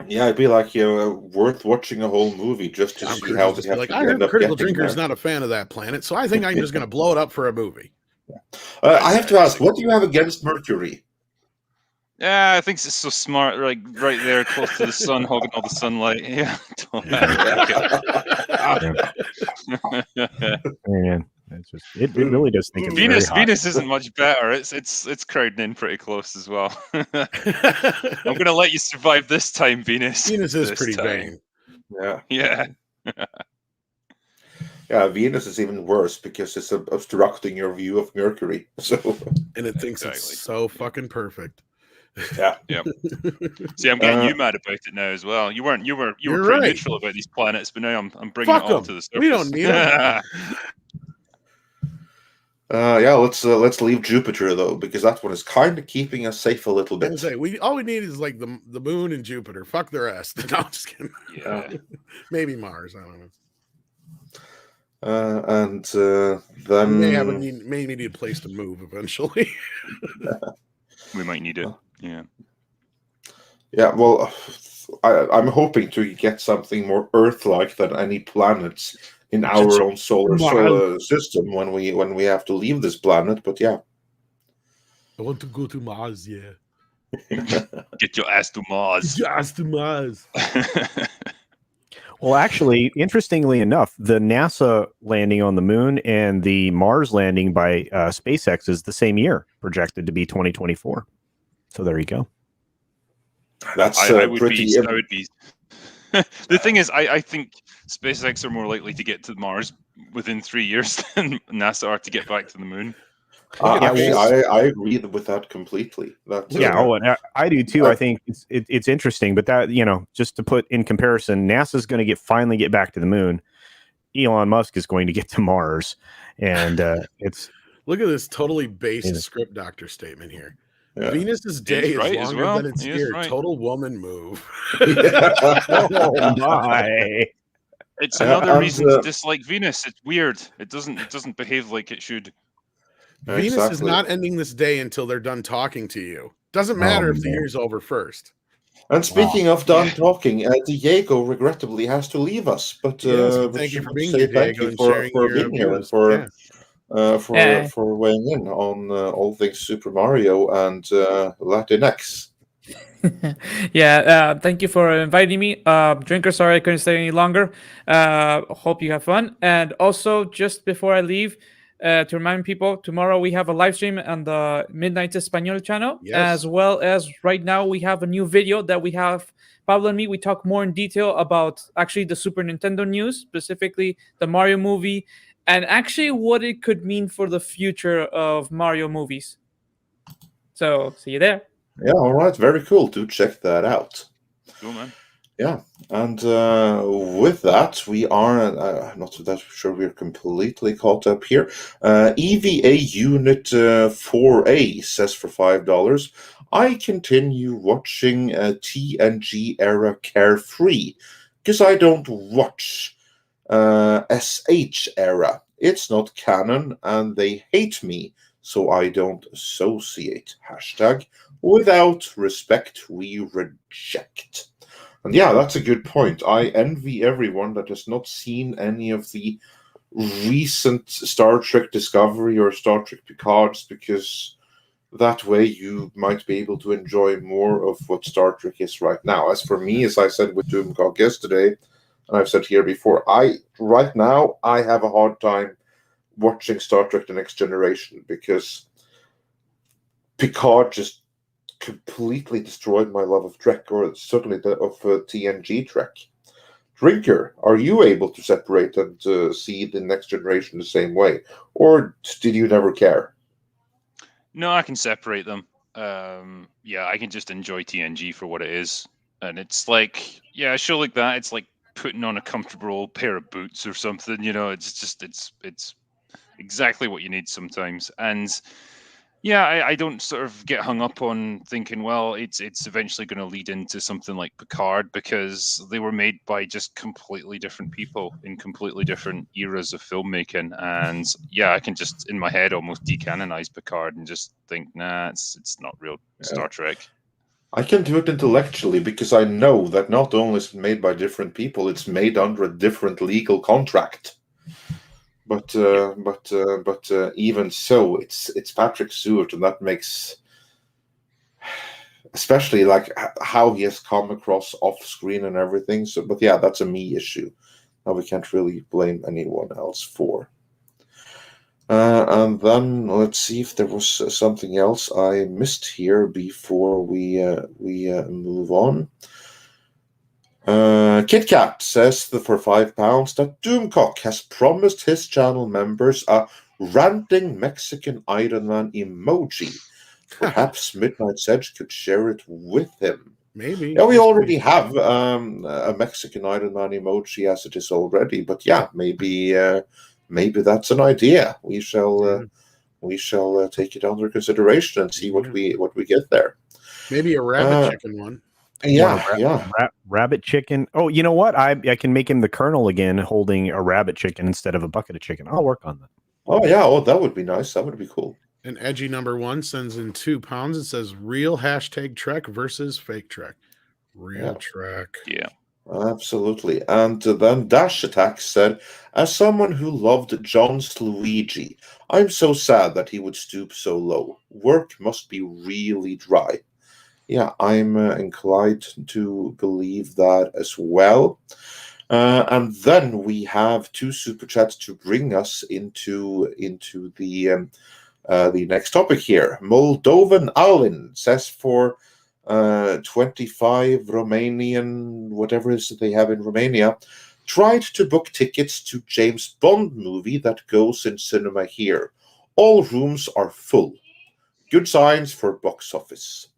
Yeah, it'd be like worth watching a whole movie just to see how they have
like, I heard Critical Drinker is not a fan of that planet, so I think I'm just going to blow it up for a movie.
I have to ask, what do you have against Mercury?
Yeah, I think it's so smart, like right there, close to the sun, hogging all the sunlight. Yeah.
Man, it really does think it's
Venus.
very hot.
Venus isn't much better. It's crowding in pretty close as well. I'm going to let you survive this time, Venus.
Venus is pretty vain.
Yeah.
Yeah, Venus is even worse because it's obstructing your view of Mercury. So,
and it thinks it's so fucking perfect.
Yeah.
See, I'm getting you mad about it now as well. You were pretty neutral about these planets, but now I'm bringing it all to the surface.
We don't need them.
Yeah, let's leave Jupiter though, because that one is kind of keeping us safe a little bit.
All we need is like the moon and Jupiter. Fuck the rest. No, I'm just kidding.
Yeah.
Maybe Mars. I don't know.
Then
We may need a place to move eventually.
We might need it. Yeah.
Yeah, well, I'm hoping to get something more Earth-like than any planets in our own solar system when we have to leave this planet. But yeah,
I want to go to Mars. Yeah,
Get your ass to Mars.
get your ass to Mars.
Well, actually, interestingly enough, the NASA landing on the moon and the Mars landing by SpaceX is the same year, projected to be 2024. So there you go.
that's
I would
pretty.
be. The thing is, I think SpaceX are more likely to get to Mars within 3 years than NASA are to get back to the moon.
Actually, I agree with that completely.
And I do too. I think it's interesting, but that, just to put in comparison, NASA's going to finally get back to the moon. Elon Musk is going to get to Mars, and it's
look at this totally based script doctor statement here. Yeah. Venus's day is
right
longer than its year. Right. Total woman move.
Oh my!
It's another reason to dislike Venus. It's weird. It doesn't behave like it should.
Venus is not ending this day until they're done talking to you. Doesn't matter if the year's over first.
And speaking of done talking, Diego regrettably has to leave us. But
thank you for being here, Diego, and sharing
for being here and for weighing in on all things Super Mario and LatinX.
Thank you for inviting me. Drinker, sorry I couldn't stay any longer. Hope you have fun. And also, just before I leave, to remind people, tomorrow we have a live stream on the Midnight Espanol channel, as well as right now we have a new video that we have. Pablo and me, we talk more in detail about actually the Super Nintendo news, specifically the Mario movie, and actually what it could mean for the future of Mario movies. So, see you there.
Yeah, all right. Very cool. Do check that out.
Cool, man.
Yeah, and with that, we are not that sure we're completely caught up here. EVA Unit 4A says for $5, I continue watching TNG era Carefree because I don't watch SH era. It's not canon, and they hate me, so I don't associate. #without respect, we reject. And yeah, that's a good point. I envy everyone that has not seen any of the recent Star Trek Discovery or Star Trek Picards, because that way you might be able to enjoy more of what Star Trek is right now. As for me, as I said with Doomcock yesterday, and I've said here before, right now I have a hard time watching Star Trek The Next Generation because Picard just completely destroyed my love of Trek, or certainly of TNG Trek. Drinker, are you able to separate and see The Next Generation the same way, or did you never care?
No, I can separate them. I can just enjoy TNG for what it is, and it's like, a show like that, it's like putting on a comfortable pair of boots or something. It's exactly what you need sometimes, and. Yeah, I don't sort of get hung up on thinking, well, it's eventually going to lead into something like Picard, because they were made by just completely different people in completely different eras of filmmaking. And yeah, I can just in my head almost decanonize Picard and just think, nah, it's not real Star Trek.
I can do it intellectually because I know that not only is it made by different people, it's made under a different legal contract. But even so, it's Patrick Stewart, and that makes, especially like how he has come across off screen and everything. So, but yeah, that's a me issue. Now we can't really blame anyone else for. And then let's see if there was something else I missed here before we move on. KitKat says that for £5 that Doomcock has promised his channel members a ranting Mexican Iron Man emoji. Perhaps Midnight's Edge could share it with him.
Maybe.
Yeah, we already have a Mexican Iron Man emoji as it is already, but yeah, maybe that's an idea. We shall we shall take it under consideration and see what we get there.
Maybe a rabbit chicken one.
Yeah.
Rabbit chicken. Oh, you know what? I can make him the colonel again, holding a rabbit chicken instead of a bucket of chicken. I'll work on that.
Oh yeah. Oh, that would be nice. That would be cool.
And Edgy number 1 sends in £2. It says real #Trek versus fake Trek. Real Trek.
Yeah.
Absolutely. And then Dash Attack said, as someone who loved John's Luigi, I'm so sad that he would stoop so low. Work must be really dry. Yeah, I'm inclined to believe that as well. And then we have 2 super chats to bring us into the next topic here. Moldovan Alin says for 25 Romanian, whatever it is that they have in Romania, tried to book tickets to James Bond movie that goes in cinema here. All rooms are full. Good signs for box office.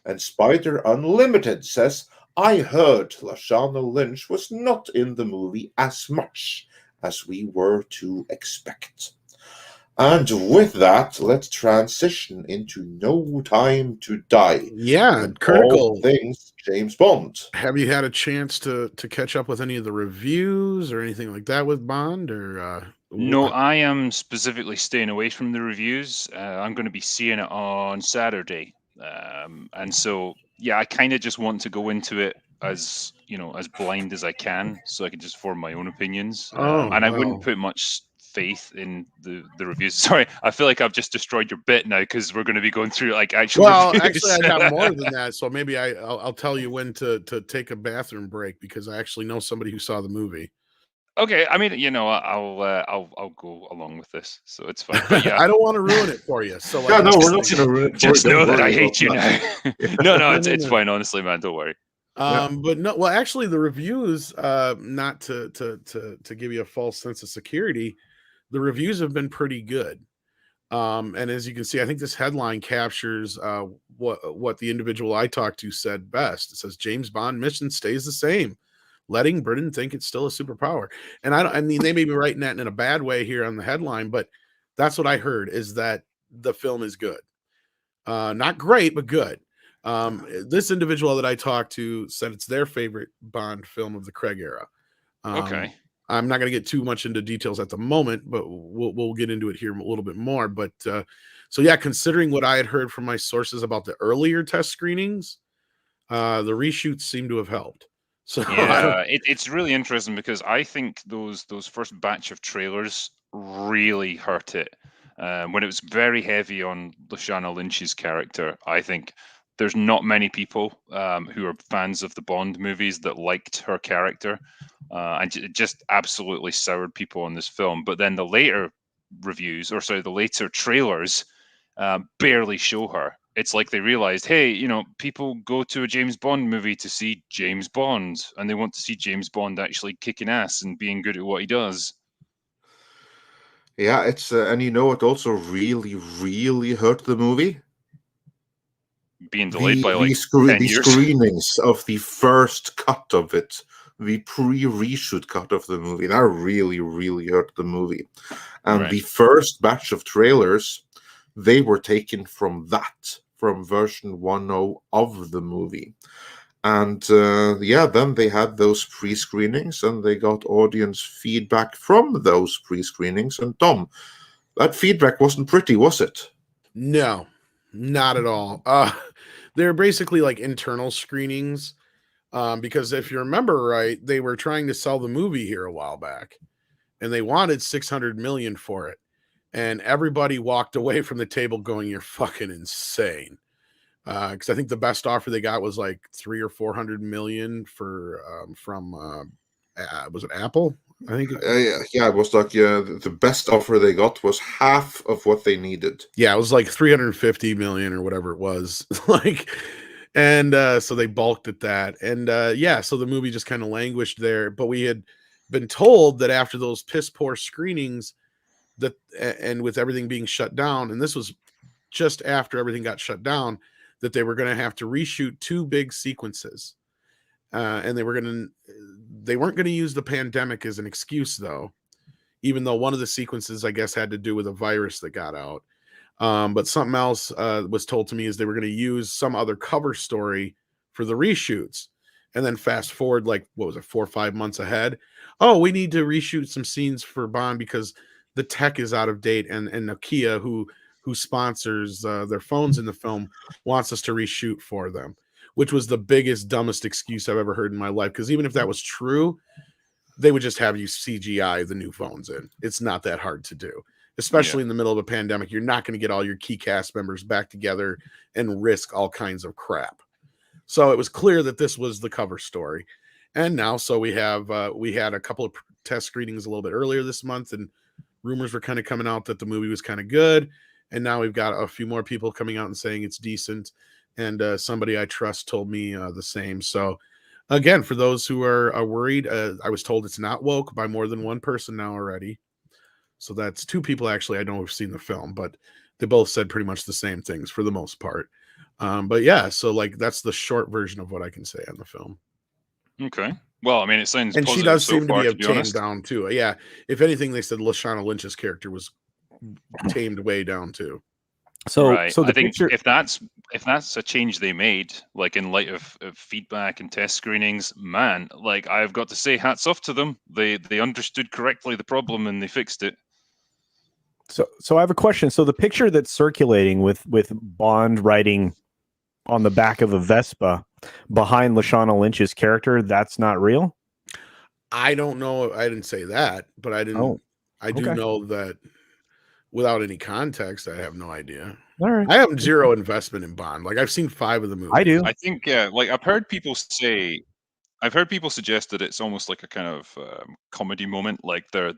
And Spider Unlimited says, I heard Lashana Lynch was not in the movie as much as we were to expect. And with that, let's transition into No Time to Die.
Yeah, critical
all things James Bond.
Have you had a chance to catch up with any of the reviews or anything like that with Bond? Or
no, I am specifically staying away from the reviews. I'm going to be seeing it on Saturday, and so yeah, I kind of just want to go into it as as blind as I can, so I can just form my own opinions. And I wouldn't put much faith in the reviews. Sorry, I feel like I've just destroyed your bit now because we're going to be going through like actual reviews.
Actually, I have more than that, so maybe I'll tell you when to take a bathroom break, because I actually know somebody who saw the movie.
Okay, I mean, I'll go along with this, so it's fine. But yeah,
I don't want to ruin it for you. So
no, we're not going to ruin it.
Just know that I hate you now. no, it's fine. Honestly, man, don't worry.
But no, well, actually, the reviews, not to give you a false sense of security, the reviews have been pretty good. And as you can see, I think this headline captures what the individual I talked to said best. It says James Bond mission stays the same, letting Britain think it's still a superpower. And I mean, they may be writing that in a bad way here on the headline, but that's what I heard, is that the film is good. Not great, but good. This individual that I talked to said it's their favorite Bond film of the Craig era.
Okay.
I'm not going to get too much into details at the moment, but we'll get into it here a little bit more. But so yeah, considering what I had heard from my sources about the earlier test screenings, the reshoots seem to have helped. So
yeah, it's really interesting because I think those first batch of trailers really hurt it. When it was very heavy on Lashana Lynch's character, I think there's not many people who are fans of the Bond movies that liked her character, and it just absolutely soured people on this film. But then the later reviews, or sorry, the later trailers, barely show her. It's like they realized, hey, people go to a James Bond movie to see James Bond, and they want to see James Bond actually kicking ass and being good at what he does.
Yeah, it's and it also really, really hurt the movie.
Being delayed by like 10 years.
Screenings of the first cut of it, the pre-reshoot cut of the movie, that really, really hurt the movie. And the first batch of trailers, they were taken from version 1.0 of the movie. And then they had those pre-screenings, and they got audience feedback from those pre-screenings. And Tom, that feedback wasn't pretty, was it?
No, not at all. They're basically like internal screenings, because if you remember right, they were trying to sell the movie here a while back, and they wanted $600 million for it, and everybody walked away from the table going, "You're fucking insane." Because I think the best offer they got was like $300 or $400 million from was it Apple? I think.
It was like the best offer they got was half of what they needed.
Yeah, it was like $350 million or whatever it was. And so they balked at that, and so the movie just kind of languished there. But we had been told that after those piss poor screenings, and with everything being shut down, and this was just after everything got shut down, that they were going to have to reshoot 2 big sequences, and they weren't going to use the pandemic as an excuse, though, even though one of the sequences, I guess, had to do with a virus that got out. But something else was told to me is they were going to use some other cover story for the reshoots. And then fast forward, like, what was it, 4 or 5 months ahead? Oh, we need to reshoot some scenes for Bond because the tech is out of date. And Nokia, who sponsors their phones in the film, wants us to reshoot for them, which was the biggest, dumbest excuse I've ever heard in my life. Because even if that was true, they would just have you CGI the new phones in. It's not that hard to do, especially in the middle of a pandemic. You're not going to get all your key cast members back together and risk all kinds of crap. So it was clear that this was the cover story. And now, so we had a couple of test screenings a little bit earlier this month, and rumors were kind of coming out that the movie was kind of good. And now we've got a few more people coming out and saying it's decent. And somebody I trust told me the same. So again, for those who are worried, I was told it's not woke by more than one person now already. So that's 2 people actually I know who've seen the film, but they both said pretty much the same things for the most part. But yeah, so like that's the short version of what I can say on the film.
Okay. Well, I mean, it sounds
And
positive
she does
so
seem to
far,
be
to be
tamed
honest.
down too. Yeah, if anything, they said Lashana Lynch's character was tamed way down too.
So,
Right.
so the
I think
picture.
if that's a change they made, like in light of feedback and test screenings, man, like I've got to say, hats off to them. They understood correctly the problem and they fixed it.
So I have a question. So the picture that's circulating with Bond writing on the back of a Vespa behind Lashana Lynch's character, that's not real?
I don't know. I didn't say that, but I didn't.
Oh,
I do
okay.
know that without any context, I have no idea.
All right.
I have zero investment in Bond. Like I've seen 5 of the movies.
I do.
I think, like I've heard people suggest that it's almost like a kind of comedy moment, like their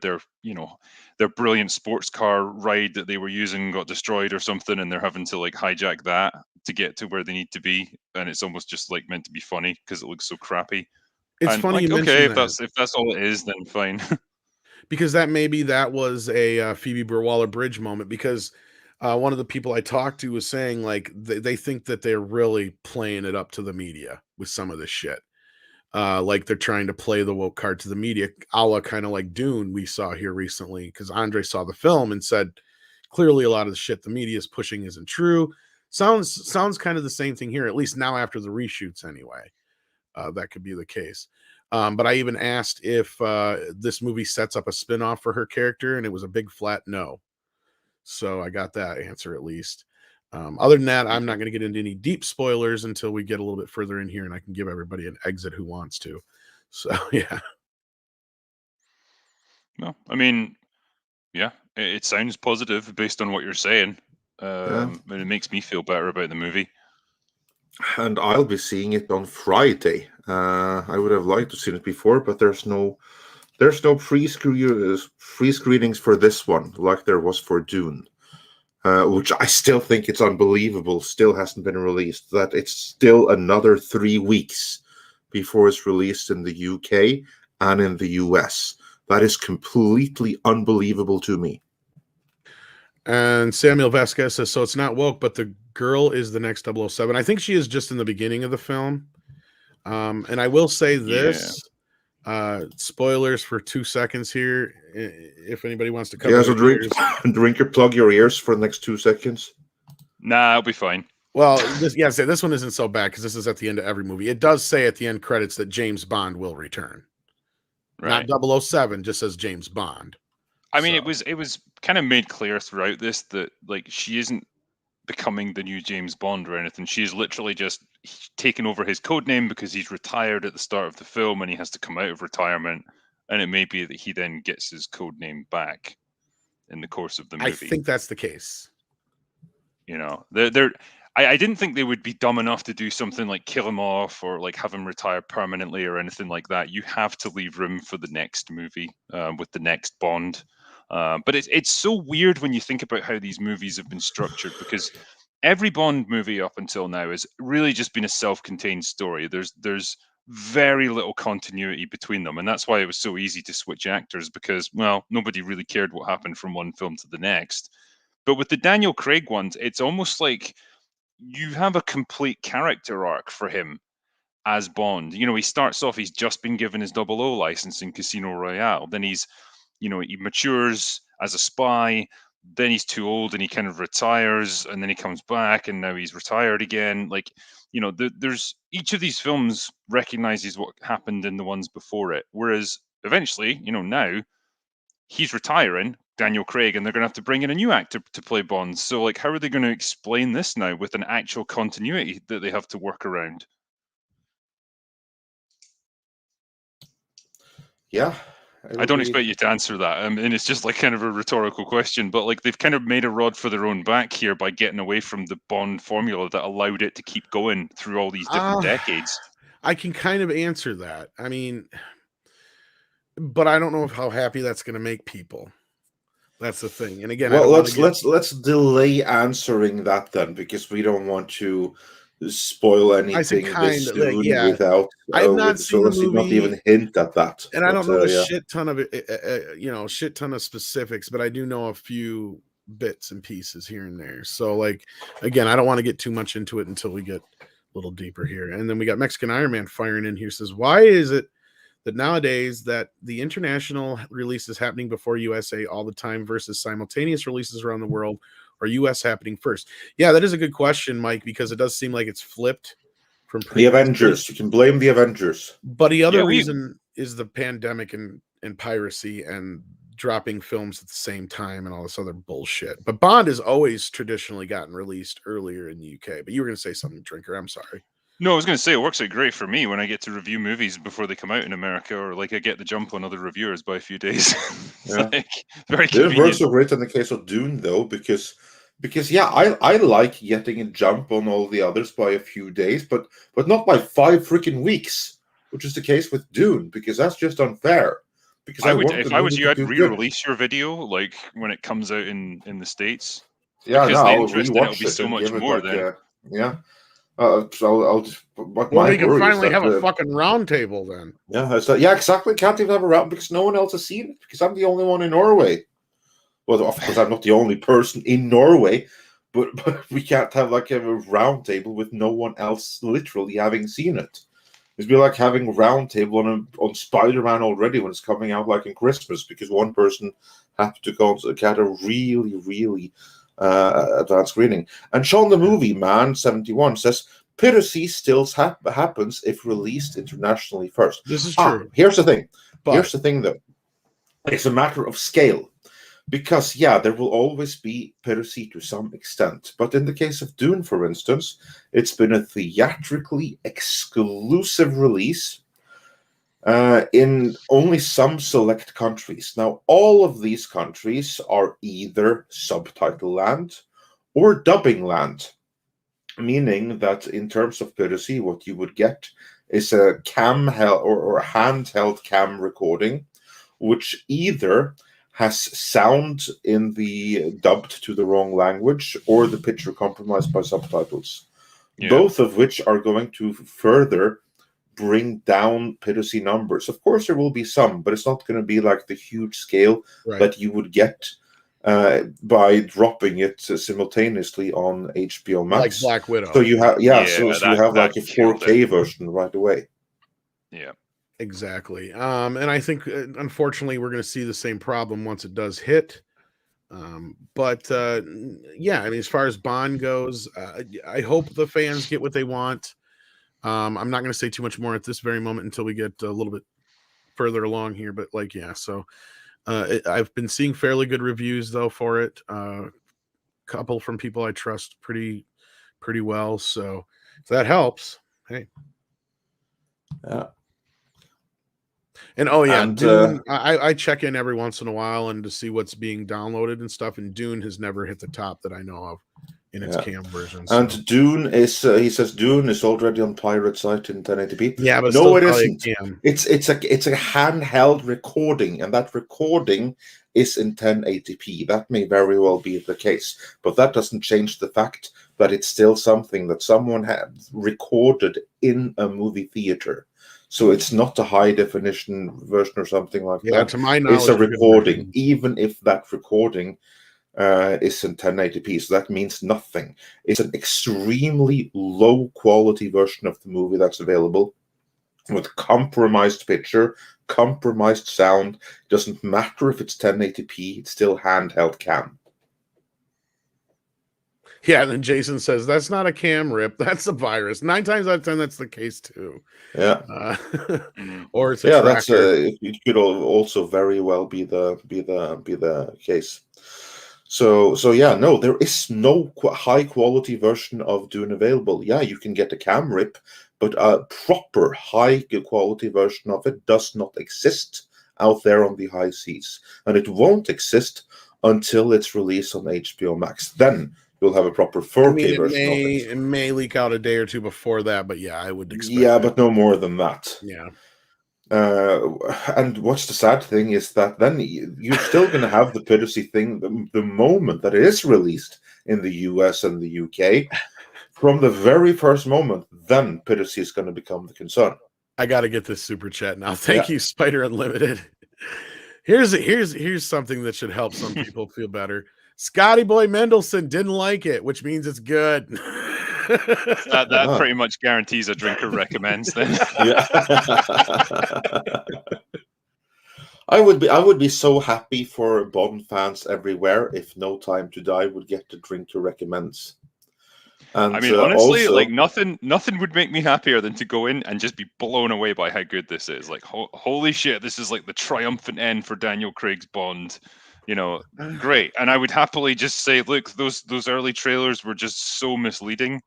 brilliant sports car ride that they were using got destroyed or something, and they're having to like hijack that to get to where they need to be, and it's almost just like meant to be funny because it looks so crappy.
It's
And
funny
like,
you
okay,
mention
if that's all it is, then fine.
because that was a Phoebe Waller-Bridge moment, because one of the people I talked to was saying like they think that they're really playing it up to the media with some of this shit. Like they're trying to play the woke card to the media, a la kind of like Dune we saw here recently, because Andre saw the film and said clearly a lot of the shit the media is pushing isn't true. Sounds kind of the same thing here, at least now after the reshoots anyway. That could be the case. But I even asked if this movie sets up a spin-off for her character, and it was a big flat no. So I got that answer at least. Other than that, I'm not going to get into any deep spoilers until we get a little bit further in here and I can give everybody an exit who wants to. So, yeah.
No, I mean, yeah, it sounds positive based on what you're saying. And it makes me feel better about the movie.
And I'll be seeing it on Friday. I would have liked to see it before, but there's no pre-screenings for this one like there was for Dune, which I still think it's unbelievable. Still hasn't been released. That it's still another 3 weeks before it's released in the UK and in the US. That is completely unbelievable to me.
And Samuel Vasquez says, so it's not woke, but the girl is the next 007. I think she is just in the beginning of the film. And I will say this, spoilers for 2 seconds here, if anybody wants to cover
plug your ears for the next 2 seconds.
Nah, I'll be fine.
Well, this one isn't so bad because this is at the end of every movie. It does say at the end credits that James Bond will return. Right. Not 007, just says James Bond.
I mean, it was kind of made clear throughout this that like she isn't becoming the new James Bond or anything. She's literally just taken over his code name because he's retired at the start of the film and he has to come out of retirement. And it may be that he then gets his code name back in the course of the movie.
I think that's the case.
You know, I didn't think they would be dumb enough to do something like kill him off or like have him retire permanently or anything like that. You have to leave room for the next movie with the next Bond. But it's so weird when you think about how these movies have been structured, because every Bond movie up until now has really just been a self-contained story. There's very little continuity between them, and that's why it was so easy to switch actors, because, well, nobody really cared what happened from one film to the next. But with the Daniel Craig ones, it's almost like you have a complete character arc for him as Bond. You know, he starts off, he's just been given his 00 license in Casino Royale. Then he matures as a spy. then he's too old and he kind of retires, and then he comes back and now he's retired again. Like, you know, there's each of these films recognizes what happened in the ones before it. Whereas eventually, you know, now he's retiring, Daniel Craig, and they're going to have to bring in a new actor to play Bond. So, like, how are they going to explain this now with an actual continuity that they have to work around?
Yeah.
I don't expect you to answer that. I mean, it's just like kind of a rhetorical question, but like they've kind of made a rod for their own back here by getting away from the Bond formula that allowed it to keep going through all these different decades.
I can kind of answer that. I mean, but I don't know how happy that's going to make people. That's the thing. And again,
well, let's delay answering that then, because we don't want to spoil anything this soon without.
I have not seen the movie.
Not even hint at that.
And I don't know a shit ton of shit ton of specifics, but I do know a few bits and pieces here and there. So, like, again, I don't want to get too much into it until we get a little deeper here. And then we got Mexican Iron Man firing in here. Says, why is it that nowadays that the international release is happening before USA all the time versus simultaneous releases around the world, or US happening first? Yeah, that is a good question, Mike, because it does seem like it's flipped from
the Avengers. You can blame the Avengers.
But the other reason is the pandemic and piracy and dropping films at the same time and all this other bullshit. But Bond has always traditionally gotten released earlier in the UK. But you were going to say something, Drinker. I'm sorry.
No, I was going to say it works out great for me when I get to review movies before they come out in America, or like I get the jump on other reviewers by a few days. Like, very convenient.
It works so great in the case of Dune, though, because yeah, I like getting a jump on all the others by a few days, but not by 5 freaking weeks, which is the case with Dune, because that's just unfair. Because
if I was you, I'd re-release your video like when it comes out in the States.
Yeah,
because
I'll
it'll be so much more then.
Yeah. So I'll just.
We can finally have a fucking round table then.
Yeah, exactly. Can't even have a round because no one else has seen it. Because I'm the only one in Norway. Well, of course, I'm not the only person in Norway, but we can't have like a round table with no one else literally having seen it. It'd be like having a round table on Spider-Man already when it's coming out like in Christmas, because one person had to go and get a really, really advanced screening. And Sean the Movie Man 71 says piracy still happens if released internationally first.
This is true.
Here's the thing. Here's the thing, though. It's a matter of scale. Because, yeah, there will always be piracy to some extent. But in the case of Dune, for instance, it's been a theatrically exclusive release in only some select countries. Now, all of these countries are either subtitle land or dubbing land, meaning that in terms of piracy, what you would get is a or handheld cam recording, which either has sound in the dubbed to the wrong language or the picture compromised by subtitles. Yeah. Both of which are going to further bring down piracy numbers. Of course, there will be some, but it's not going to be like the huge scale that you would get by dropping it simultaneously on HBO Max.
Like Black Widow.
So you have, so you have like a 4K version right away.
Yeah.
Exactly. And I think, unfortunately, we're going to see the same problem once it does hit. But yeah, I mean, as far as Bond goes, I hope the fans get what they want. I'm not going to say too much more at this very moment until we get a little bit further along here. But like, yeah, so I've been seeing fairly good reviews, though, for it. Couple from people I trust pretty well. So if that helps, hey.
Yeah.
And Dune, I check in every once in a while and to see what's being downloaded and stuff. And Dune has never hit the top that I know of in its cam version. So.
And Dune is, he says, Dune is already on pirate site in 1080p.
Yeah, but
no, it isn't. It's a handheld recording, and that recording is in 1080p. That may very well be the case, but that doesn't change the fact that it's still something that someone had recorded in a movie theater. So it's not a high definition version or something like that.
To my knowledge,
it's a recording, even if that recording is in 1080p. So that means nothing. It's an extremely low quality version of the movie that's available with compromised picture, compromised sound. It doesn't matter if it's 1080p, it's still handheld cam.
Yeah, and then Jason says, that's not a cam rip, that's a virus. 9 times out of 10, that's the case too.
Yeah.
Or it's a
yeah,
tracker.
that's it could also very well be the case. So yeah, no, there is no high quality version of Dune available. Yeah, you can get a cam rip, but a proper high quality version of it does not exist out there on the high seas, and it won't exist until it's released on HBO Max. Then you'll have a proper 4K version of it.
It may leak out a day or two before that, but yeah, I would expect.
Yeah, but no more than that.
Yeah.
And what's the sad thing is that then you're still going to have the piracy thing the moment that it is released in the US and the UK. From the very first moment, then piracy is going to become the concern.
I got to get this super chat now. Thank you, Spider Unlimited. Here's something that should help some people feel better. Scotty Boy Mendelson didn't like it, which means it's good.
that pretty much guarantees a drinker recommends then.
Yeah. I would be so happy for Bond fans everywhere if No Time to Die would get the drinker recommends. And
I mean, honestly,
also,
like nothing would make me happier than to go in and just be blown away by how good this is. Like, holy shit, this is like the triumphant end for Daniel Craig's Bond. You know, great. And I would happily just say, look, those early trailers were just so misleading,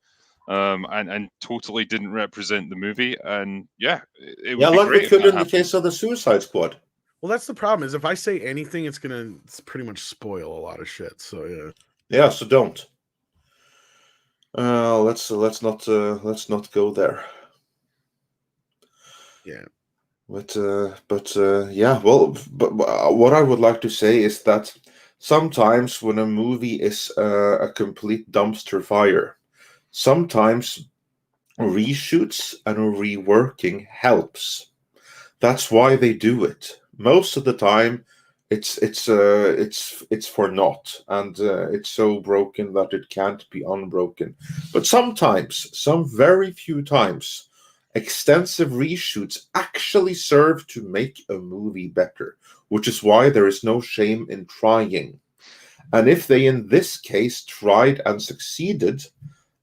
and totally didn't represent the movie. And yeah, it would be
like
great
we could
if that
in the
happened.
case of the Suicide Squad.
Well, that's the problem. Is if I say anything, it's pretty much spoil a lot of shit. So yeah.
Yeah, so don't. Let's not go there.
Yeah.
But yeah, well, but what I would like to say is that sometimes when a movie is a complete dumpster fire, sometimes reshoots and reworking helps. That's why they do it. Most of the time, it's for naught, and it's so broken that it can't be unbroken. But sometimes, some very few times, extensive reshoots actually serve to make a movie better, which is why there is no shame in trying. And if they, in this case, tried and succeeded,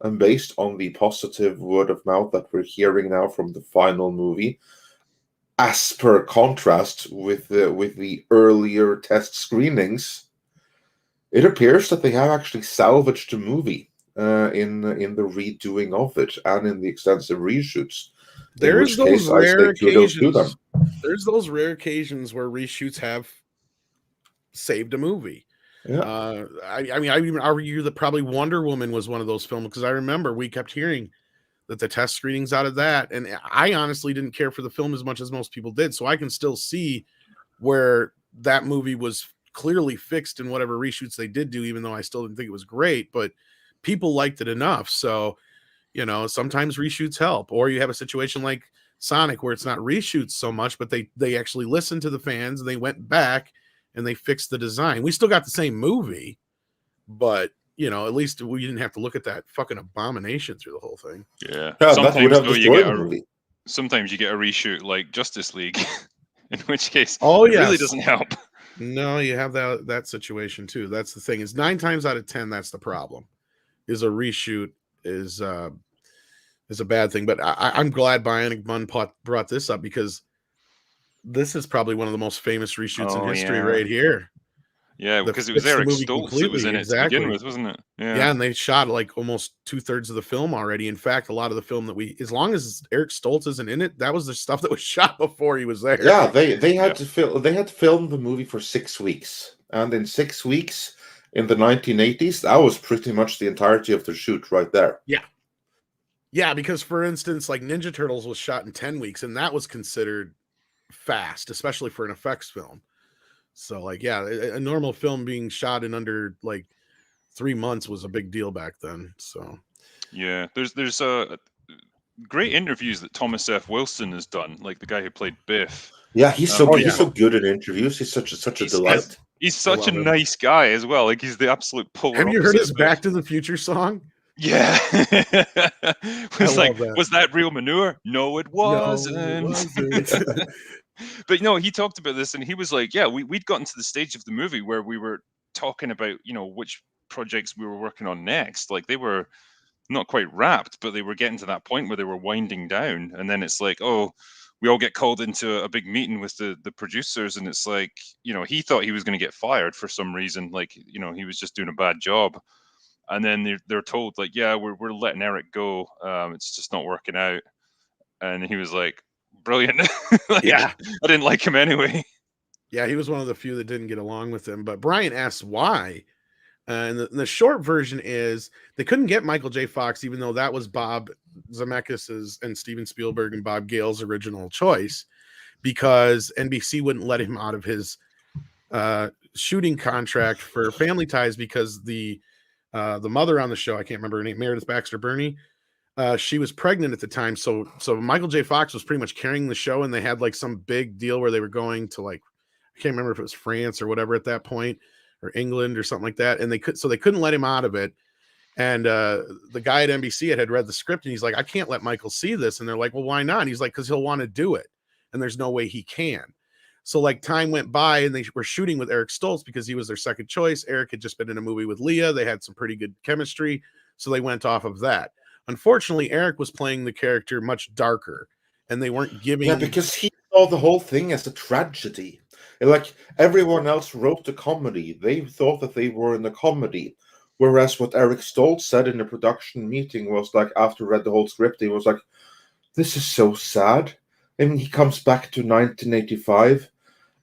and based on the positive word of mouth that we're hearing now from the final movie, as per contrast with the earlier test screenings, it appears that they have actually salvaged the movie in the redoing of it and in the extensive reshoots.
There's those rare occasions. There's those rare occasions where reshoots have saved a movie.
Yeah.
I mean, I even argue that probably Wonder Woman was one of those films, because I remember we kept hearing that the test screenings out of that, and I honestly didn't care for the film as much as most people did. So I can still see where that movie was clearly fixed in whatever reshoots they did do, even though I still didn't think it was great, but people liked it enough. So, you know, sometimes reshoots help. Or you have a situation like Sonic where it's not reshoots so much, but they actually listened to the fans and they went back and they fixed the design. We still got the same movie, but you know, at least we didn't have to look at that fucking abomination through the whole thing.
Yeah.
Sometimes
sometimes you get a reshoot like Justice League, in which case
it
really doesn't help.
No, you have that situation too. That's the thing. Is 9 times out of 10 that's the problem. Is a reshoot is a bad thing. But I'm glad Bionic Bun brought this up, because this is probably one of the most famous reshoots in history right here.
Yeah, because it was Eric Stoltz that was in it to begin with, wasn't it?
Yeah, and they shot like almost 2/3 of the film already. In fact, a lot of the film that as long as Eric Stoltz isn't in it, that was the stuff that was shot before he was there.
Yeah, they had to film the movie for 6 weeks, and in 6 weeks in the 1980s, that was pretty much the entirety of the shoot right there.
Yeah, because for instance, like Ninja Turtles was shot in 10 weeks, and that was considered fast, especially for an effects film. So like, yeah, a normal film being shot in under like 3 months was a big deal back then. So
yeah, there's great interviews that Thomas F. Wilson has done, like the guy who played Biff.
Yeah, he's so good in interviews. He's such a delight.
He's such a nice guy as well. Like he's the absolute polar.
Have you heard his Back to the Future song?
Yeah. Was that real manure? No, it wasn't.
No, it wasn't.
But no, he talked about this, and he was like, yeah, we'd gotten to the stage of the movie where we were talking about, you know, which projects we were working on next. Like, they were not quite wrapped, but they were getting to that point where they were winding down. And then it's like, oh, we all get called into a big meeting with the producers, and it's like, you know, he thought he was going to get fired for some reason. Like, you know, he was just doing a bad job. And then they're told, like, yeah, we're letting Eric go. It's just not working out. And he was like, brilliant. Like,
Yeah.
I didn't like him anyway.
Yeah, he was one of the few that didn't get along with him. But Brian asks why. And the short version is they couldn't get Michael J. Fox, even though that was Bob Zemeckis' and Steven Spielberg and Bob Gale's original choice, because NBC wouldn't let him out of his shooting contract for Family Ties, because the mother on the show, I can't remember her name, Meredith Baxter Birney, she was pregnant at the time. So Michael J. Fox was pretty much carrying the show, and they had like some big deal where they were going to, like, I can't remember if it was France or whatever at that point, or England or something like that. And they couldn't let him out of it. And the guy at NBC had read the script, and he's like, I can't let Michael see this. And they're like, well, why not? And he's like, because he'll want to do it, and there's no way he can. So like time went by, and they were shooting with Eric Stoltz because he was their second choice. Eric had just been in a movie with Leah. They had some pretty good chemistry, so they went off of that. Unfortunately, Eric was playing the character much darker, and they weren't giving.
Yeah, because he saw the whole thing as a tragedy. Like, everyone else wrote the comedy. They thought that they were in the comedy. Whereas what Eric Stoltz said in the production meeting was like, after read the whole script, he was like, this is so sad. I mean, he comes back to 1985,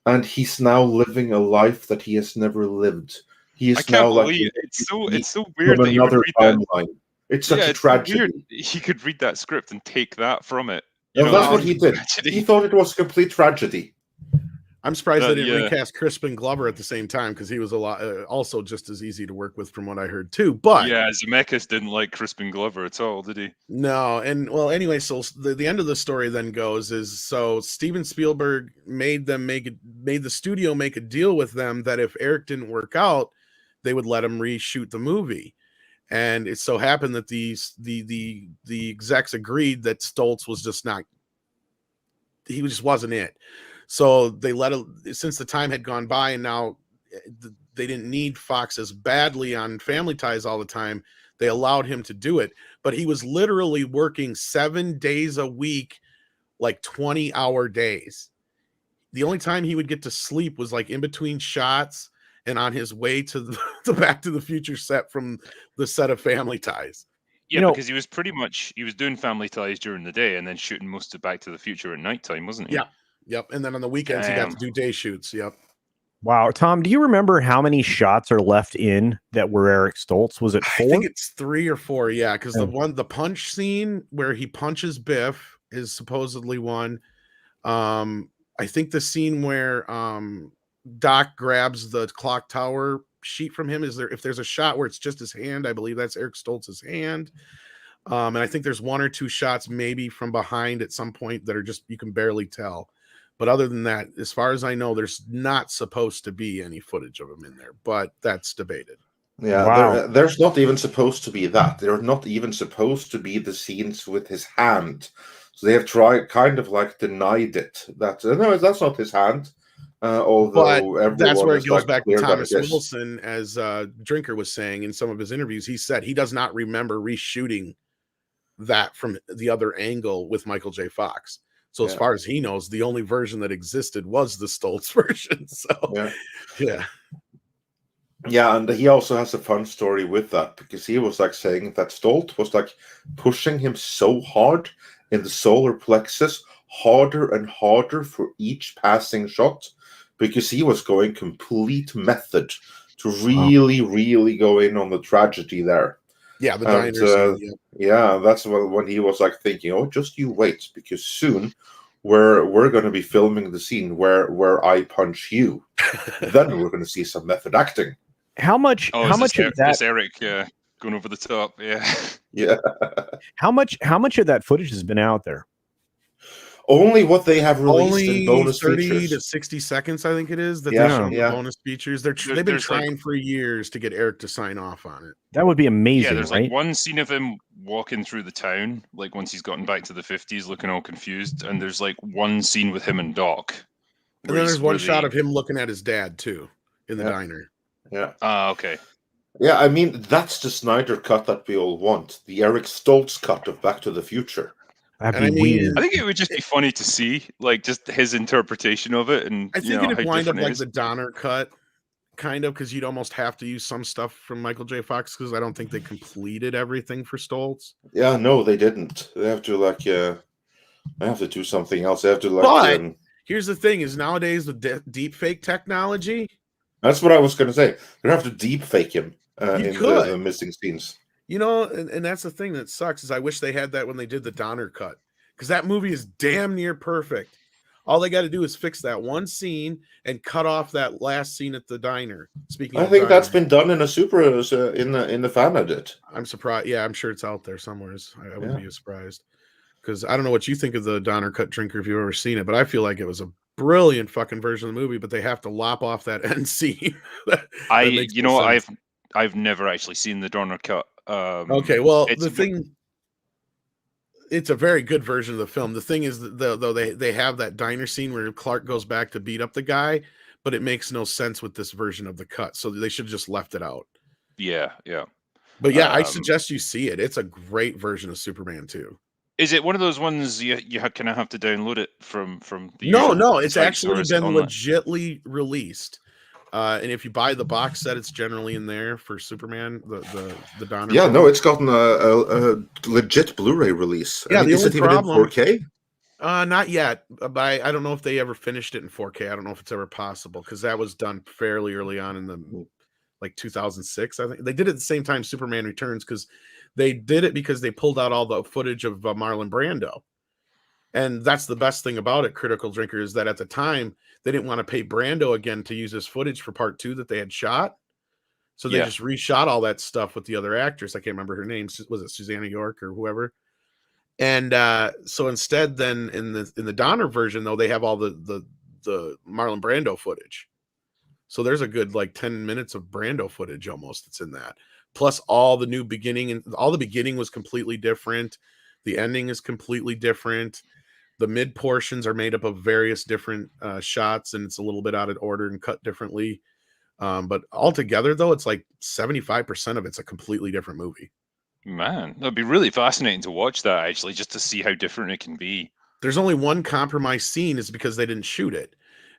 and he's now living a life that he has never lived. He is now like,
it's so weird that he would read
timeline. It's such a tragedy.
So weird. He could read that script and take that from it.
You know, that's what he did. He thought it was a complete tragedy.
I'm surprised they didn't recast Crispin Glover at the same time, because he was a lot also just as easy to work with, from what I heard too. But
yeah, Zemeckis didn't like Crispin Glover at all, did he?
No. And well, anyway, so the end of the story then goes is, so Steven Spielberg made the studio make a deal with them that if Eric didn't work out, they would let him reshoot the movie. And it so happened that the execs agreed that Stoltz was just not, he just wasn't it. So they let it, since the time had gone by, and now they didn't need Fox as badly on Family Ties all the time, they allowed him to do it. But he was literally working 7 days a week, like 20-hour days. The only time he would get to sleep was like in between shots and on his way to the Back to the Future set from the set of Family Ties.
Yeah, because he was doing Family Ties during the day and then shooting most of Back to the Future at nighttime, wasn't he?
Yeah. Yep. And then on the weekends, he got to do day shoots. Yep.
Wow. Tom, do you remember how many shots are left in that were Eric Stoltz? Was it 4?
I think it's 3 or 4. Yeah. Because the punch scene where he punches Biff is supposedly one. I think the scene where Doc grabs the clock tower sheet from him, if there's a shot where it's just his hand, I believe that's Eric Stoltz's hand. And I think there's 1 or 2 shots maybe from behind at some point that are just, you can barely tell. But other than that, as far as I know, there's not supposed to be any footage of him in there, but that's debated.
Yeah,
wow.
There's not even supposed to be that. They're not even supposed to be the scenes with his hand. So they have kind of like denied it. That no, that's not his hand. Although
that's where it goes back to Thomas Wilson, as Drinker was saying in some of his interviews. He said he does not remember reshooting that from the other angle with Michael J. Fox. So as far as he knows, the only version that existed was the Stoltz version. So
yeah, and he also has a fun story with that, because he was like saying that Stoltz was like pushing him so hard in the solar plexus, harder and harder for each passing shot, because he was going complete method to really go in on the tragedy there.
Yeah, the diner scene,
yeah, that's when he was like thinking, oh, just you wait, because soon we're going to be filming the scene where I punch you. Then we're going to see some method acting.
How much of that
is Eric going over the top?
Yeah.
How much of that footage has been out there?
Only what they have released in bonus
30
features.
to 60 seconds, I think it is, that they're showing the bonus features. They've been trying for years to get Eric to sign off on it.
That would be amazing.
Yeah, there's
right?
like one scene of him walking through the town, like once he's gotten back to the 50s, looking all confused, and there's like one scene with him and Doc.
And then there's one shot of him looking at his dad too in the diner.
Yeah.
Okay.
Yeah, I mean, that's the Snyder cut that we all want. The Eric Stoltz cut of Back to the Future.
That'd
And
be
I mean,
weird.
I think it would just be funny to see, like, just his interpretation of it, and
I
you
think
know,
it'd
how
wind up
different it
like
is.
the Donner cut, kind of, because you'd almost have to use some stuff from Michael J. Fox, because I don't think they completed everything for Stoltz.
Yeah, no, they didn't. They have to they have to do something else. They have to
But here's the thing: is nowadays with deep fake technology,
that's what I was going to say. They have to deep fake him
You
in
could.
the missing scenes.
you know, and that's the thing that sucks is I wish they had that when they did the Donner cut, because that movie is damn near perfect. All they got to do is fix that one scene and cut off that last scene at the diner. Speaking,
I
of
think that's
diner,
been done in a super in the fan edit.
I'm surprised. Yeah, I'm sure it's out there somewhere. I wouldn't
Yeah.
be surprised, because I don't know what you think of the Donner cut drinker if you've ever seen it, but I feel like it was a brilliant fucking version of the movie. But they have to lop off that end scene. That makes
You
no
know,
sense.
I've never actually seen the Donner cut.
Okay, well,
it's
the thing, it's a very good version of the film. The thing is, though, they have that diner scene where Clark goes back to beat up the guy, but it makes no sense with this version of the cut. So they should have just left it out.
yeah.
But yeah, I suggest you see it. It's a great version of Superman too.
Is it one of those ones you kind of have to download it from the
No,
usual
it's
sites, or
actually
is it
been
online?
legitly released. And if you buy the box set, it's generally in there for Superman, the Donner.
Yeah,
film.
no, it's gotten a legit Blu-ray release.
Yeah,
I mean,
the
is
only
it even
problem-
in 4K?
Not yet. But I don't know if they ever finished it in 4K. I don't know if it's ever possible, because that was done fairly early on in the like 2006. I think they did it at the same time Superman Returns, because they did it because they pulled out all the footage of Marlon Brando. And that's the best thing about it, Critical Drinker, is that at the time they didn't want to pay Brando again to use his footage for part 2 that they had shot. So they just reshot all that stuff with the other actress. I can't remember her name. Was it Susanna York or whoever? And so instead, then in the Donner version, though, they have all the Marlon Brando footage. So there's a good like 10 minutes of Brando footage almost that's in that. Plus all the new beginning, and all the beginning was completely different. The ending is completely different. The mid portions are made up of various different shots, and it's a little bit out of order and cut differently. But altogether, though, it's like 75% of it's a completely different movie.
Man, that'd be really fascinating to watch that, actually, just to see how different it can be.
There's only one compromised scene, is because they didn't shoot it.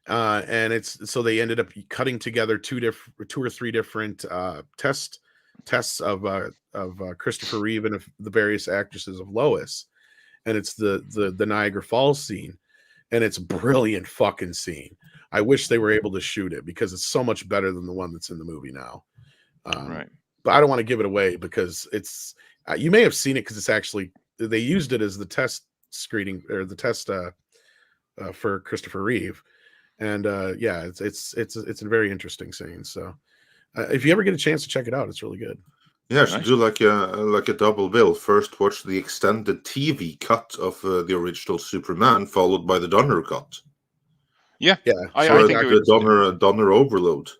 And it's so they ended up cutting together two or three different tests of Christopher Reeve and of the various actresses of Lois. And it's the Niagara Falls scene, and it's a brilliant fucking scene. I wish they were able to shoot it, because it's so much better than the one that's in the movie now.
Right.
But I don't want to give it away, because it's you may have seen it, because it's actually they used it as the test screening, or the test for Christopher Reeve, and yeah, it's a very interesting scene. So if you ever get a chance to check it out, it's really good.
Yeah, I should do like a double bill. First, watch the extended TV cut of the original Superman, followed by the Donner cut.
Yeah.
I
So
think it
the
would,
Donner overload.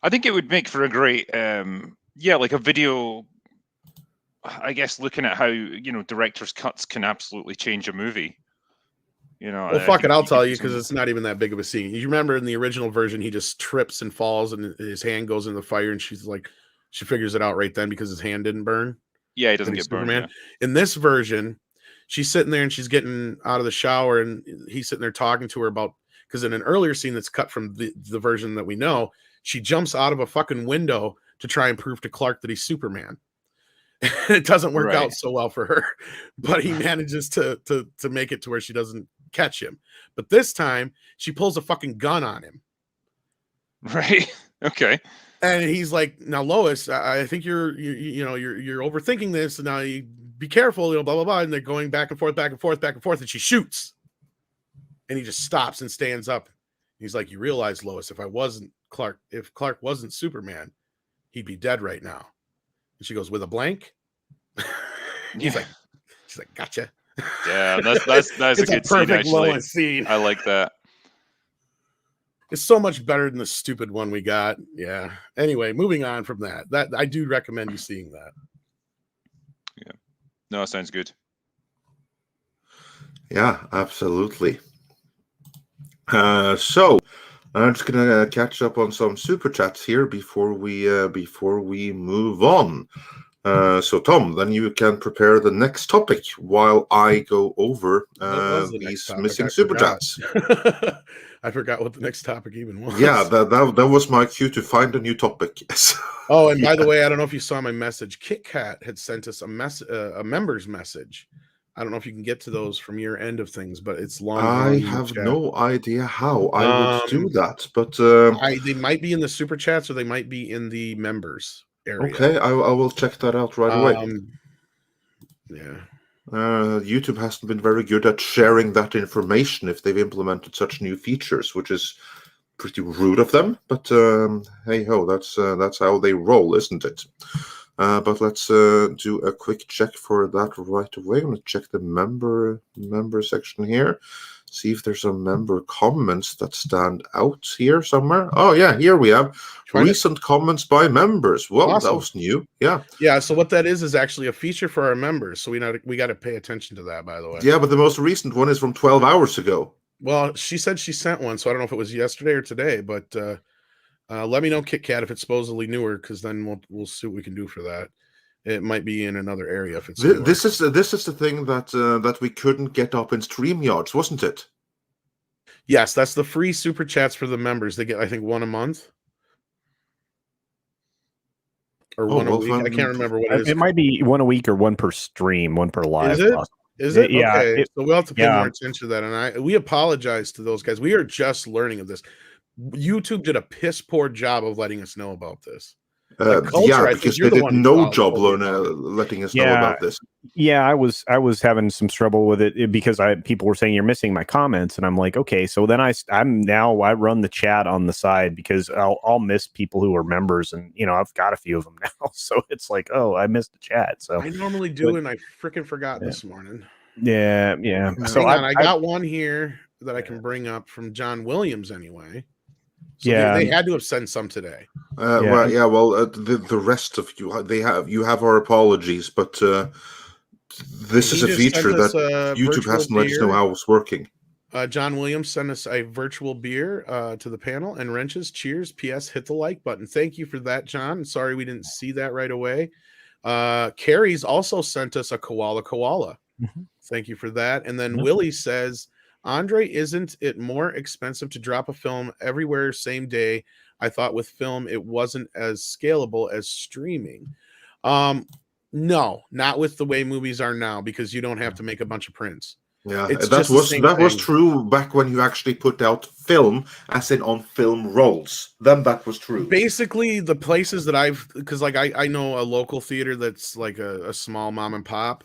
I think it would make for a great, like a video. I guess looking at how director's cuts can absolutely change a movie.
Well, fuck it, I'll tell you, because it's not even that big of a scene. You remember in the original version, he just trips and falls, and his hand goes in the fire, and she figures it out right then because his hand didn't burn.
Yeah, he doesn't get burned. Yeah.
In this version, she's sitting there and she's getting out of the shower, and he's sitting there talking to her about, because in an earlier scene that's cut from the version that we know, she jumps out of a fucking window to try and prove to Clark that he's Superman. It doesn't work out so well for her, but he manages to make it to where she doesn't catch him. But this time she pulls a fucking gun on him.
Right. Okay.
And he's like, "Now, Lois, I think you're overthinking this. And now you be careful, blah blah blah." And they're going back and forth, and she shoots. And he just stops and stands up. He's like, "You realize, Lois, if Clark wasn't Superman, he'd be dead right now." And she goes, "With a blank?" She's like, "Gotcha."
Yeah, that's a good scene, actually.
Lois scene.
I like that.
It's so much better than the stupid one we got. Yeah. Anyway, moving on from that. That I do recommend you seeing that.
Yeah. No, sounds good.
Yeah, absolutely. So I'm just gonna catch up on some super chats here before we move on. So Tom, then you can prepare the next topic while I go over
What was the next
these
topic?
missing
I
super
forgot.
chats.
I forgot what the next topic even was.
Yeah, that was my cue to find a new topic.
Oh, and by
Yeah.
the way, I don't know if you saw my message. Kit Kat had sent us a members message. I don't know if you can get to those from your end of things, but it's long.
I
in the
have
chat.
no idea how I would do that, but
they might be in the super chats or they might be in the members area.
okay, I will check that out right away.
Yeah.
YouTube hasn't been very good at sharing that information if they've implemented such new features, which is pretty rude of them. But hey ho, that's how they roll, isn't it? But let's do a quick check for that right away. I'm going to check the member section here. See if there's some member comments that stand out here somewhere. Oh yeah, here we have recent comments by members. Well,
Awesome.
that was new. Yeah.
Yeah. So what that is actually a feature for our members. So we got to pay attention to that, by the way.
Yeah, but the most recent one is from 12 hours ago.
Well, she said she sent one, so I don't know if it was yesterday or today, but let me know, Kit Kat, if it's supposedly newer, because then we'll see what we can do for that. It might be in another area if it's
this is the thing that we couldn't get up in StreamYards, wasn't it?
Yes, that's the free super chats for the members. They get, I think, one a month or one a week. I can't remember what it is.
It might be one a week or one per stream, one per live.
Is it? Is it?
Yeah.
Okay. So we'll have to pay more attention to that. And we apologize to those guys. We are just learning of this. YouTube did a piss poor job of letting us know about this.
Yeah, because they did no job letting us know about this.
Yeah, I was having some trouble with it because people were saying you're missing my comments, and I'm like, okay, so then I run the chat on the side because I'll miss people who are members, and I've got a few of them now, so it's like, oh, I missed the chat. So
I normally do, and I freaking forgot this morning.
Yeah.
So I got one here that I can bring up from John Williams anyway. So they had to have sent some today.
The rest of you have our apologies, but this is a feature that YouTube hasn't let us know how it's working.
John Williams sent us a virtual beer to the panel and wrenches. Cheers. P.S. Hit the like button. Thank you for that, John. Sorry we didn't see that right away. Carrie's also sent us a koala. Mm-hmm. Thank you for that. And then Willie says, Andre, isn't it more expensive to drop a film everywhere same day? I thought with film it wasn't as scalable as streaming. No, not with the way movies are now, because you don't have to make a bunch of prints.
Yeah, that was true back when you actually put out film, as in on film rolls. Then that was true.
Basically, the places that because I know a local theater that's like a small mom and pop.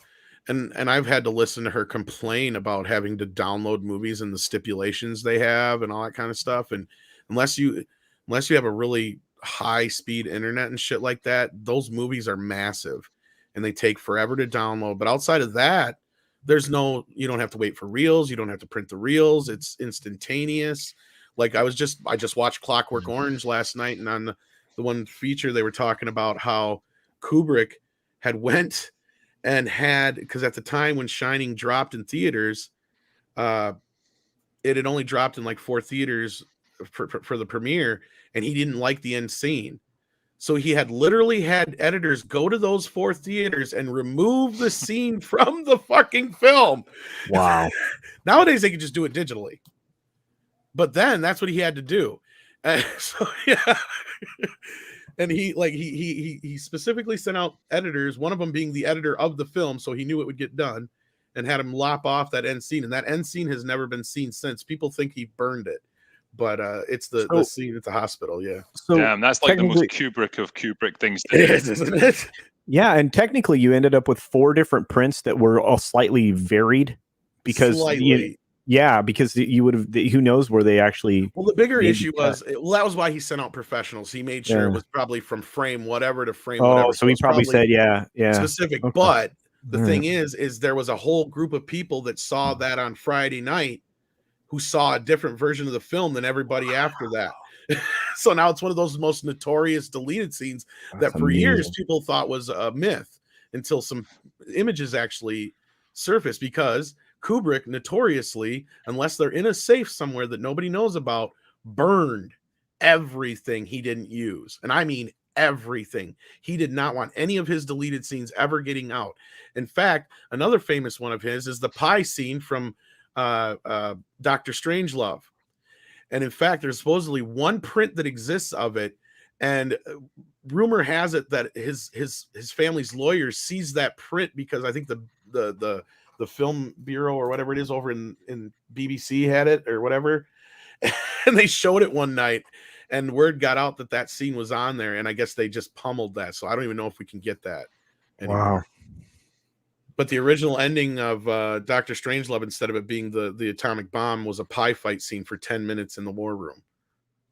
And I've had to listen to her complain about having to download movies and the stipulations they have and all that kind of stuff. And unless you have a really high speed internet and shit like that, those movies are massive and they take forever to download. But outside of that, you don't have to wait for reels. You don't have to print the reels. It's instantaneous. Like I just watched Clockwork Orange last night, and on the one feature they were talking about how Kubrick had went and because at the time when Shining dropped in theaters, it had only dropped in like 4 theaters for the premiere, and he didn't like the end scene. So he had literally had editors go to those 4 theaters and remove the scene from the fucking film.
Wow.
Nowadays they could just do it digitally. But then that's what he had to do. So yeah. And he specifically sent out editors, one of them being the editor of the film, so he knew it would get done, and had him lop off that end scene. And that end scene has never been seen since. People think he burned it, but it's the scene at the hospital. Yeah.
So damn, that's like the most Kubrick of Kubrick things to do.
It is, isn't it?
Yeah, and technically you ended up with 4 different prints that were all slightly varied because because you would have, who knows where they actually.
Well, the bigger issue was, that was why he sent out professionals. He made sure it was probably from frame whatever to frame whatever.
So he probably said,
specific. Okay. But the thing is there was a whole group of people that saw that on Friday night who saw a different version of the film than everybody after that. So now it's one of those most notorious deleted scenes that for years people thought was a myth until some images actually surfaced, because Kubrick notoriously, unless they're in a safe somewhere that nobody knows about, burned everything he didn't use. And I mean everything. He did not want any of his deleted scenes ever getting out. In fact, another famous one of his is the pie scene from Doctor Strangelove. And in fact, there's supposedly one print that exists of it. And rumor has it that his family's lawyer sees that print because I think the film bureau or whatever it is over in BBC had it or whatever. And they showed it one night and word got out that scene was on there. And I guess they just pummeled that. So I don't even know if we can get that anymore.
Wow.
But the original ending of Doctor Strangelove, instead of it being the atomic bomb, was a pie fight scene for 10 minutes in the war room.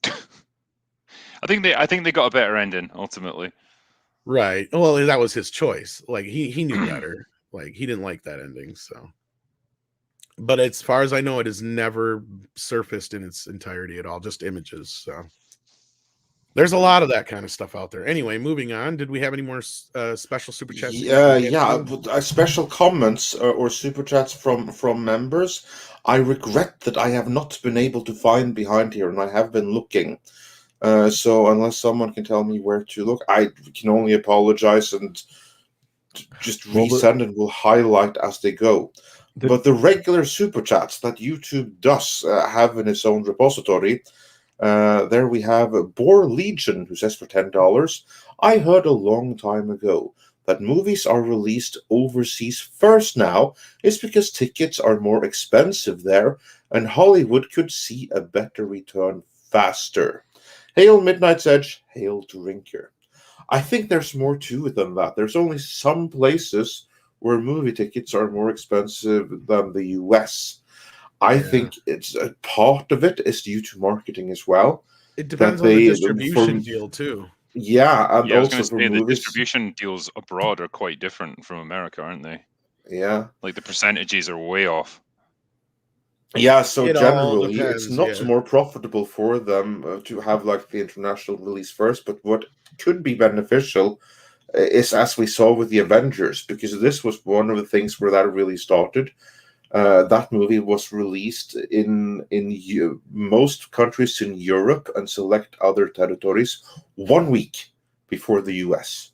I think they got a better ending ultimately.
Right. Well, that was his choice. Like he knew better. Like he didn't like that ending. So, but as far as I know, it has never surfaced in its entirety at all. Just images. So there's a lot of that kind of stuff out there. Anyway, moving on. Did we have any more special super chats?
Special comments or super chats from members. I regret that I have not been able to find behind here, and I have been looking. So unless someone can tell me where to look, I can only apologize and just resend and will highlight as they go. But the regular super chats that YouTube does have in its own repository. There we have Boar Legion, who says for $10, I heard a long time ago that movies are released overseas first now is because tickets are more expensive there and Hollywood could see a better return faster. Hail Midnight's Edge, hail Drinker. I think there's more to it than that. There's only some places where movie tickets are more expensive than the US. I think it's a part of it is due to marketing as well.
It depends on the distribution deal too.
Yeah, and
I was
also
going to say
movies,
the distribution deals abroad are quite different from America, aren't they?
Yeah,
like the percentages are way off.
Yeah, so
It all
generally, it's
depends,
not more profitable for them to have like the international release first. But what could be beneficial is, as we saw with the Avengers, because this was one of the things where that really started. That movie was released in most countries in Europe and select other territories 1 week before the US.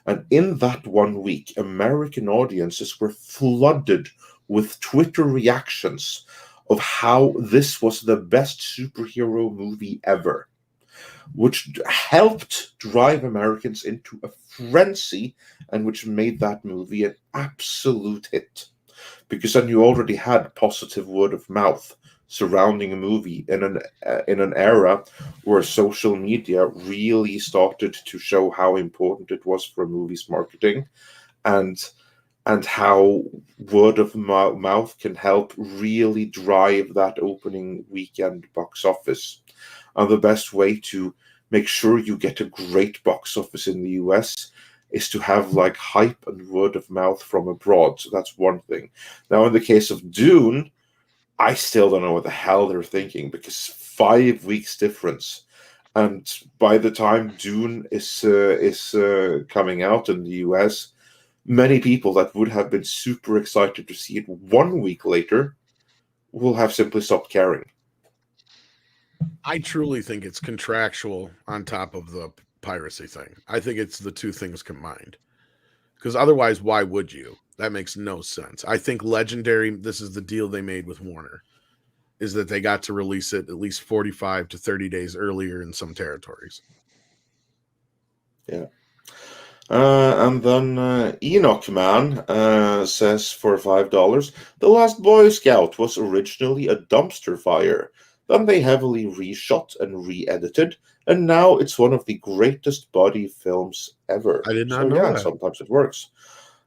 And in that 1 week, American audiences were flooded with Twitter reactions of how this was the best superhero movie ever, which helped drive Americans into a frenzy and which made that movie an absolute hit. Because then you already had positive word of mouth surrounding a movie in an era where social media really started to show how important it was for a movie's marketing, and how word of mouth can help really drive that opening weekend box office. And the best way to make sure you get a great box office in the US is to have like hype and word of mouth from abroad. So that's one thing. Now, in the case of Dune, I still don't know what the hell they're thinking, because 5 weeks difference. And by the time Dune is coming out in the US, many people that would have been super excited to see it 1 week later will have simply stopped caring.
I truly think it's contractual on top of the piracy thing. I think it's the two things combined. Because otherwise, why would you? That makes no sense. I think Legendary, this is the deal they made with Warner, is that they got to release it at least 45 to 30 days earlier in some territories.
Yeah. And then Enoch Man says for $5, The Last Boy Scout was originally a dumpster fire. Then they heavily reshot and re-edited, and now it's one of the greatest body films ever.
I did not know that.
Sometimes it works.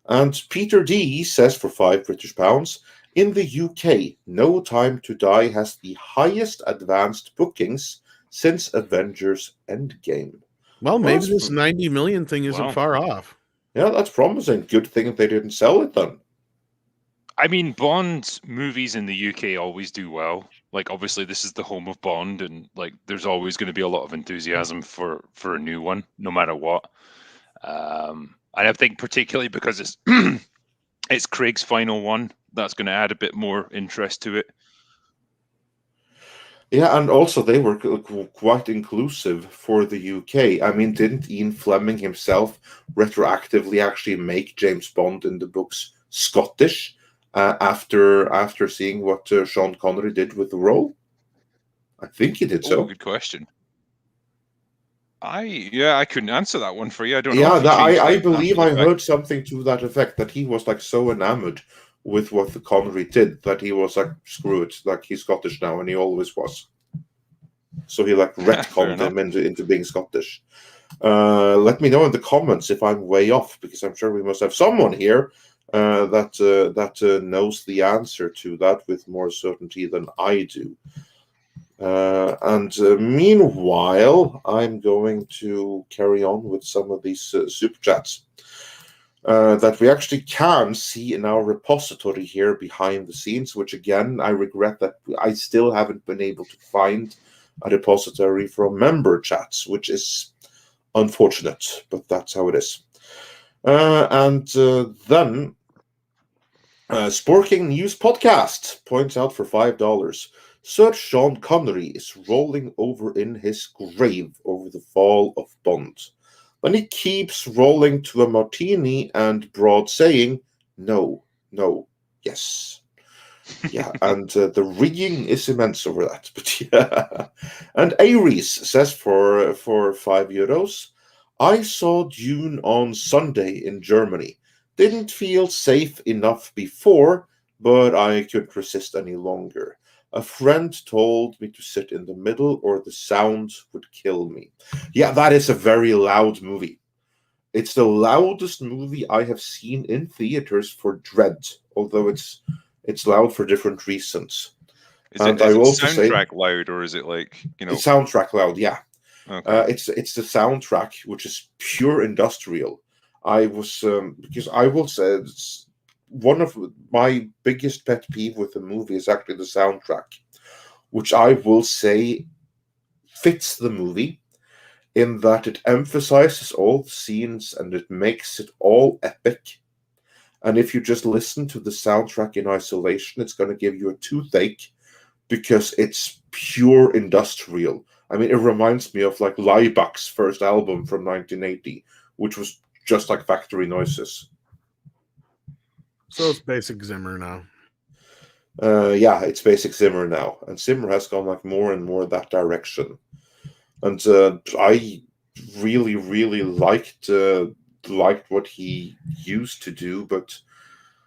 And Peter D says for £5 in the UK, No Time to Die has the highest advanced bookings since Avengers Endgame.
Well, maybe this 90 million thing isn't far off.
Yeah, that's promising. Good thing that they didn't sell it then.
I mean, Bond movies in the UK always do well. Like, obviously, this is the home of Bond, and like, there's always going to be a lot of enthusiasm for a new one, no matter what. And I think particularly because it's it's Craig's final one, that's going to add a bit more interest to it.
Yeah, and also they were quite inclusive for the UK. I mean, didn't Ian Fleming himself retroactively actually make James Bond in the books Scottish after seeing what Sean Connery did with the role? I think he did so.
Good question. I couldn't answer that one for you. I don't know.
Yeah,
If he changed
I
it
believe
after
I
the fact.
heard something to that effect, that he was like so enamored with what the Connery did that he was like, screw it, like he's Scottish now, and he always was. So he like
Fair
retconned
enough.
him into being Scottish. Let me know in the comments if I'm way off, because I'm sure we must have someone here that knows the answer to that with more certainty than I do. Meanwhile, I'm going to carry on with some of these super chats that we actually can see in our repository here behind the scenes, which again, I regret that I still haven't been able to find a repository from member chats, which is unfortunate, but that's how it is. Then Sporking News Podcast points out for $5, Sir Sean Connery is rolling over in his grave over the fall of Bond. Then he keeps rolling to a martini and broad saying, no, yes. Yeah, and the rigging is immense over that. But yeah. And Aries says for €5, I saw Dune on Sunday in Germany. Didn't feel safe enough before, but I couldn't resist any longer. A friend told me to sit in the middle or the sound would kill me. Yeah, that is a very loud movie. It's the loudest movie I have seen in theaters for Dread, although it's loud for different reasons.
Is it soundtrack loud, or is it like,
It's soundtrack loud? Yeah.
Okay.
It's the soundtrack, which is pure industrial. I was because I will say it's one of my biggest pet peeve with the movie is actually the soundtrack, which I will say fits the movie in that it emphasizes all the scenes and it makes it all epic. And if you just listen to the soundtrack in isolation, it's going to give you a toothache because it's pure industrial. I mean, it reminds me of like Laibach's first album from 1980, which was just like factory noises.
So it's basic Zimmer now.
Yeah, it's basic Zimmer now. And Zimmer has gone like more and more that direction. And I really, really liked what he used to do, but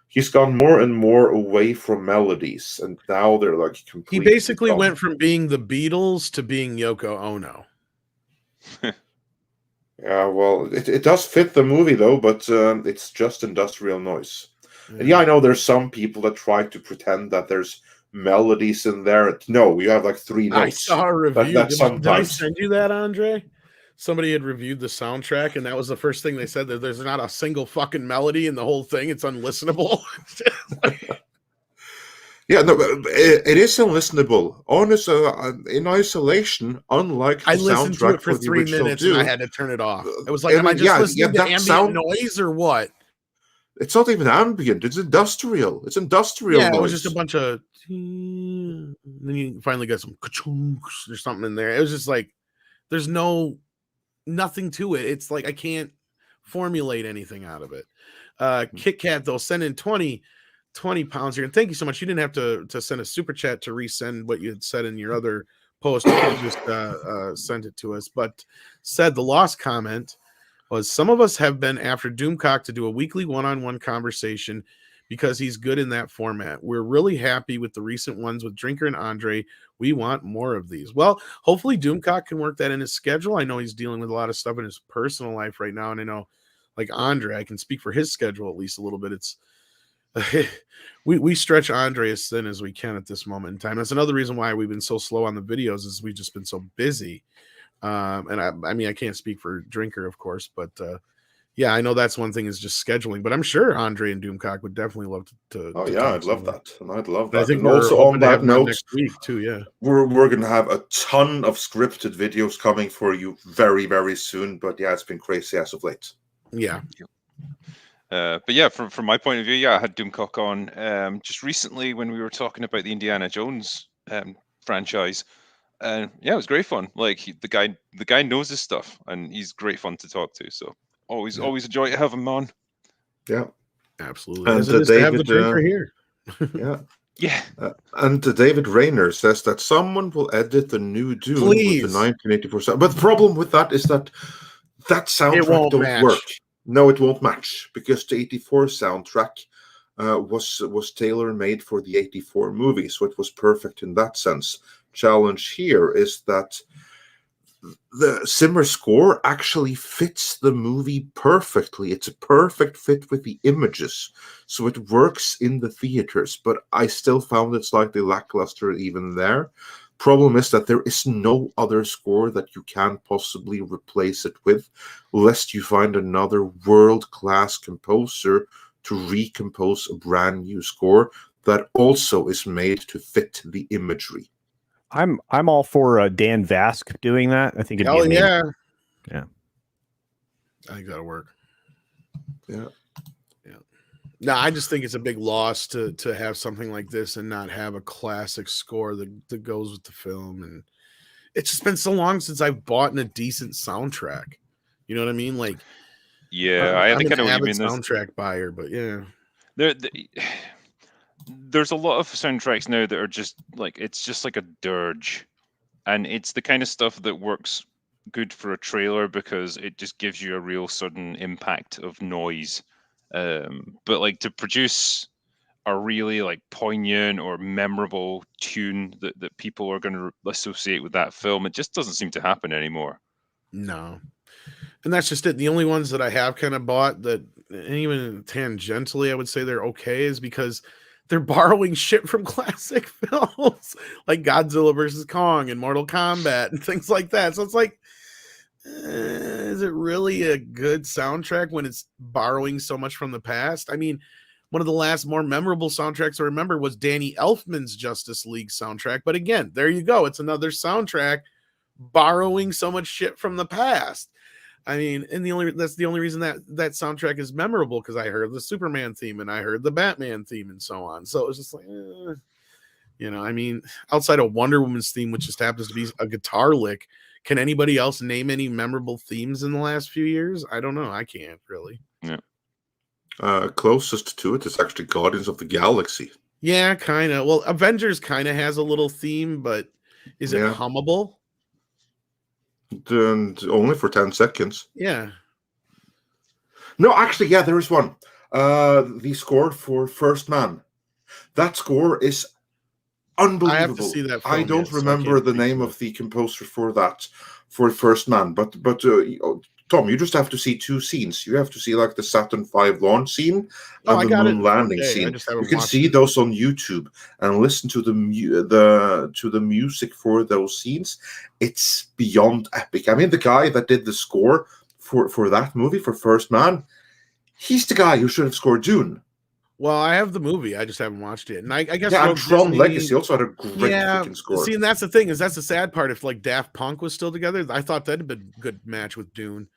he's gone more and more away from melodies, and now they're like completely.
He basically went from being the Beatles to being Yoko Ono.
Yeah, well, it does fit the movie though, but it's just industrial noise. Yeah. And yeah, I know there's some people that try to pretend that there's melodies in there. No, you have like 3 notes.
I saw a review.
Did
I send you that, Andre? Somebody had reviewed the soundtrack, and that was the first thing they said, that there's not a single fucking melody in the whole thing. It's unlistenable.
Yeah, no, it is unlistenable. In isolation, unlike the
I listened to it for 3 minutes and I had to turn it off. It was like, am I just listening to ambient noise or what?
It's not even ambient. It's industrial. It's industrial noise.
It was just a bunch of... And then you finally got some or something in there. It was just like, there's nothing to it. It's like I can't formulate anything out of it. Kit Kat, though, send in 20 pounds here. And thank you so much. You didn't have to send a super chat to resend what you had said in your other post. You could just send it to us. But said the lost comment was, some of us have been after Doomcock to do a weekly one-on-one conversation because he's good in that format. We're really happy with the recent ones with Drinker and Andre. We want more of these. Well, hopefully Doomcock can work that in his schedule. I know he's dealing with a lot of stuff in his personal life right now. And I know, like Andre, I can speak for his schedule at least a little bit. It's we stretch Andre as thin as we can at this moment in time. That's another reason why we've been so slow on the videos, is we've just been so busy. And I mean, I can't speak for Drinker, of course, but yeah, I know that's one thing, is just scheduling. But I'm sure Andre and Doomcock would definitely love to.
Oh yeah, I'd love that, and I'd love that.
I think
and also on that note,
next week too. Yeah,
we're going to have a ton of scripted videos coming for you very, very soon. But yeah, it's been crazy as of late.
Yeah.
But yeah, from my point of view, yeah, I had Doomcock on just recently when we were talking about the Indiana Jones franchise. And yeah, it was great fun. Like the guy knows his stuff, and he's great fun to talk to. So always a joy to have him on.
Yeah,
absolutely.
and
As it is to have the
David,
drinker here.
yeah.
Yeah.
And David Rayner says that someone will edit the new Dune with
Please.
the 1984 sound. But the problem with that is that soundtrack
won't
don't
match.
work. No, it won't match because the 84 soundtrack was tailor-made for the 84 movie, so it was perfect in that sense. Challenge here is that the Zimmer score actually fits the movie perfectly. It's a perfect fit with the images, so it works in the theaters, but I still found it slightly lackluster even there. Problem is that there is no other score that you can possibly replace it with, lest you find another world-class composer to recompose a brand new score that also is made to fit the imagery.
I'm all for Dan Vask doing that. I think it'd be amazing. Yeah.
I think that'll work.
Yeah.
No, I just think it's a big loss to have something like this and not have a classic score that goes with the film. And it's just been so long since I've bought a decent soundtrack. You know what I mean? Like,
Yeah,
I'm
I think I
an
know what you
avid
mean.
soundtrack buyer, but yeah.
There's a lot of soundtracks now that are just like, it's just like a dirge, and it's the kind of stuff that works good for a trailer because it just gives you a real sudden impact of noise. But like to produce a really like poignant or memorable tune that people are going to associate with that film, it just doesn't seem to happen anymore.
No. And that's just it. The only ones that I have kind of bought that, and even tangentially, I would say they're okay, is because they're borrowing shit from classic films like Godzilla versus Kong and Mortal Kombat and things like that. So it's like, is it really a good soundtrack when it's borrowing so much from the past? I mean, one of the last more memorable soundtracks I remember was Danny Elfman's Justice League soundtrack. But again, there you go. It's another soundtrack borrowing so much shit from the past. I mean, and that's the only reason that soundtrack is memorable, because I heard the Superman theme and I heard the Batman theme and so on. So it was just like, I mean, outside of Wonder Woman's theme, which just happens to be a guitar lick, can anybody else name any memorable themes in the last few years? I don't know. I can't really.
Yeah.
Closest to it is actually Guardians of the Galaxy.
Yeah, kind of. Well, Avengers kind of has a little theme, but is it hummable?
Only for 10 seconds.
Yeah.
No, actually, yeah, there is one. The score for First Man. That score is unbelievable.
I have to see that film,
I don't remember the name of the composer for that, for First Man, but Tom, you just have to see two scenes. You have to see like the Saturn V launch scene and the moon landing scene. You can see those on YouTube and listen to the music for those scenes. It's beyond epic. I mean, the guy that did the score for that movie, for First Man, he's the guy who should have scored Dune.
Well, I have the movie. I just haven't watched it. And I guess
and Tron Legacy also had a great freaking score.
See, and that's the thing, is that's the sad part. If like Daft Punk was still together, I thought that'd been a good match with Dune.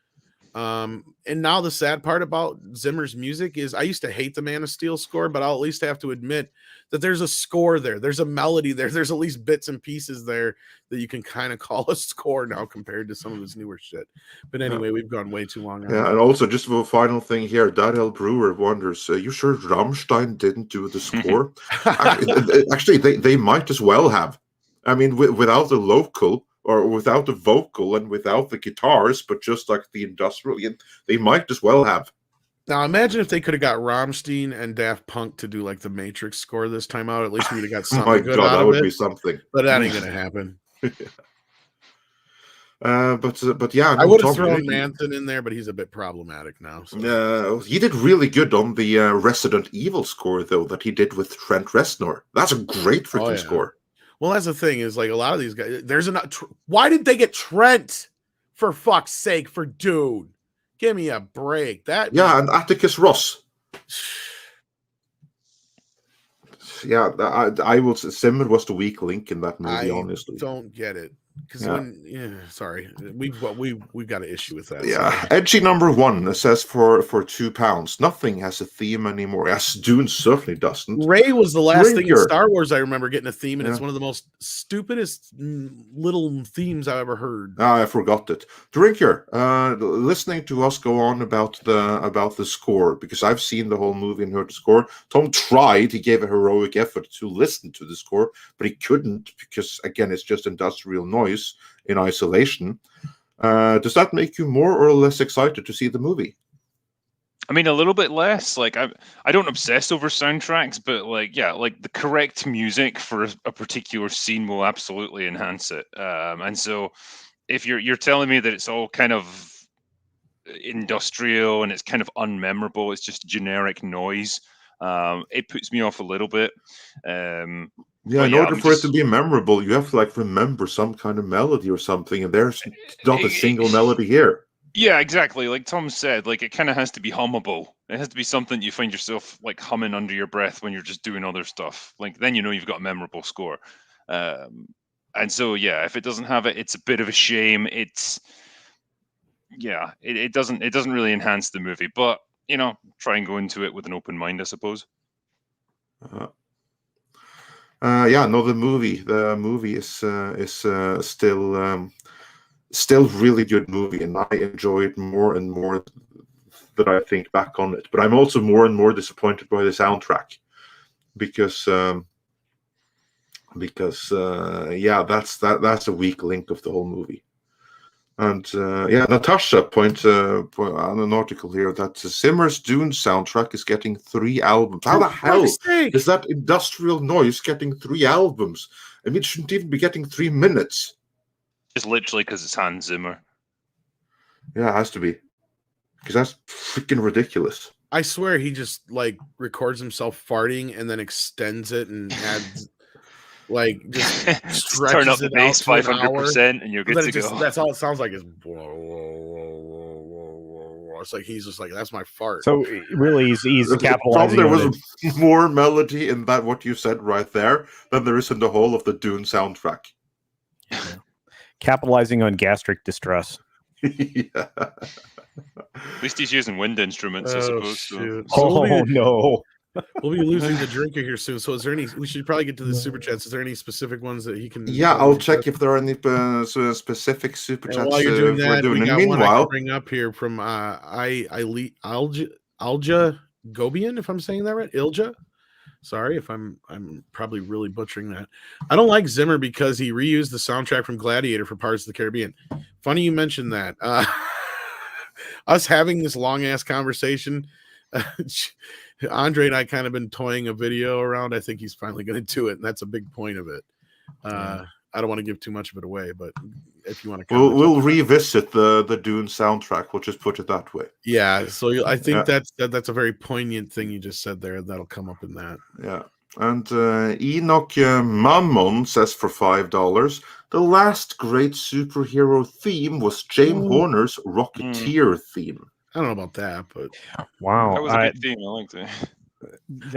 And now the sad part about Zimmer's music is I used to hate the Man of Steel score, but I'll at least have to admit that there's a score there. There's a melody there. There's at least bits and pieces there that you can kind of call a score now compared to some of his newer shit. But anyway, we've gone way too long.
Yeah, and also just a final thing here, Darrell Brewer wonders, you sure Rammstein didn't do the score? Actually, they might as well have. I mean, without the local, or without the vocal and without the guitars, but just like the industrial, they might as well have.
Now imagine if they could have got Rammstein and Daft Punk to do like the Matrix score this time out. At least we'd have got something good out
that
of
would
it.
Be something.
But that ain't gonna happen.
But yeah,
I would have thrown Manson in there, but he's a bit problematic now. So.
He did really good on the Resident Evil score, though, that he did with Trent Reznor. That's a great freaking score.
Well, that's the thing, is like a lot of these guys. Why did they get Trent, for fuck's sake, for Dune? Give me a break.
And Atticus Ross. Yeah, I will. Zimmer was the weak link in that movie. Honestly,
don't get it. Because sorry, we've got an issue with that.
Yeah,
Sorry.
edgy number 1 says for £2. Nothing has a theme anymore. Yes, Dune certainly doesn't.
Ray was the last thing in
Drinker.
Star Wars I remember getting a theme, and it's
Yeah.
one of the most stupidest little themes I've ever heard.
I forgot it. Drinker, listening to us go on about the score, because I've seen the whole movie and heard the score. Tom tried; he gave a heroic effort to listen to the score, but he couldn't because, again, it's just industrial noise in isolation. Does that make you more or less excited to see the movie?
I mean, a little bit less. Like, I don't obsess over soundtracks, but like, yeah, like the correct music for a particular scene will absolutely enhance it. And so, if you're telling me that it's all kind of industrial and it's kind of unmemorable, it's just generic noise, it puts me off a little bit.
Yeah, in order for it to be memorable, you have to like remember some kind of melody or something, and there's not a single melody here.
Yeah, exactly. Like Tom said, like it kind of has to be hummable. It has to be something you find yourself like humming under your breath when you're just doing other stuff. Like then you know you've got a memorable score. And so yeah, if it doesn't have it, it's a bit of a shame. It doesn't really enhance the movie. But you know, try and go into it with an open mind, I suppose.
The movie is still really good movie, and I enjoy it more and more that I think back on it. But I'm also more and more disappointed by the soundtrack because that's a weak link of the whole movie. And Natasha points on an article here that Zimmer's Dune soundtrack is getting 3 albums. How the hell is that industrial noise getting 3 albums? I mean, it shouldn't even be getting 3 minutes.
Just literally because it's Hans Zimmer.
Yeah, it has to be. Because that's freaking ridiculous.
I swear he just like records himself farting and then extends it and adds like just
turn up the
it
bass
out to
500% and you're good to go.
That's all it sounds like is it's like he's just like that's my fart.
So really he's capitalizing.
There was more melody in that what you said right there than there is in the whole of the Dune soundtrack.
Yeah. Capitalizing on gastric distress.
Yeah.
At least he's using wind instruments, I suppose. So.
No.
We'll be losing the drinker here soon. So is there any, we should probably get to the super chats. Is there any specific ones that he can?
Yeah, I'll check if there are any specific super chats.
While you're doing that, we got
meanwhile,
one I can bring up here from Ilja Gobian, if I'm saying that right. Ilja. Sorry if I'm probably really butchering that. I don't like Zimmer because he reused the soundtrack from Gladiator for Pirates of the Caribbean. Funny you mentioned that. Us having this long ass conversation, Andre and I kind of been toying a video around. I think he's finally going to do it, and that's a big point of it. I don't want to give too much of it away, but if you want to,
we'll revisit the Dune soundtrack. We'll just put it that way.
Yeah. So I think that's a very poignant thing you just said there. That'll come up in that.
Yeah. And Enoch Mammon says for $5, the last great superhero theme was James Horner's Rocketeer theme.
I don't know about that, but
wow,
that was a good theme. I liked it.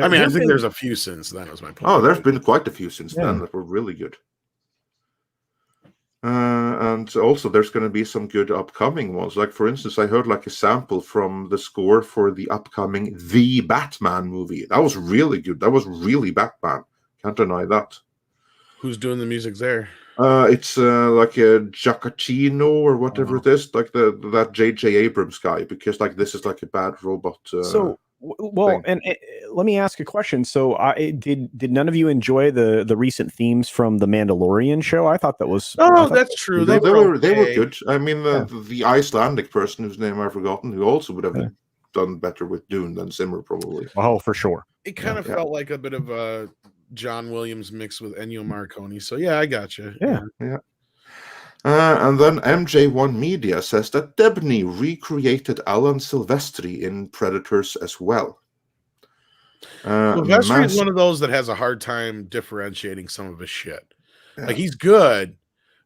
I mean, I think there's a few since then. Was my point.
Oh, there's been quite a few since then that were really good. And also, there's going to be some good upcoming ones. Like, for instance, I heard like a sample from the score for the upcoming The Batman movie. That was really good. That was really Batman. Can't deny that.
Who's doing the music there?
It's like a Giacchino or whatever it is, like that J.J. Abrams guy, because like this is like a bad robot.
And let me ask a question. So, did none of you enjoy the recent themes from the Mandalorian show? I thought that was.
Oh, that's true.
They were good. I mean, the Icelandic person whose name I've forgotten, who also would have done better with Dune than Zimmer, probably.
Oh, for sure.
It kind of felt like a bit of a John Williams mixed with Ennio Morricone. So yeah, I got you.
Yeah. And then MJ1 Media says that Debney recreated Alan Silvestri in Predators as well.
Silvestri is one of those that has a hard time differentiating some of his shit. Yeah. Like he's good,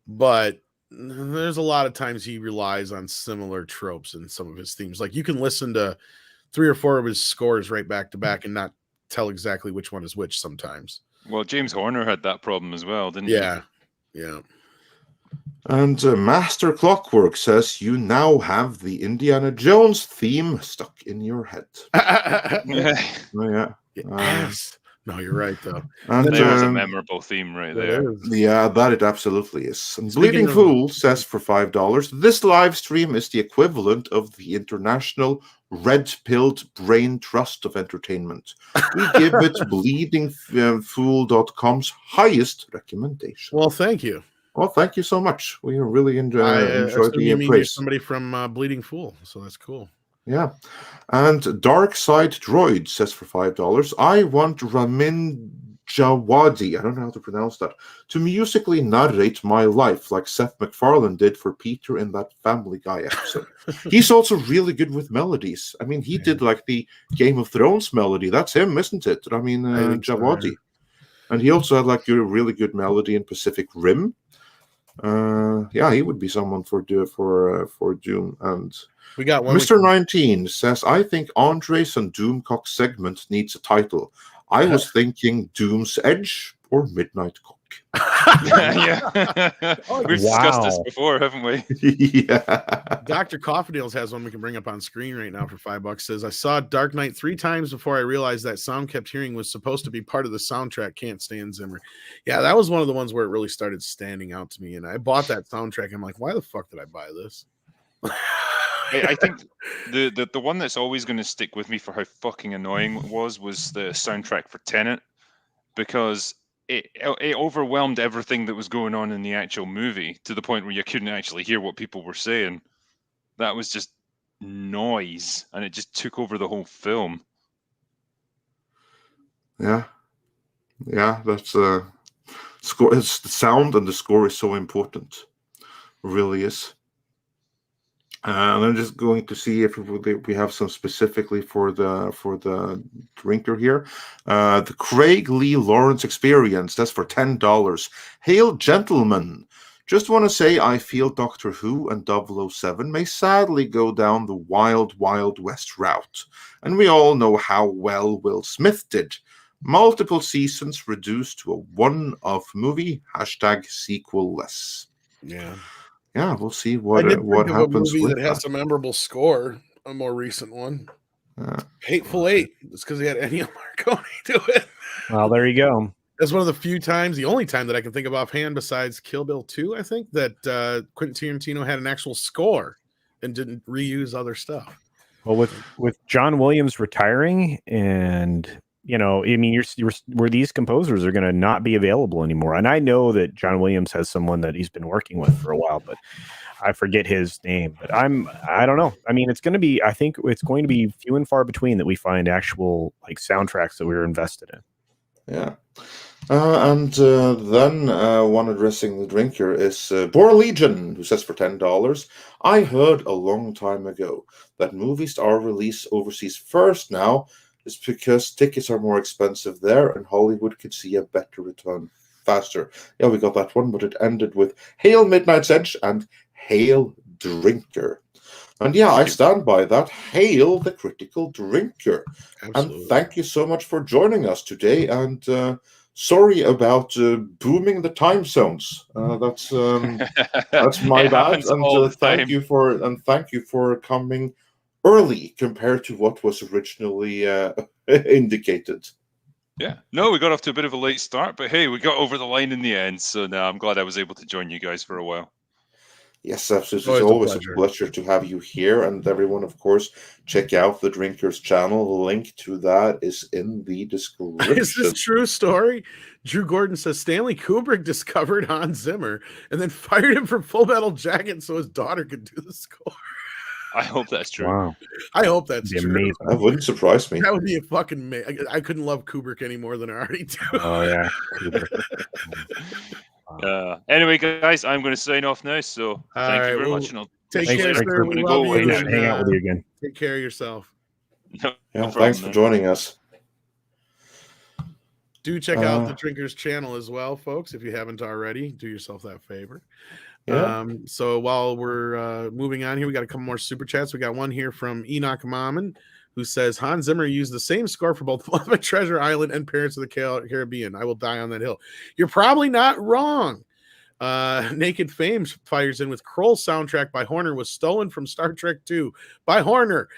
but there's a lot of times he relies on similar tropes in some of his themes. Like you can listen to 3 or 4 of his scores right back to back and not tell exactly which one is which sometimes.
Well, James Horner had that problem as well, didn't he?
Yeah.
And Master Clockwork says you now have the Indiana Jones theme stuck in your head. Oh, yeah.
Yes. No, you're right though.
And
There is a memorable theme right there.
Yeah, that it absolutely is. And
Speaking
Bleeding
of-
Fool says for $5, this live stream is the equivalent of the International Red-Pilled Brain Trust of Entertainment. We give it bleedingfool.com's highest recommendation.
Well, thank you.
Well, thank you so much. We really enjoyed
assume you
the
mean you're
praise.
somebody from Bleeding Fool, so that's cool.
Yeah. And Dark Side Droid says for $5, I want Ramin Djawadi, I don't know how to pronounce that, to musically narrate my life like Seth MacFarlane did for Peter in that Family Guy episode. He's also really good with melodies. I mean, he did like the Game of Thrones melody. That's him, isn't it? I mean, Djawadi. So, yeah. And he also had like a really good melody in Pacific Rim. Yeah, he would be someone for Doom. And
we got one.
Mr. 19 says, I think Andres and Doomcock segment needs a title. I was thinking Doom's Edge or Midnight Cock.
Yeah. We've discussed this before, haven't we?
Yeah.
Dr. Coffeedeals has one we can bring up on screen right now for $5. Says, I saw Dark Knight 3 times before I realized that sound kept hearing was supposed to be part of the soundtrack. Can't stand Zimmer. Yeah, that was one of the ones where it really started standing out to me. And I bought that soundtrack. I'm like, why the fuck did I buy this?
I think the one that's always going to stick with me for how fucking annoying it was the soundtrack for Tenet, because it overwhelmed everything that was going on in the actual movie to the point where you couldn't actually hear what people were saying. That was just noise, and it just took over the whole film.
Yeah, that's score. It's the sound and the score is so important, it really is. And I'm just going to see if we have some specifically for the drinker here. The Craig Lee Lawrence Experience. That's for $10. Hail, gentlemen! Just want to say I feel Doctor Who and 007 may sadly go down the wild, wild west route, and we all know how well Will Smith did. Multiple seasons reduced to a one-off movie. #sequel-less.
Yeah.
Yeah, we'll see what happens
movie
with
that has a memorable score, a more recent one.
Yeah.
Hateful Eight. It's because he had Ennio Morricone do it.
Well, there you go.
That's one of the few times, the only time that I can think of offhand besides Kill Bill 2, I think, that Quentin Tarantino had an actual score and didn't reuse other stuff.
Well, with John Williams retiring, and I mean, where these composers are going to not be available anymore. And I know that John Williams has someone that he's been working with for a while, but I forget his name. But I don't know. I mean, I think it's going to be few and far between that we find actual like soundtracks that we're invested in.
Yeah. And then one addressing the drinker is Boar Legion, who says for $10, I heard a long time ago that movies are released overseas first now. It's because tickets are more expensive there and Hollywood could see a better return faster. Yeah, we got that one, but it ended with Hail Midnight's Edge and Hail Drinker. And yeah, I stand by that. Hail the critical drinker.
Absolutely.
And thank you so much for joining us today. And sorry about booming the time zones. That's my bad. And thank you for coming early compared to what was originally indicated.
Yeah, no, we got off to a bit of a late start, but hey, we got over the line in the end. So now I'm glad I was able to join you guys for a while.
Yes, absolutely. It's always a pleasure to have you here. And everyone, of course, check out the Drinkers channel. The link to that is in the description.
Is this true story? Drew Gordon says Stanley Kubrick discovered Hans Zimmer and then fired him from Full Metal Jacket so his daughter could do the score.
I hope that's true.
Wow.
I hope that's true.
Amazing.
That wouldn't surprise me.
That would be a fucking. I couldn't love Kubrick any more than I already do.
Oh yeah.
Anyway, guys, I'm going to sign off now. So thank you very much. And I'll
take care, sir. We love you.
And, hang out with you again.
Take care of yourself.
No thanks for joining us.
Do check out the Drinkers channel as well, folks. If you haven't already, do yourself that favor.
Yeah.
So while we're moving on here, we got a couple more super chats. We got one here from Enoch Mammon, who says Hans Zimmer used the same score for both Muppet Treasure Island and Pirates of the Caribbean. I Will Die on That Hill. You're probably not wrong. Naked Fame fires in with Kroll soundtrack by Horner was stolen from Star Trek 2 by Horner.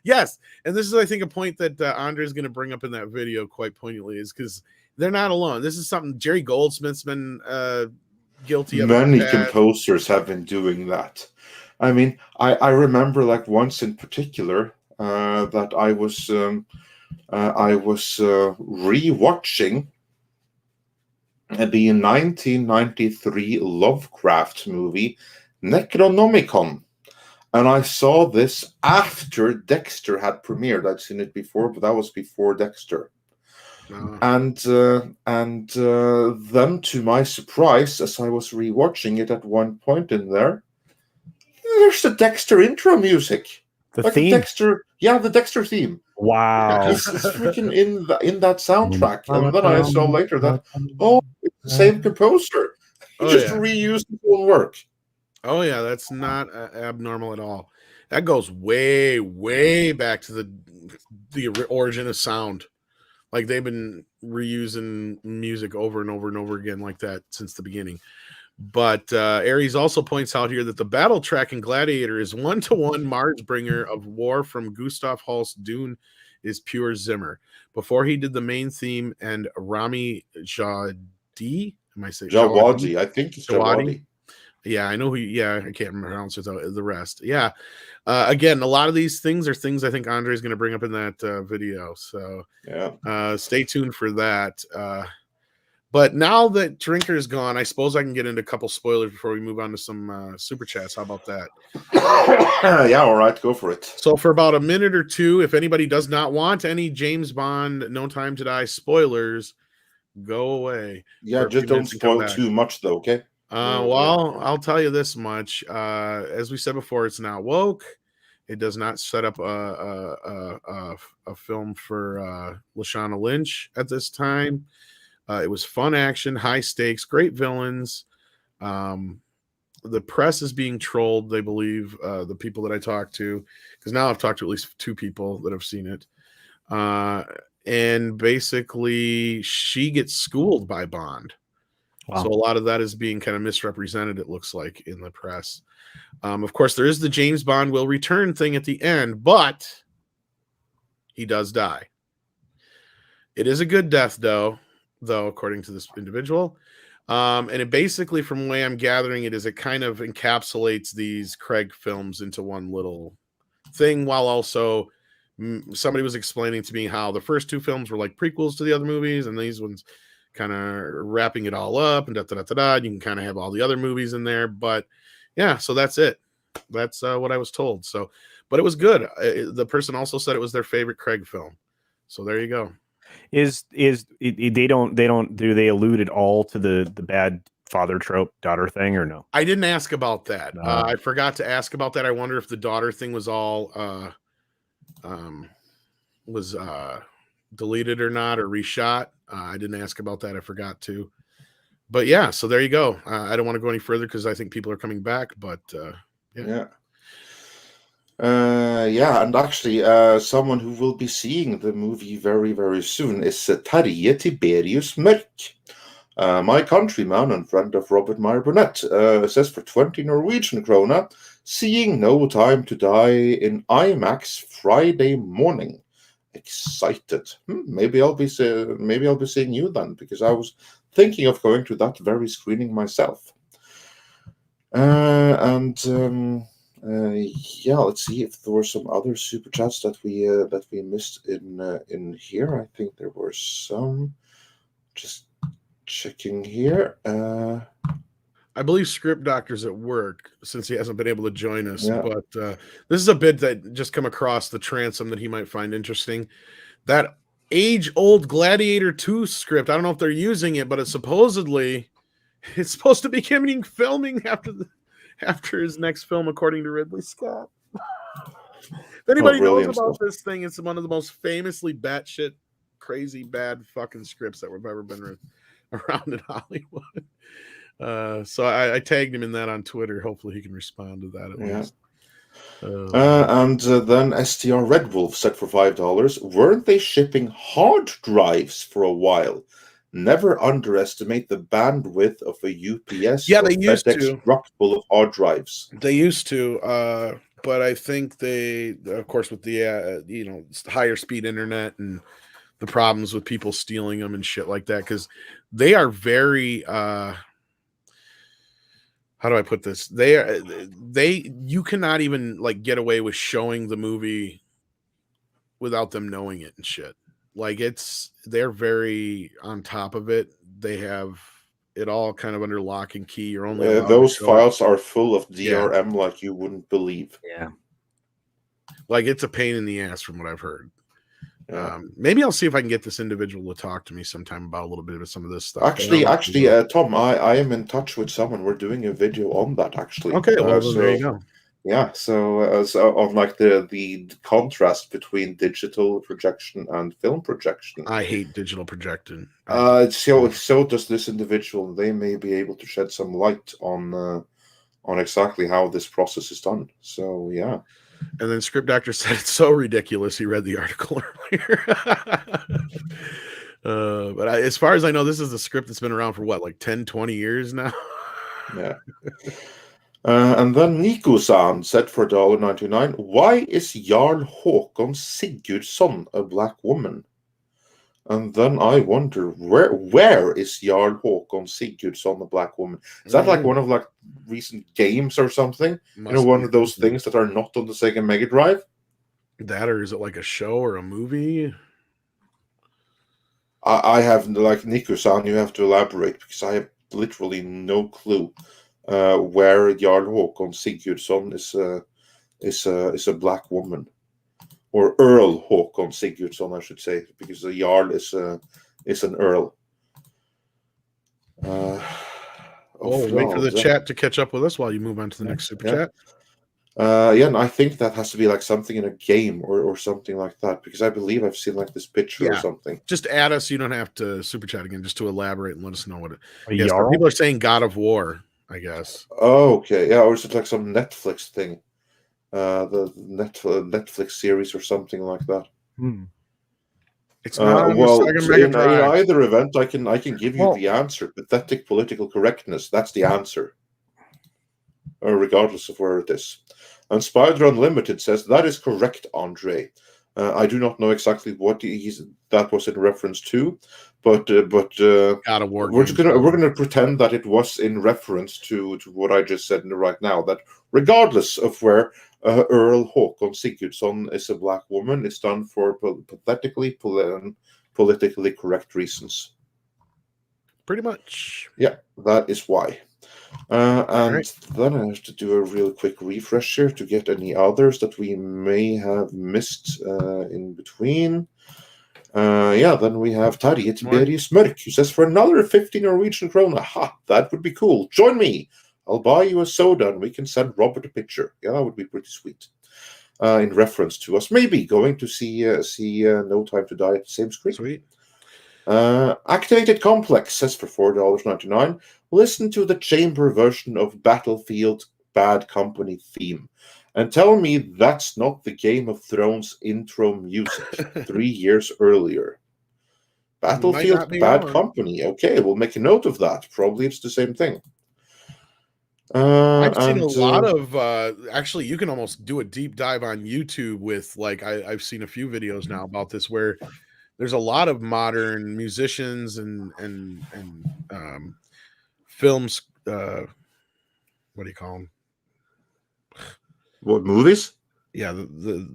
Yes, and this is, I think, a point that Andre is going to bring up in that video quite poignantly, is because they're not alone. This is something Jerry Goldsmith's been guilty of.
Many composers have been doing that. I mean, I remember like once in particular that I was rewatching the 1993 Lovecraft movie Necronomicon. And I saw this after Dexter had premiered. I'd seen it before, but that was before Dexter. And then, to my surprise, as I was rewatching it at one point in there, there's the Dexter intro music.
The
like
theme?
The Dexter theme.
Wow.
It's freaking in that soundtrack. And then I saw later that, it's the same composer. He just reused his own work.
Oh, yeah, that's not abnormal at all. That goes way, way back to the origin of sound. Like, they've been reusing music over and over and over again like that since the beginning. But Aries also points out here that the battle track in Gladiator is one-to-one Marsbringer of War from Gustav Holst. Dune is pure Zimmer. Before he did the main theme, and Rami Djawadi, am I saying
Djawadi? I think it's Djawadi.
Yeah, I know I can't pronounce the rest. Yeah. Again, a lot of these things are things I think Andre is going to bring up in that video. So stay tuned for that. But now that Drinker is gone, I suppose I can get into a couple spoilers before we move on to some super chats. How about that?
Yeah, all right, go for it.
So for about a minute or two, if anybody does not want any James Bond No Time to Die spoilers, go away.
Yeah, just don't spoil too much though, okay?
Well, I'll tell you this much. As we said before, it's not woke. It does not set up a film for Lashana Lynch at this time. It was fun action, high stakes, great villains. The press is being trolled, they believe, the people that I talked to, because now I've talked to at least 2 people that have seen it. And basically, she gets schooled by Bond. Wow. So a lot of that is being kind of misrepresented, it looks like, in the press. Of course, there is the James Bond will return thing at the end, but he does die. It is a good death, though, according to this individual. And it basically, from the way I'm gathering it, is it kind of encapsulates these Craig films into one little thing, while also somebody was explaining to me how the first 2 films were like prequels to the other movies, and these ones kind of wrapping it all up, and you can kind of have all the other movies in there. But yeah, so that's it. That's what I was told. So, but it was good. The person also said it was their favorite Craig film. So there you go. Do they allude at all to the bad father trope daughter thing, or no? I didn't ask about that. No. I forgot to ask about that. I wonder if the daughter thing was all deleted or not, or reshot. I didn't ask about that. I forgot to. But yeah, so there you go. I don't want to go any further because I think people are coming back. But
yeah. And actually, someone who will be seeing the movie very, very soon is Terje Tiberius Mørk, my countryman and friend of Robert Meyer Burnett. Says for 20 Norwegian krona, seeing No Time to Die in IMAX Friday morning. Excited. Maybe I'll be seeing you then, because I was thinking of going to that very screening myself. Let's see if there were some other super chats that we missed in here. I think there were some. Just checking here.
I believe Script Doctor's at work since he hasn't been able to join us. Yeah. But this is a bit that just come across the transom that he might find interesting. That age-old Gladiator 2 script. I don't know if they're using it, but it's supposed to be beginning filming after his next film, according to Ridley Scott. If anybody knows about this thing, it's one of the most famously batshit crazy bad fucking scripts that have ever been around in Hollywood. So I tagged him in that on Twitter. Hopefully he can respond to that at least.
And then STR Red Wolf said for $5, weren't they shipping hard drives for a while? Never underestimate the bandwidth of a UPS
Yeah,
or
they used
FedEx
to.
truck full of hard drives.
They used to, but I think they, of course, with the higher speed internet and the problems with people stealing them and shit like that, because they are very how do I put this? You cannot even like get away with showing the movie without them knowing it and shit. Like they're very on top of it. They have it all kind of under lock and key. You're only allowed
Those
to show
files are full of DRM like you wouldn't believe.
Yeah.
Like it's a pain in the ass from what I've heard.
Yeah.
Maybe I'll see if I can get this individual to talk to me sometime about a little bit of some of this stuff.
Actually, Tom, I am in touch with someone. We're doing a video on that, actually.
Okay, well, there you go.
Yeah, so on like the contrast between digital projection and film projection.
I hate digital projection.
So does this individual. They may be able to shed some light on exactly how this process is done. So yeah.
And then Script Doctor said it's so ridiculous. He read the article earlier. But as far as I know, this is a script that's been around for what, like 10, 20 years now?
Yeah. And then Nico-san said for $1.99, why is Jarl Håkon Sigurdsson a black woman? And then I wonder, where is Jarl Håkon Sigurdsson a black woman? Is that like one of like recent games or something? One of those things that are not on the Sega Mega Drive?
That, or is it like a show or a movie?
I have, like Nico-san, you have to elaborate, because I have literally no clue where Jarl Håkon Sigurdsson is a black woman. Or Earl Håkon Sigurdsson, I should say, because the Jarl is an Earl.
Wait for the chat to catch up with us while you move on to the next super chat.
And I think that has to be like something in a game or something like that, because I believe I've seen like this picture or something.
Just add us. You don't have to super chat again, just to elaborate and let us know what it is.
Yes,
people are saying God of War, I guess.
Oh, okay. Yeah, or is it like some Netflix thing? The Netflix series or something like that.
It's not
in either event, I can give you the answer. Pathetic political correctness. That's the answer, regardless of where it is. And Spider Unlimited says that is correct, Andre. I do not know exactly what that was in reference to, but
God of War.
We're gonna pretend that it was in reference to what I just said right now. That regardless of where Earl Håkon Sigurdsson is a black woman, it's done for politically correct reasons.
Pretty much.
Yeah, that is why. And then I have to do a real quick refresh here to get any others that we may have missed in between. Then we have Terje Tiberius Mørk, who says, for another 50 Norwegian krona, that would be cool. Join me. I'll buy you a soda and we can send Robert a picture. Yeah, that would be pretty sweet. In reference to us maybe going to see No Time to Die at the same screen.
Sweet.
Activated Complex says for $4.99, listen to the chamber version of Battlefield Bad Company theme and tell me that's not the Game of Thrones intro music 3 years earlier. Battlefield Bad Company. Okay, we'll make a note of that. Probably it's the same thing.
I've seen a lot of actually you can almost do a deep dive on YouTube with like I've seen a few videos now about this where there's a lot of modern musicians and films what do you call them?
What, movies?
Yeah, the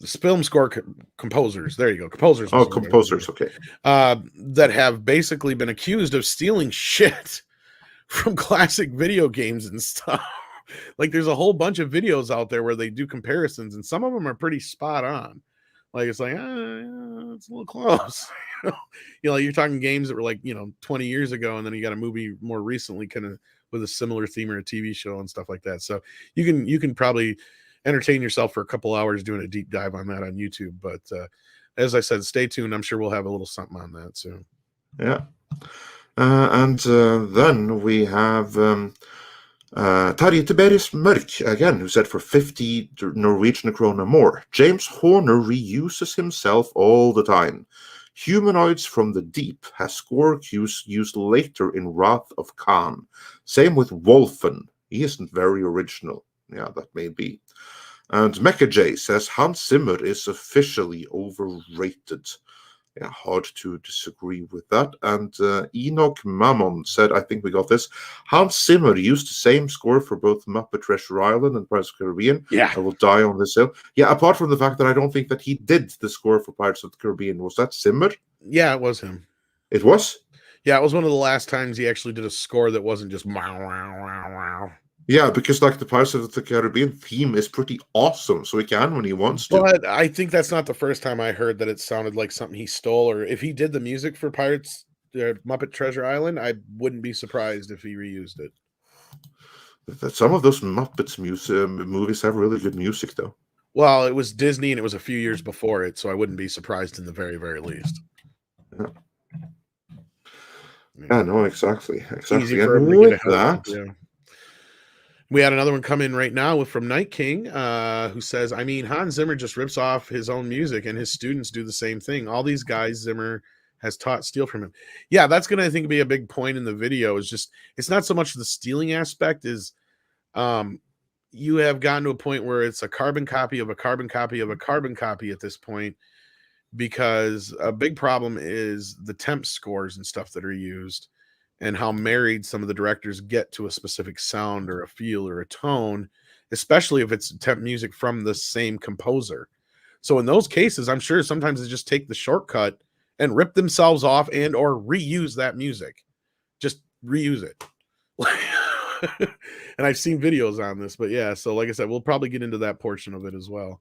film score composers. There you go, composers.
Oh, composers. Okay.
That have basically been accused of stealing shit from classic video games and stuff. Like there's a whole bunch of videos out there where they do comparisons, and some of them are pretty spot on. Like it's like it's a little close. You're talking games that were like 20 years ago, and then you got a movie more recently, kind of with a similar theme or a TV show and stuff like that. So you can probably entertain yourself for a couple hours doing a deep dive on that on YouTube. But as I said, stay tuned. I'm sure we'll have a little something on that soon.
Yeah. And then we have Terje Tiberius Mørk again, who said for 50 Norwegian krona more. James Horner reuses himself all the time. Humanoids from the Deep has score cues used later in Wrath of Khan. Same with Wolfen. He isn't very original. Yeah, that may be. And Mecha J says Hans Zimmer is officially overrated. Yeah, hard to disagree with that. And Enoch Mammon said, I think we got this. Hans Zimmer used the same score for both Muppet Treasure Island and Pirates of the Caribbean.
Yeah.
I will die on this hill. Yeah, apart from the fact that I don't think that he did the score for Pirates of the Caribbean. Was that Zimmer?
Yeah, it was him.
It was?
Yeah, it was one of the last times he actually did a score that wasn't just wow, wow, wow, wow.
Yeah, because like the Pirates of the Caribbean theme is pretty awesome, so he can when he wants to.
But I think that's not the first time I heard that it sounded like something he stole, or if he did the music for Pirates, Muppet Treasure Island, I wouldn't be surprised if he reused it.
Some of those Muppets movies have really good music, though.
Well, it was Disney, and it was a few years before it, so I wouldn't be surprised in the very, very least.
Yeah. Yeah, no, exactly.
Easy for
And
him to
with
get a
that,
yeah. We had another one come in right now from Night King, who says, I mean, Hans Zimmer just rips off his own music, and his students do the same thing. All these guys Zimmer has taught steal from him. Yeah, that's going to, I think, be a big point in the video. Is just, it's not so much the stealing aspect, is you have gotten to a point where it's a carbon copy of a carbon copy of a carbon copy at this point, because a big problem is the temp scores and stuff that are used, and how married some of the directors get to a specific sound or a feel or a tone, especially if it's temp music from the same composer. So in those cases, I'm sure sometimes they just take the shortcut and rip themselves off and or reuse that music. Just reuse it. And I've seen videos on this, but yeah, so like I said, we'll probably get into that portion of it as well.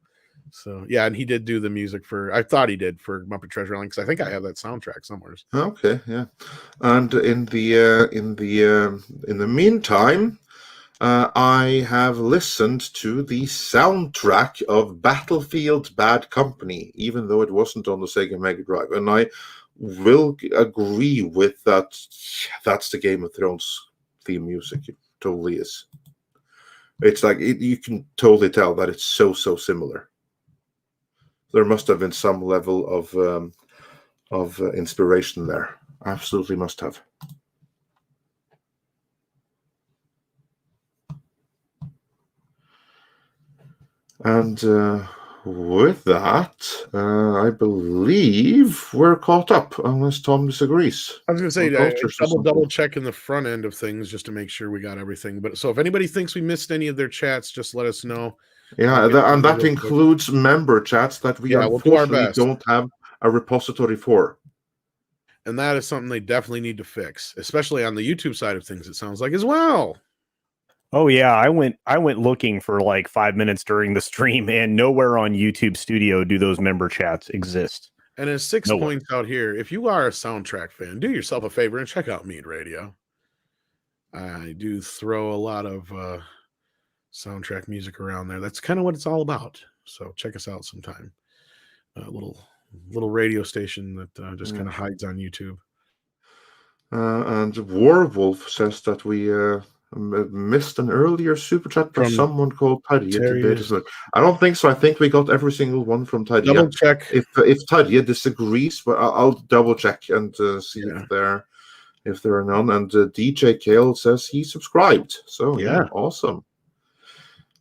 So yeah, and he did do the music for, I thought he did, for Muppet Treasure Island, because I think I have that soundtrack somewhere.
Okay, yeah. And in the meantime, I have listened to the soundtrack of Battlefield Bad Company, even though it wasn't on the Sega Mega Drive, and I will agree with that. That's the Game of Thrones theme music. It totally is. It's like you can totally tell that it's so similar. There must have been some level of inspiration there. Absolutely must have. And with that, I believe we're caught up, unless Tom disagrees.
I was going to say, double check in the front end of things just to make sure we got everything. But so if anybody thinks we missed any of their chats, just let us know.
Yeah, and that includes member chats that we unfortunately don't have a repository for.
And that is something they definitely need to fix, especially on the YouTube side of things, it sounds like, as well.
Oh yeah, I went looking for like 5 minutes during the stream, and nowhere on YouTube Studio do those member chats exist.
And as 6 points out here, if you are a soundtrack fan, do yourself a favor and check out MEitM Radio. I do throw a lot of soundtrack music around there. That's kind of what it's all about. So check us out sometime. A little radio station that just kind of hides on YouTube.
And Warwolf says that we missed an earlier super chat from someone called Terje. I don't think so. I think we got every single one from Terje.
Double check.
If Terje disagrees, but I'll double check and see if there are none. And DJ Kale says he subscribed. So yeah, awesome.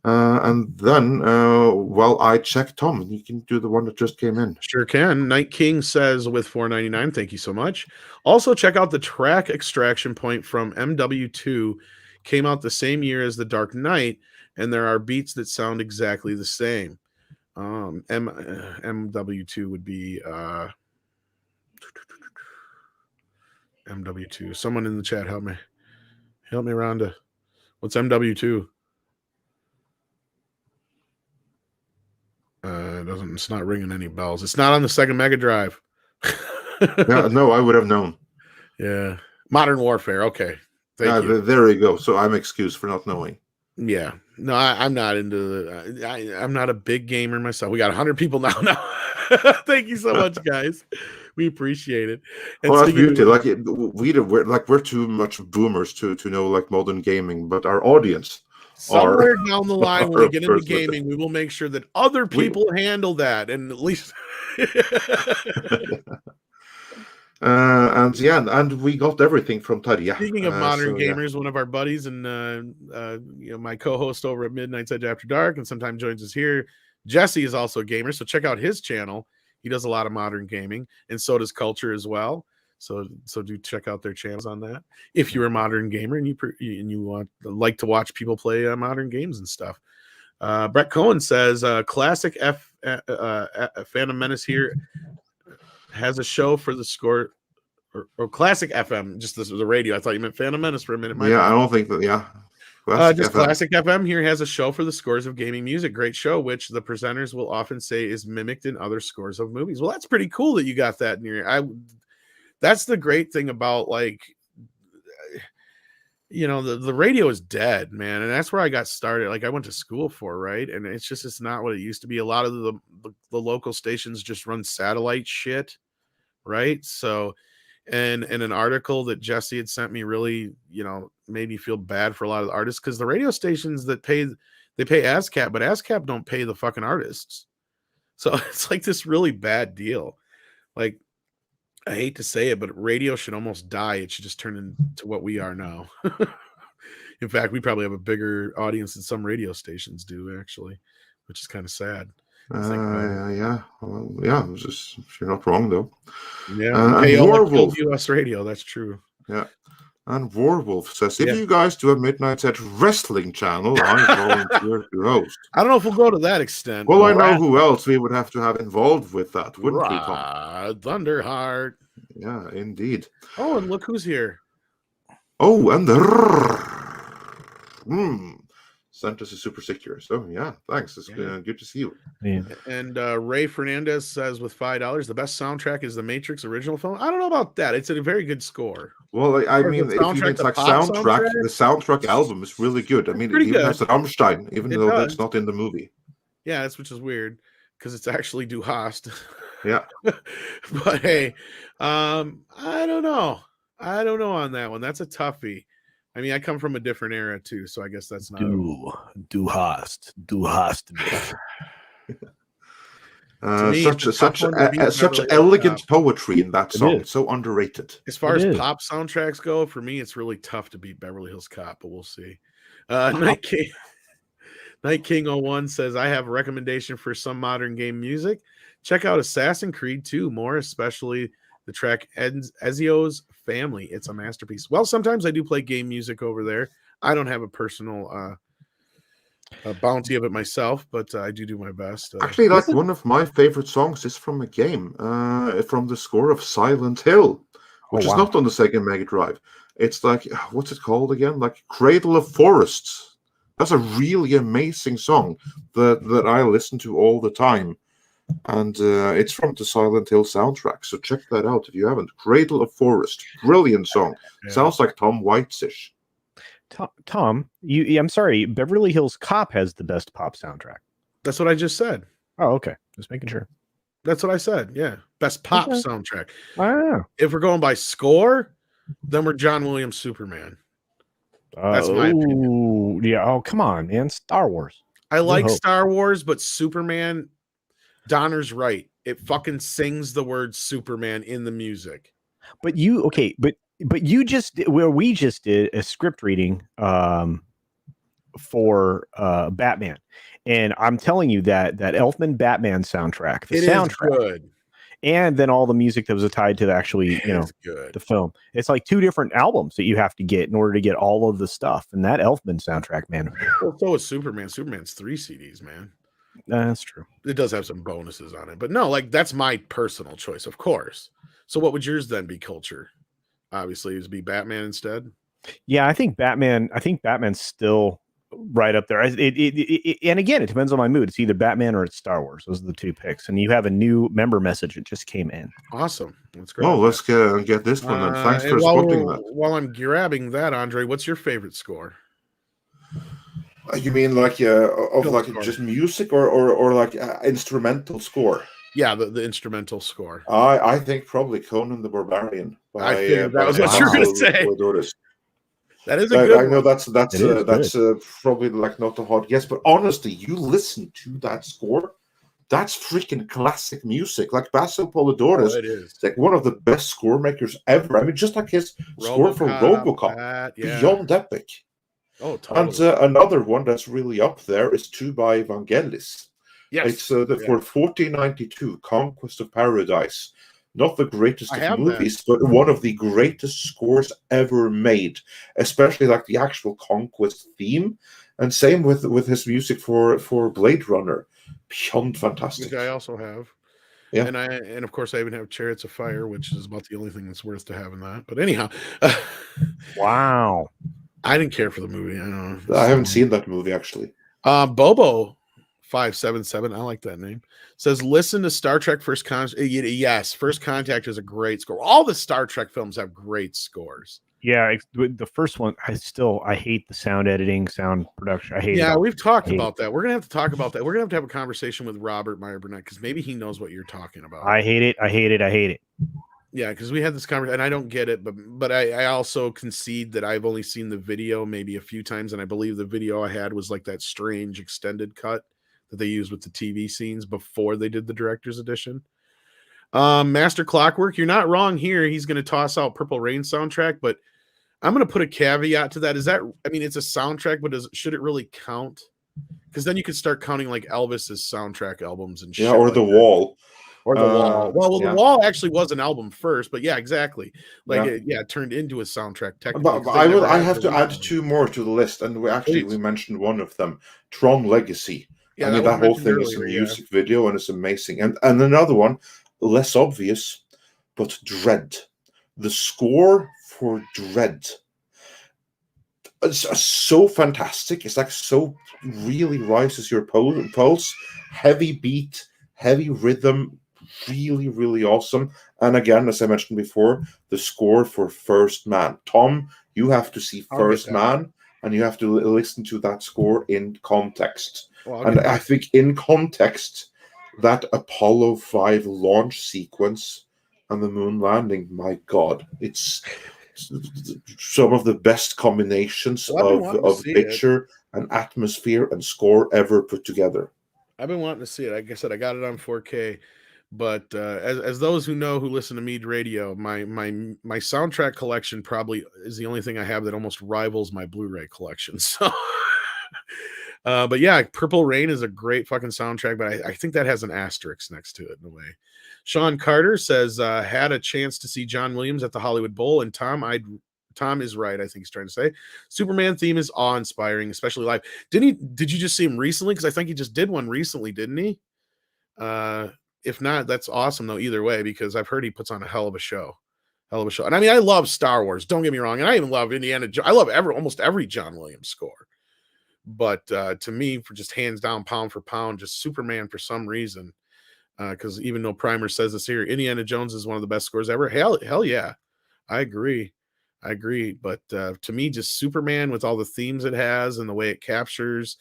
And then while I check, Tom, you can do the one that just came in.
Sure can. Night King says with $4.99, thank you so much. Also check out the track Extraction Point from MW2. Came out the same year as The Dark Knight, and there are beats that sound exactly the same. MW2 would be MW2. Someone in the chat, help me, Rhonda. What's MW2? It's not ringing any bells. It's not on the Sega Mega Drive.
Yeah, no, I would have known.
Yeah, Modern Warfare. Okay. Thank you.
There you go. So I'm excused for not knowing.
Yeah. No, I'm not into I'm not a big gamer myself. We got 100 people now. Thank you so much, guys. We appreciate it. And
well, that's beauty. Like we're too much boomers to know like modern gaming, but our audience
somewhere down the line when we get into gaming, we will make sure that other people handle that, and at least
And we got everything from Tarja.
Speaking of modern gamers, one of our buddies and my co-host over at Midnight's Edge After Dark, and sometimes joins us here, Jesse is also a gamer, so check out his channel. He does a lot of modern gaming, and so does Culture as well. So do check out their channels on that. If you're a modern gamer and you like to watch people play modern games and stuff. Brett Cohen says classic Phantom Menace here has a show for the score, or classic FM, just the radio. I thought you meant Phantom Menace for a minute.
I don't think that. Yeah.
Classic FM here has a show for the scores of gaming music. Great show, which the presenters will often say is mimicked in other scores of movies. Well, that's pretty cool that you got that in your. That's the great thing about, like, the radio is dead, man, and that's where I got started. Like, I went to school for, right, and it's not what it used to be. A lot of the local stations just run satellite shit, right? So, and an article that Jesse had sent me really, made me feel bad for a lot of the artists, because the radio stations that pay ASCAP, but ASCAP don't pay the fucking artists. So it's like this really bad deal. Like, I hate to say it, but radio should almost die. It should just turn into what we are now. In fact, we probably have a bigger audience than some radio stations do, actually, which is kind of sad.
Well, you're not wrong, though.
Yeah, hey, Warwolf US Radio, that's true.
Yeah. And Warwolf says, if you guys do a Midnight's Edge wrestling channel, I volunteer to host.
I don't know if we'll go to that extent.
Well, I know who else we would have to have involved with that, wouldn't we, Tom?
Thunderheart.
Yeah, indeed.
Oh, and look who's here.
Oh, and sent us a super sticker. So, yeah, thanks. It's good to see you.
Yeah.
And Ray Fernandez says, with $5, the best soundtrack is the Matrix original film. I don't know about that. It's a very good score.
Well, I mean, if you mean like soundtrack, the soundtrack album is really good. I mean, it even has Rammstein, even though that's not in the movie.
Yeah, which is weird, because it's actually Du Hast.
Yeah.
But hey, I don't know. I don't know on that one. That's a toughie. I mean, I come from a different era too, so I guess that's not
Du Hast.
Such elegant poetry in that song. So underrated.
As far as pop soundtracks go, for me, it's really tough to beat Beverly Hills Cop, but we'll see. Night King 01 says, I have a recommendation for some modern game music. Check out Assassin's Creed 2, more especially the track Ezio's Family. It's a masterpiece. Well, sometimes I do play game music over there. I don't have a personal bounty of it myself, but I do my best.
Actually, like one of my favorite songs is from a game, from the score of Silent Hill, which is not on the Sega Mega Drive. It's like, what's it called again? Like Cradle of Forests. That's a really amazing song that I listen to all the time. And it's from the Silent Hill soundtrack. So check that out if you haven't. Cradle of Forest. Brilliant song. Yeah. Sounds like Tom Waits-ish.
Tom, I'm sorry, Beverly Hills Cop has the best pop soundtrack.
That's what I just said.
Oh, okay. Just making sure.
That's what I said. Yeah. Best pop soundtrack.
Wow.
If we're going by score, then we're John Williams Superman. That's my opinion.
Yeah. Oh, come on, man. Star Wars.
I like Star Wars, but Superman, Donner's right. It fucking sings the word Superman in the music.
But you you just we just did a script reading for Batman, and I'm telling you that Elfman Batman soundtrack, the soundtrack
is good.
And then all the music that was tied to the film. It's like two different albums that you have to get in order to get all of the stuff. And that Elfman soundtrack, man.
Well, so is Superman. Superman's 3 CDs, man.
That's true.
It does have some bonuses on it, but no, like that's my personal choice, of course. So what would yours then be, Culture? Obviously, is be Batman instead.
Yeah, I think Batman's still right up there. And again, it depends on my mood. It's either Batman or it's Star Wars. Those are the two picks. And you have a new member message that just came in.
Awesome. That's great.
Oh, let's get this one. And thanks for spotting that.
While I'm grabbing that, Andre, what's your favorite score?
You mean like just music or like instrumental score?
Yeah, the instrumental score.
I think probably Conan the Barbarian.
I figured that was what you were going to say. That is a good
I know that's probably like not a hard guess, but honestly, you listen to that score, That's freaking classic music. Like Basil Polidorus,
it is.
like one of the best score makers ever. I mean, just like his score for RoboCop, beyond epic.
Oh, totally.
And another one that's really up there is Tuba Evangelis.
Yes.
It's for 1492, Conquest of Paradise. Not the greatest of movies, but one of the greatest scores ever made, especially like the actual Conquest theme. And same with his music for Blade Runner. Beyond fantastic.
Which I also have.
Yeah.
And of course I even have Chariots of Fire, which is about the only thing that's worth to have in that. But anyhow.
Wow.
I didn't care for the movie. I don't know.
I haven't seen that movie actually.
Bobo 577, I like that name, says listen to Star Trek First Contact. Yes, First Contact is a great score. All the Star Trek films have great scores.
Yeah, the first one, I hate the sound editing, sound production. I hate it.
Yeah, we've talked about that. We're gonna have to talk about that. We're gonna have a conversation with Robert Meyer Burnett because maybe he knows what you're talking about.
I hate it.
Yeah, because we had this conversation, and I don't get it, but I also concede that I've only seen the video maybe a few times, and I believe the video I had was like that strange extended cut that they used with the TV scenes before they did the director's edition. Master Clockwork, you're not wrong here. He's going to toss out Purple Rain soundtrack, but I'm going to put a caveat to that. Is that, I mean, it's a soundtrack, but should it really count? Because then you could start counting like Elvis's soundtrack albums and shit.
Yeah, or
like
The
that.
Wall.
Or The Wall. Well,
yeah.
The Wall actually was an album first, but yeah, exactly. Like, it turned into a soundtrack technically.
But I have to add two more to the list, and we mentioned one of them, Tron Legacy.
Yeah,
I mean, that whole thing is a music video, and it's amazing. And another one, less obvious, but Dredd. The score for Dredd. It's so fantastic. It's like so really rises your pulse. Heavy beat, heavy rhythm, really, really awesome. And again, as I mentioned before, the score for First Man. Tom, you have to see First Man, and you have to listen to that score in context. And I think in context, that Apollo 5 launch sequence and the moon landing, my God, it's some of the best combinations of picture and atmosphere and score ever put together.
I've been wanting to see it. Like I said, I got it on 4K. But as those who know, who listen to Mead Radio, my soundtrack collection probably is the only thing I have that almost rivals my Blu-ray collection. So, but yeah, Purple Rain is a great fucking soundtrack, but I think that has an asterisk next to it in a way. Sean Carter says, had a chance to see John Williams at the Hollywood Bowl, and Tom is right. I think he's trying to say Superman theme is awe-inspiring, especially live. Did you just see him recently? Because I think he just did one recently, didn't he? If not, that's awesome though. Either way, because I've heard he puts on a hell of a show. And I mean, I love Star Wars. Don't get me wrong, and I even love Indiana. I love almost every John Williams score. But to me, for just hands down, pound for pound, just Superman for some reason. Because even though Primer says this here, Indiana Jones is one of the best scores ever. Hell yeah, I agree. But to me, just Superman with all the themes it has and the way it captures.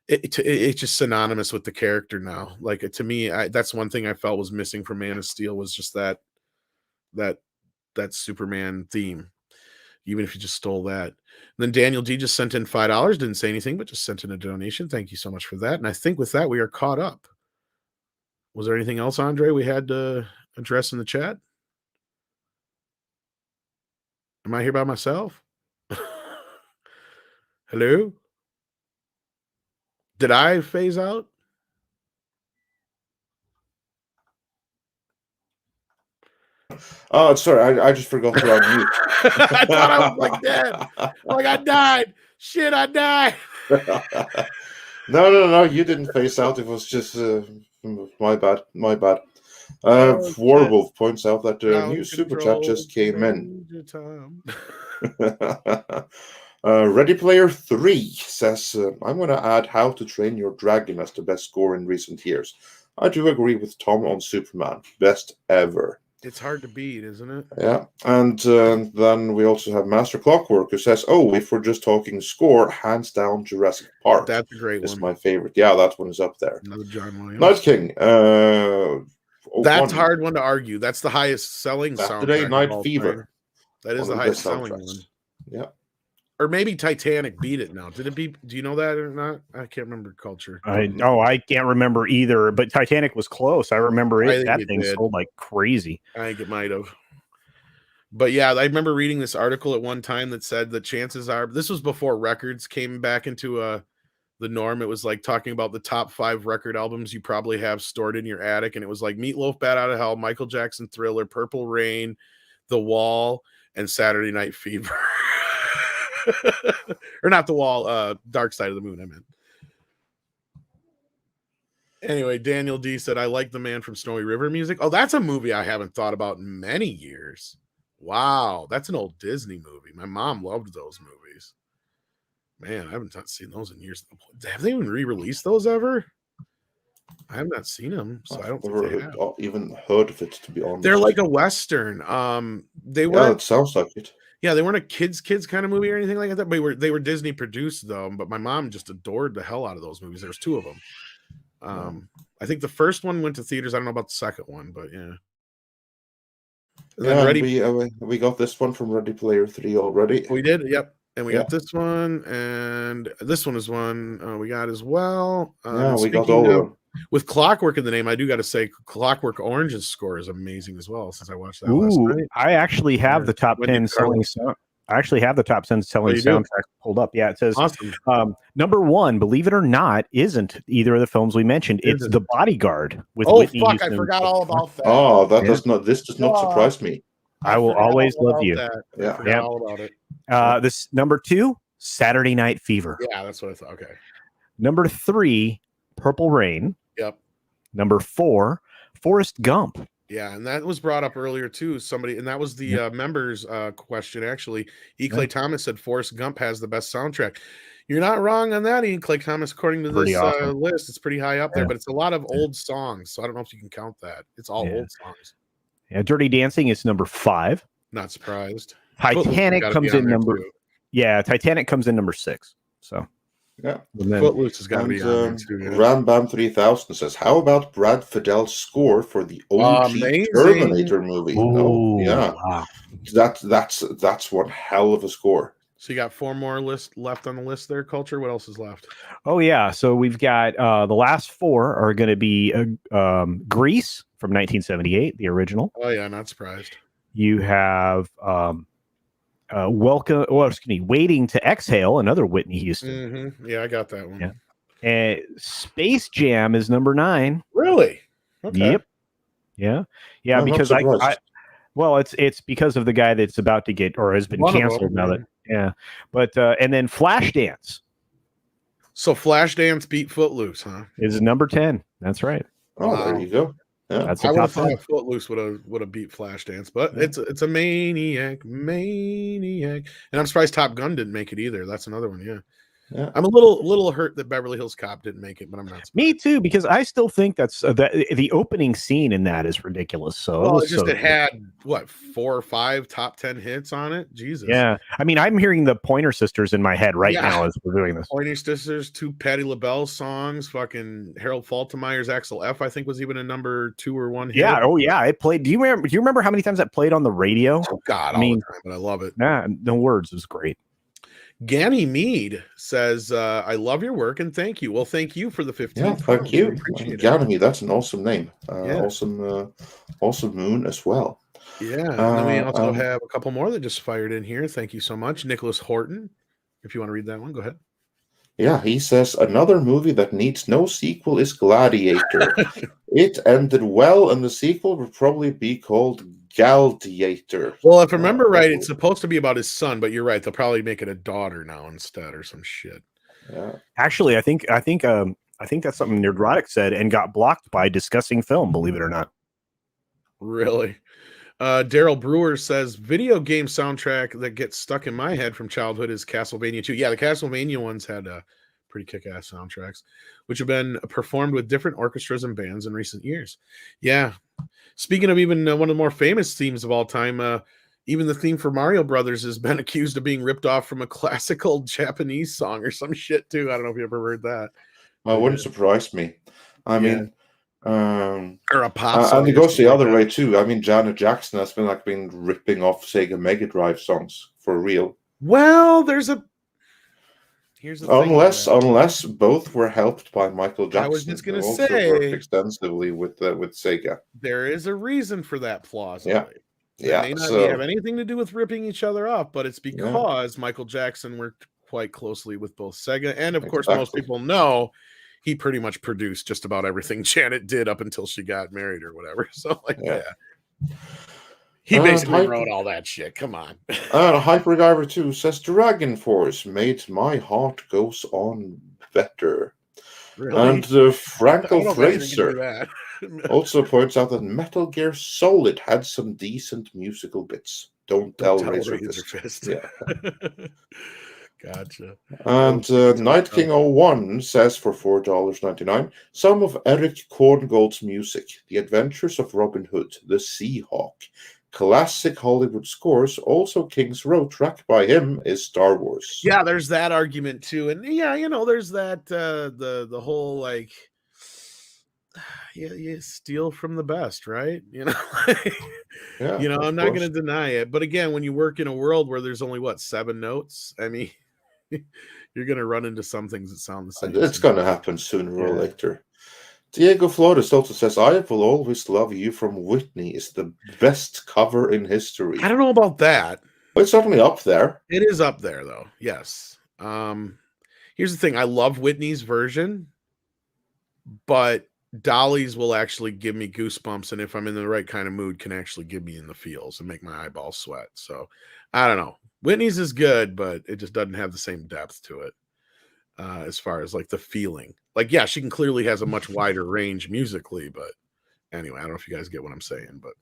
It's just synonymous with the character now. Like to me, that's one thing I felt was missing from Man of Steel was just that Superman theme. Even if you just stole that. And then Daniel D just sent in $5. Didn't say anything, but just sent in a donation. Thank you so much for that. And I think with that we are caught up. Was there anything else, Andre, we had to address in the chat? Am I here by myself? Hello? Did I phase out?
Oh, sorry. I just forgot to unmute.
I thought I was like dead. Like I died. Shit, I died.
No. You didn't phase out. It was just my bad. Warwolf points out that a new super chat just came in. Ready Player 3 says, I'm going to add How to Train Your Dragon as the best score in recent years. I do agree with Tom on Superman. Best ever.
It's hard to beat, isn't it?
Yeah. And then we also have Master Clockwork who says, if we're just talking score, hands down Jurassic Park.
That's a great one.
It's my favorite. Yeah, that one is up there.
Another John Williams.
Night King.
That's a hard one to argue. That's the highest selling
Saturday
soundtrack.
Night Fever.
That is the highest selling one.
Yeah.
or maybe Titanic beat it now. Did it beat? Do you know that or not? I can't remember culture.
I can't remember either, but Titanic was close. I remember
I
it.
think
That
it
thing
did.
sold like crazy.
I think it might have. But yeah, I remember reading this article at one time that said the chances are, this was before records came back into the norm. It was like talking about the top 5 record albums you probably have stored in your attic, and it was like Meatloaf, Bat Out of Hell, Michael Jackson, Thriller, Purple Rain, The Wall, and Saturday Night Fever. Or not The Wall, Dark Side of the Moon, I meant. Anyway, Daniel D said, I like The Man from Snowy River music. Oh, that's a movie I haven't thought about in many years. Wow, that's an old Disney movie. My mom loved those movies. Man, I haven't seen those in years. Have they even re-released those ever? I have not seen them, so I don't think they have.
Even heard of it, to be honest.
They're like a Western. They
Yeah,
were.
it sounds like it.
Yeah, they weren't a kids kind of movie or anything like that. But they were Disney produced though. But my mom just adored the hell out of those movies. There was 2 of them. I think the first one went to theaters. I don't know about the second one, but yeah. And then
we got this one from Ready Player 3 already.
We did, yep. And we got this one, and this one is one we got as well.
We got all of them.
With Clockwork in the name, I do got to say Clockwork Orange's score is amazing as well. Since I watched that last night,
I actually have the top 10 selling sound. I actually have the top 10 selling soundtrack pulled up. Yeah, it says
awesome.
Number 1, believe it or not, isn't either of the films we mentioned. It's The Bodyguard with Whitney
fuck!
Houston.
I forgot all about that.
Oh, this does not surprise me.
I will always love you.
Yeah, I all about it.
This number 2, Saturday Night Fever.
Yeah, that's what I thought. Okay.
Number 3, Purple Rain.
Yep.
Number 4, Forrest Gump.
Yeah, and that was brought up earlier too. Somebody, and that was the members' question actually. E. Clay Thomas said Forrest Gump has the best soundtrack. You're not wrong on that, E. Clay Thomas. According to this list, it's pretty high up there, but it's a lot of old songs, so I don't know if you can count that. It's all old songs.
Yeah, Dirty Dancing is number 5.
Not surprised.
Titanic comes in number. Yeah, Titanic comes in number 6. So.
Yeah,
Footloose has got to be on there too. Yeah.
Rambam 3000 says, "How about Brad Fidel's score for the OG Terminator movie?"
Ooh,
wow. That's one hell of a score.
So you got 4 more left on the list there. Culture. What else is left?
Oh yeah, so we've got the last 4 are going to be Grease from 1978, the original.
Oh yeah, not surprised.
You have Waiting to Exhale, another Whitney Houston.
Mm-hmm. Yeah, I got that one.
Yeah. And Space Jam is number 9.
Really? Okay.
Yep. Yeah, because it's because of the guy that's about to get or has been canceled now that But and then Flashdance.
So Flashdance beat Footloose, huh?
Is number 10. That's right.
Oh, there you go. Yeah.
That's
I would have thought Footloose would have beat Flashdance, but it's a maniac, and I'm surprised Top Gun didn't make it either. That's another one, yeah. I'm a little hurt that Beverly Hills Cop didn't make it, but I'm not surprised.
Me too, because I still think that's the opening scene in that is ridiculous. So
it had what 4 or 5 top 10 hits on it. Jesus.
Yeah, I mean, I'm hearing the Pointer Sisters in my head right now as we're doing this.
Pointer Sisters, 2 Patti LaBelle songs, fucking Harold Faltermeyer's Axel F. I think was even a number 2 or 1 hit.
Yeah, oh yeah, it played. Do you remember how many times that played on the radio?
Oh God, all the time, but I love it.
Nah, no words. It was great.
Ganymede says, I love your work and thank you. Well, thank you for the 15.
Yeah, thank you. Ganymede, that's an awesome name. Awesome moon as well.
Yeah. And then we also have a couple more that just fired in here. Thank you so much. Nicholas Horton. If you want to read that one, go ahead.
Yeah, he says, another movie that needs no sequel is Gladiator. It ended well, and the sequel would probably be called Galdiator.
Well, if I remember right, it's supposed to be about his son, but you're right. They'll probably make it a daughter now instead or some shit.
Yeah.
Actually, I think that's something Nerdrotic said and got blocked by discussing film, believe it or not.
Really? Daryl Brewer says, video game soundtrack that gets stuck in my head from childhood is Castlevania 2. Yeah, the Castlevania ones had pretty kick-ass soundtracks, which have been performed with different orchestras and bands in recent years. Yeah. Speaking of even one of the more famous themes of all time, even the theme for Mario Brothers has been accused of being ripped off from a classical Japanese song or some shit, too. I don't know if you ever heard that.
Well, it wouldn't surprise me. I mean...
or a pop song.
And it goes the other way too. I mean, Janet Jackson has been ripping off Sega Mega Drive songs for real.
Well, here's the thing.
Unless both were helped by Michael Jackson,
I was just gonna
who also worked extensively with Sega.
There is a reason for that, plausibly.
Yeah.
It may not have anything to do with ripping each other off, but it's because Michael Jackson worked quite closely with both Sega, and of course, most people know he pretty much produced just about everything Janet did up until she got married or whatever. So, he basically wrote all that shit. Come on.
Hyperdiver 2 says Dragon Force made my heart goes on better.
Really?
And Frankel Fraser also points out that Metal Gear Solid had some decent musical bits. Don't tell Razor Fist. Yeah.
Gotcha.
And Night King 01 says for $4.99, some of Eric Korngold's music, The Adventures of Robin Hood, The Seahawk, classic Hollywood scores, also King's Row track by him is Star Wars.
Yeah, there's that argument too. And there's that the whole like you steal from the best, right? I'm not gonna deny it. But again, when you work in a world where there's only 7 notes, I mean you're gonna run into some things that sound the same.
It's gonna happen sooner or later. Diego Flores also says, I Will Always Love You from Whitney is the best cover in history.
I don't know about that.
It's certainly up there.
It is up there, though. Yes. Here's the thing. I love Whitney's version, but Dolly's will actually give me goosebumps, and if I'm in the right kind of mood, can actually give me in the feels and make my eyeballs sweat. So, I don't know. Whitney's is good, but it just doesn't have the same depth to it as far as, like, the feeling. Like, yeah, she clearly has a much wider range musically, but anyway, I don't know if you guys get what I'm saying, but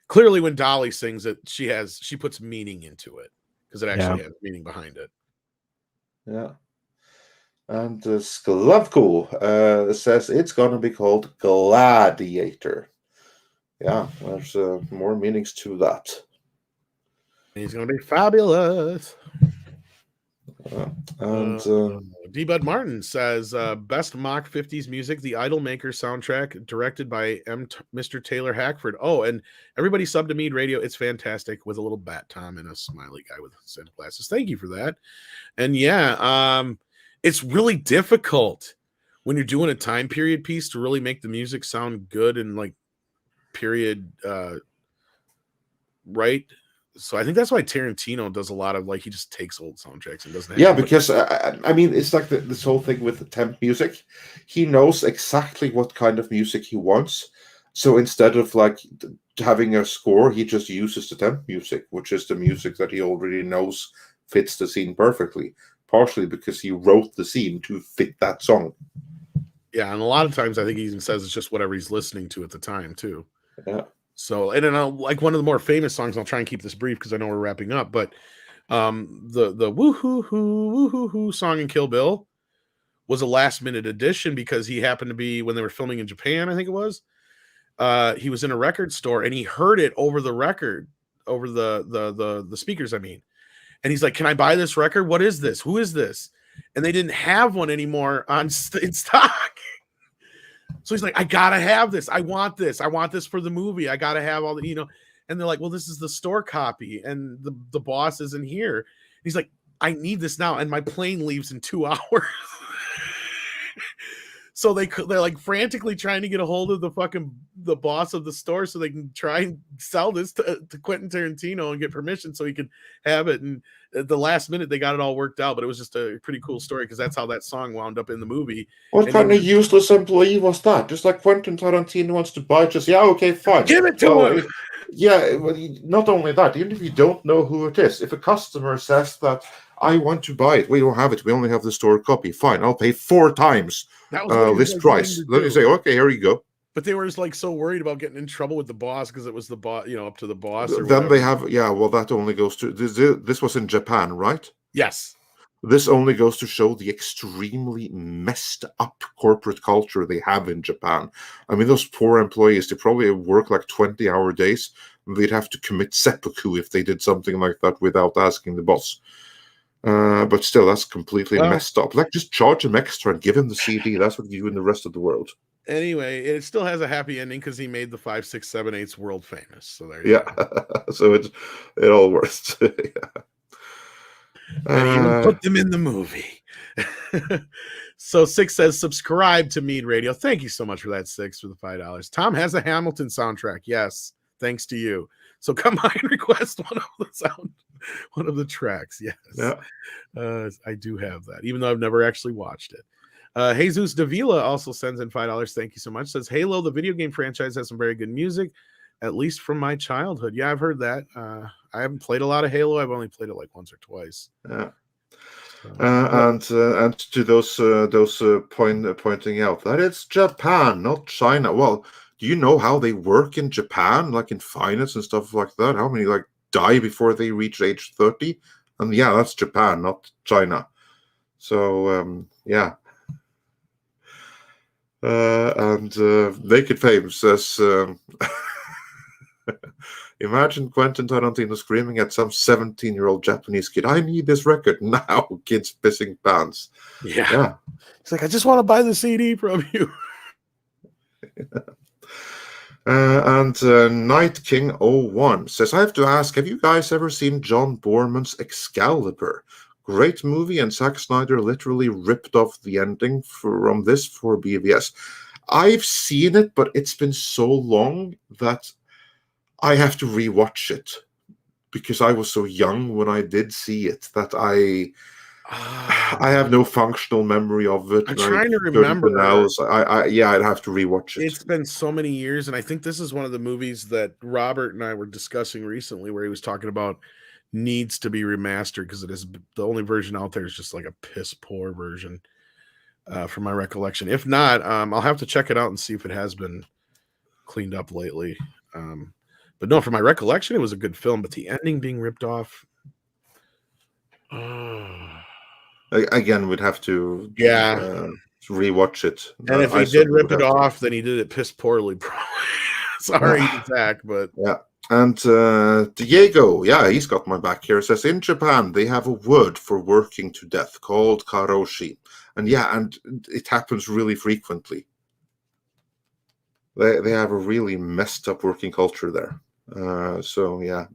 clearly when Dolly sings it, she puts meaning into it because it actually has meaning behind it.
Yeah. And Sklavko says it's going to be called Gladiator. Yeah, there's more meanings to that.
He's going to be fabulous. D. Bud Martin says best mock 50s music, the Idolmaker soundtrack, directed by Mr. Taylor Hackford. Oh, and everybody sub to Mead Radio. It's fantastic with a little bat Tom and a smiley guy with sunglasses. Thank you for that. And it's really difficult when you're doing a time period piece to really make the music sound good and like period right. So I think that's why Tarantino does a lot of he just takes old soundtracks and doesn't have
because I mean it's like this whole thing with the temp music. He knows exactly what kind of music he wants. So instead of having a score, he just uses the temp music, which is the music that he already knows fits the scene perfectly. Partially because he wrote the scene to fit that song.
Yeah, and a lot of times I think he even says it's just whatever he's listening to at the time too.
Yeah.
So, and then one of the more famous songs, I'll try and keep this brief because I know we're wrapping up, but the woo-hoo-hoo song in Kill Bill was a last minute addition because he happened to be, when they were filming in Japan, I think it was, he was in a record store and he heard it over the record, over the speakers, I mean. And he's like, can I buy this record? What is this? Who is this? And they didn't have one anymore in stock. So he's like, I gotta have this. I want this. I want this for the movie. I gotta have all the, and they're like, well, this is the store copy and the boss isn't here. He's like, I need this now. And my plane leaves in 2 hours. So they're like frantically trying to get a hold of the boss of the store so they can try and sell this to Quentin Tarantino and get permission so he could have it. And at the last minute, they got it all worked out, but it was just a pretty cool story because that's how that song wound up in the movie.
What kind of useless employee was that? Just like Quentin Tarantino wants to buy, just okay, fine.
Give it to him.
Yeah, well, not only that, even if you don't know who it is, if a customer says that I want to buy it, we don't have it, we only have the store copy, fine, I'll pay 4 times this price. Then you say, okay, here you go.
But they were just so worried about getting in trouble with the boss because it was the boss, up to the boss. Or
then they have, that only goes to this was in Japan, right?
Yes.
This only goes to show the extremely messed up corporate culture they have in Japan. I mean, those poor employees, they probably work 20-hour days. They'd have to commit seppuku if they did something like that without asking the boss. But still, that's completely messed up. Just charge him extra and give him the CD. That's what you do in the rest of the world.
Anyway, it still has a happy ending because he made the 5, 6, 7, 8s world famous. So there you go.
So it all works. Yeah.
And even put them in the movie. So Six says, subscribe to Mead Radio. Thank you so much for that, Six, for the $5. Tom has a Hamilton soundtrack. Yes, thanks to you. So come by and request one of the tracks. Yes.
Yeah.
I do have that, even though I've never actually watched it. Jesus Davila also sends in $5. Thank you so much. Says, Halo, the video game franchise, has some very good music, at least from my childhood. Yeah, I've heard that. I haven't played a lot of Halo. I've only played it like once or twice.
Yeah. And to those pointing out that it's Japan, not China. Well, do you know how they work in Japan, like in finance and stuff like that? How many like die before they reach age 30? And yeah, that's Japan, not China. So yeah. And Naked Fame says, imagine Quentin Tarantino screaming at some 17-year-old Japanese kid, I need this record now, kids pissing pants.
Yeah. It's like, I just want to buy the CD from you.
And Night King 01 says, I have to ask, have you guys ever seen John Borman's Excalibur? Great movie, and Zack Snyder literally ripped off the ending from this for BVS. I've seen it, but it's been so long that I have to rewatch it because I was so young when I did see it that I have no functional memory of it.
I'm trying to remember
now. I'd have to rewatch it.
It's been so many years, and I think this is one of the movies that Robert and I were discussing recently, where he was talking about needs to be remastered because it is the only version out there is just like a piss poor version, from my recollection. If not, I'll have to check it out and see if it has been cleaned up lately. But no, from my recollection, it was a good film. But the ending being ripped off.
Again, we'd have to rewatch it.
And if he did rip it off, then he did it piss poorly. Sorry, Zach, but
yeah. And Diego, he's got my back here. Says in Japan they have a word for working to death called karoshi, and it happens really frequently. They have a really messed up working culture there. So yeah.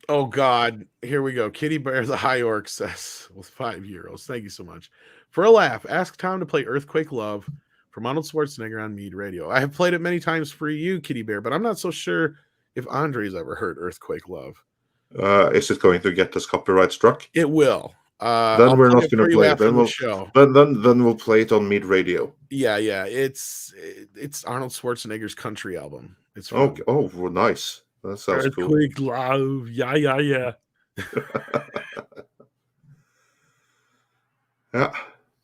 Oh God, here we go. Kitty Bear the High Orc says with €5. Thank you so much. For a laugh, ask Tom to play Earthquake Love from Arnold Schwarzenegger on Mead Radio. I have played it many times for you, Kitty Bear, but I'm not so sure if Andre's ever heard Earthquake Love.
Is it going to get us copyright struck?
It will.
Then we're not going to play it. Then we'll play it on Mead Radio.
Yeah. It's Arnold Schwarzenegger's country album. It's
okay. Oh, well, nice. That sounds
Earthquake
cool.
Love. Yeah. Yeah.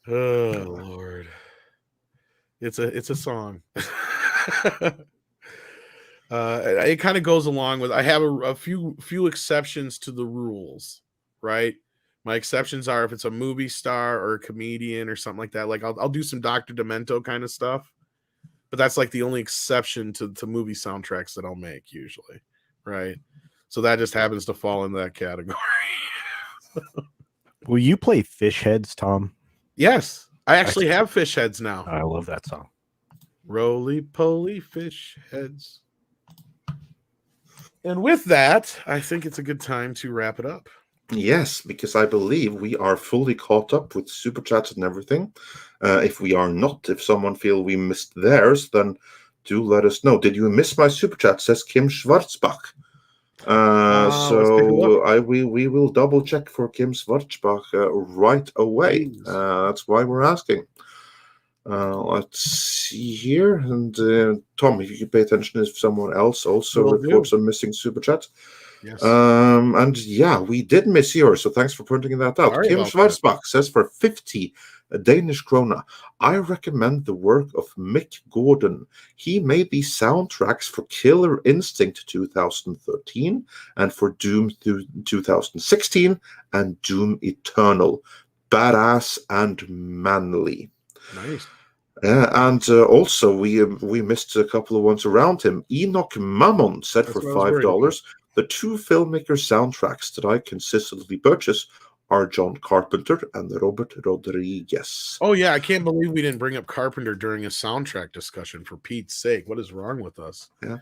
Oh Lord. It's a song. It kind of goes along with, I have a few exceptions to the rules, right? My exceptions are if it's a movie star or a comedian or something like that. Like I'll do some Dr. Demento kind of stuff, but that's like the only exception to movie soundtracks that I'll make usually, right? So that just happens to fall in that category.
Will you play Fish Heads, Tom?
Yes, I actually have Fish Heads now.
I love that song.
Roly poly fish heads. And with that, I think it's a good time to wrap it up.
Yes, because I believe we are fully caught up with super chats and everything. If we are not, if someone feel we missed theirs, then do let us know. Did you miss my super chat? Says Kim Schwarzbach. We will double check for Kim Schwarzbach right away. That's why we're asking. Let's see here. And Tom, if you could pay attention if someone else also reports a missing super chat.
Yes.
And we did miss yours, so thanks for pointing that out. Kim Schwarzbach says for 50 Danish krona, I recommend the work of Mick Gordon. He made the soundtracks for Killer Instinct 2013 and for Doom 2016 and Doom Eternal. Badass and manly.
Nice.
And also we missed a couple of ones around him. Enoch Mammon said for $5, the two filmmaker soundtracks that I consistently purchase are John Carpenter and Robert Rodriguez.
Oh yeah, I can't believe we didn't bring up Carpenter during a soundtrack discussion. For Pete's sake, what is wrong with us?
Yeah.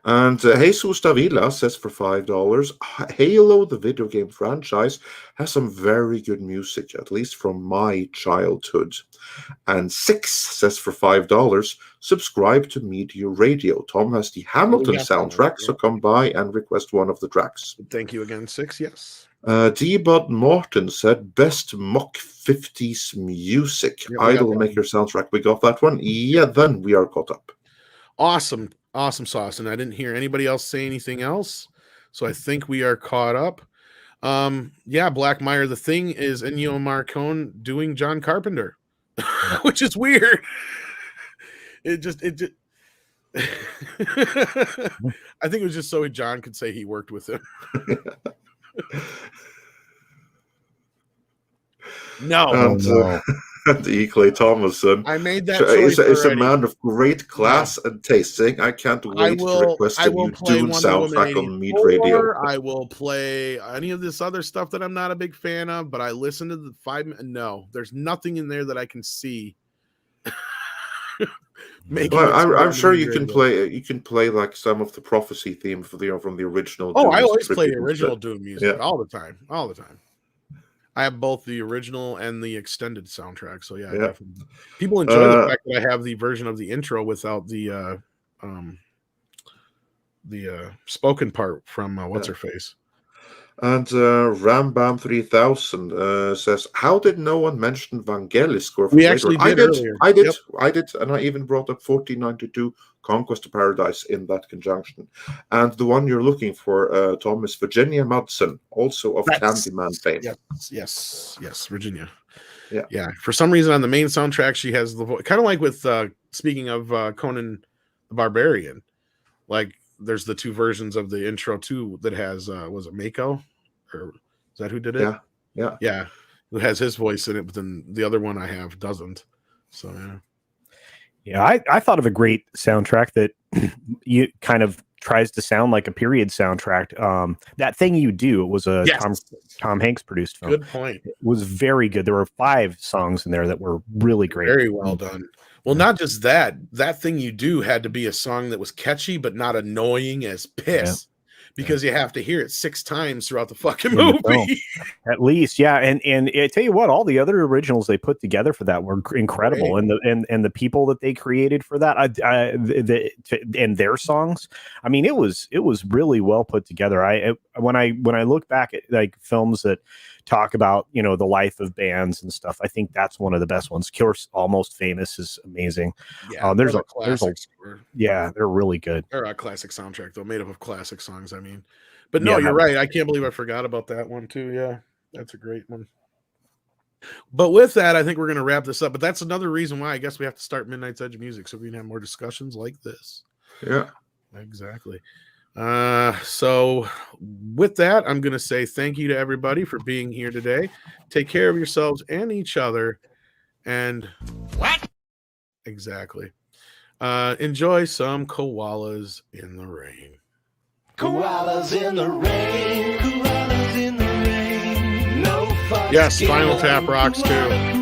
And Jesus Davila says for $5, Halo, the video game franchise, has some very good music, at least from my childhood. And Six says for $5, subscribe to Media Radio. Tom has the Hamilton soundtrack, so come by and request one of the tracks.
Thank you again, Six. Yes.
D-Bud Martin said best mock 50s music. Idolmaker soundtrack. We got that one. Yeah, then we are caught up.
Awesome sauce. And I didn't hear anybody else say anything else, so I think we are caught up. Black Meyer, the thing is Ennio Morricone doing John Carpenter, which is weird. It just I think it was just so John could say he worked with him.
And E. Clay Thomason.
I made that choice
is a man of great class and tasting. I can't wait to request a new Dune soundtrack on Mead Radio.
I will play any of this other stuff that I'm not a big fan of, but I listened to the 5 minutes. No, there's nothing in there that I can see.
I'm sure you can play. You can play like some of the prophecy theme from the original.
Oh, I always play the original Dune music all the time. I have both the original and the extended soundtrack. So yeah. Definitely. People enjoy the fact that I have the version of the intro without the spoken part from what's her face.
And Rambam 3000 says, "How did no one mention Vangelis score?"
We actually did earlier.
I did, and I even brought up 1492 Conquest of Paradise in that conjunction. And the one you're looking for, Tom, is Virginia Madsen, also of Candyman fame.
Yes, Virginia.
Yeah.
For some reason, on the main soundtrack, she has the voice, kind of like with speaking of Conan the Barbarian, like. There's the two versions of the intro too that has was it Mako, or is that who did it? Yeah. Who has his voice in it, but then the other one I have doesn't. So
I thought of a great soundtrack that you kind of tries to sound like a period soundtrack. That Thing You Do, it was a Tom Hanks produced film.
Good point.
It was very good. There were 5 songs in there that were really great.
Very well done. Well, not just that. That Thing You Do had to be a song that was catchy, but not annoying as piss. Because you have to hear it 6 times throughout the fucking movie.
At least, yeah. And I tell you what, all the other originals they put together for that were incredible. Right. And the people that they created for that, and their songs, I mean, it was really well put together. When I look back at like films that talk about, you know, the life of bands and stuff, I think that's one of the best ones. Cure's Almost Famous is amazing.
Yeah,
they're really good.
They're a classic soundtrack though, made up of classic songs. I mean, but no, you're right. I can't believe I forgot about that one too. Yeah, that's a great one. But with that, I think we're going to wrap this up. But that's another reason why I guess we have to start Midnight's Edge Music, so we can have more discussions like this.
Yeah,
exactly. So with that, I'm going to say thank you to everybody for being here today. Take care of yourselves and each other. And what? Exactly. Enjoy some koalas in the rain.
Koalas in the rain. Koalas in the rain. No fun.
Yes, Spinal Tap rocks too.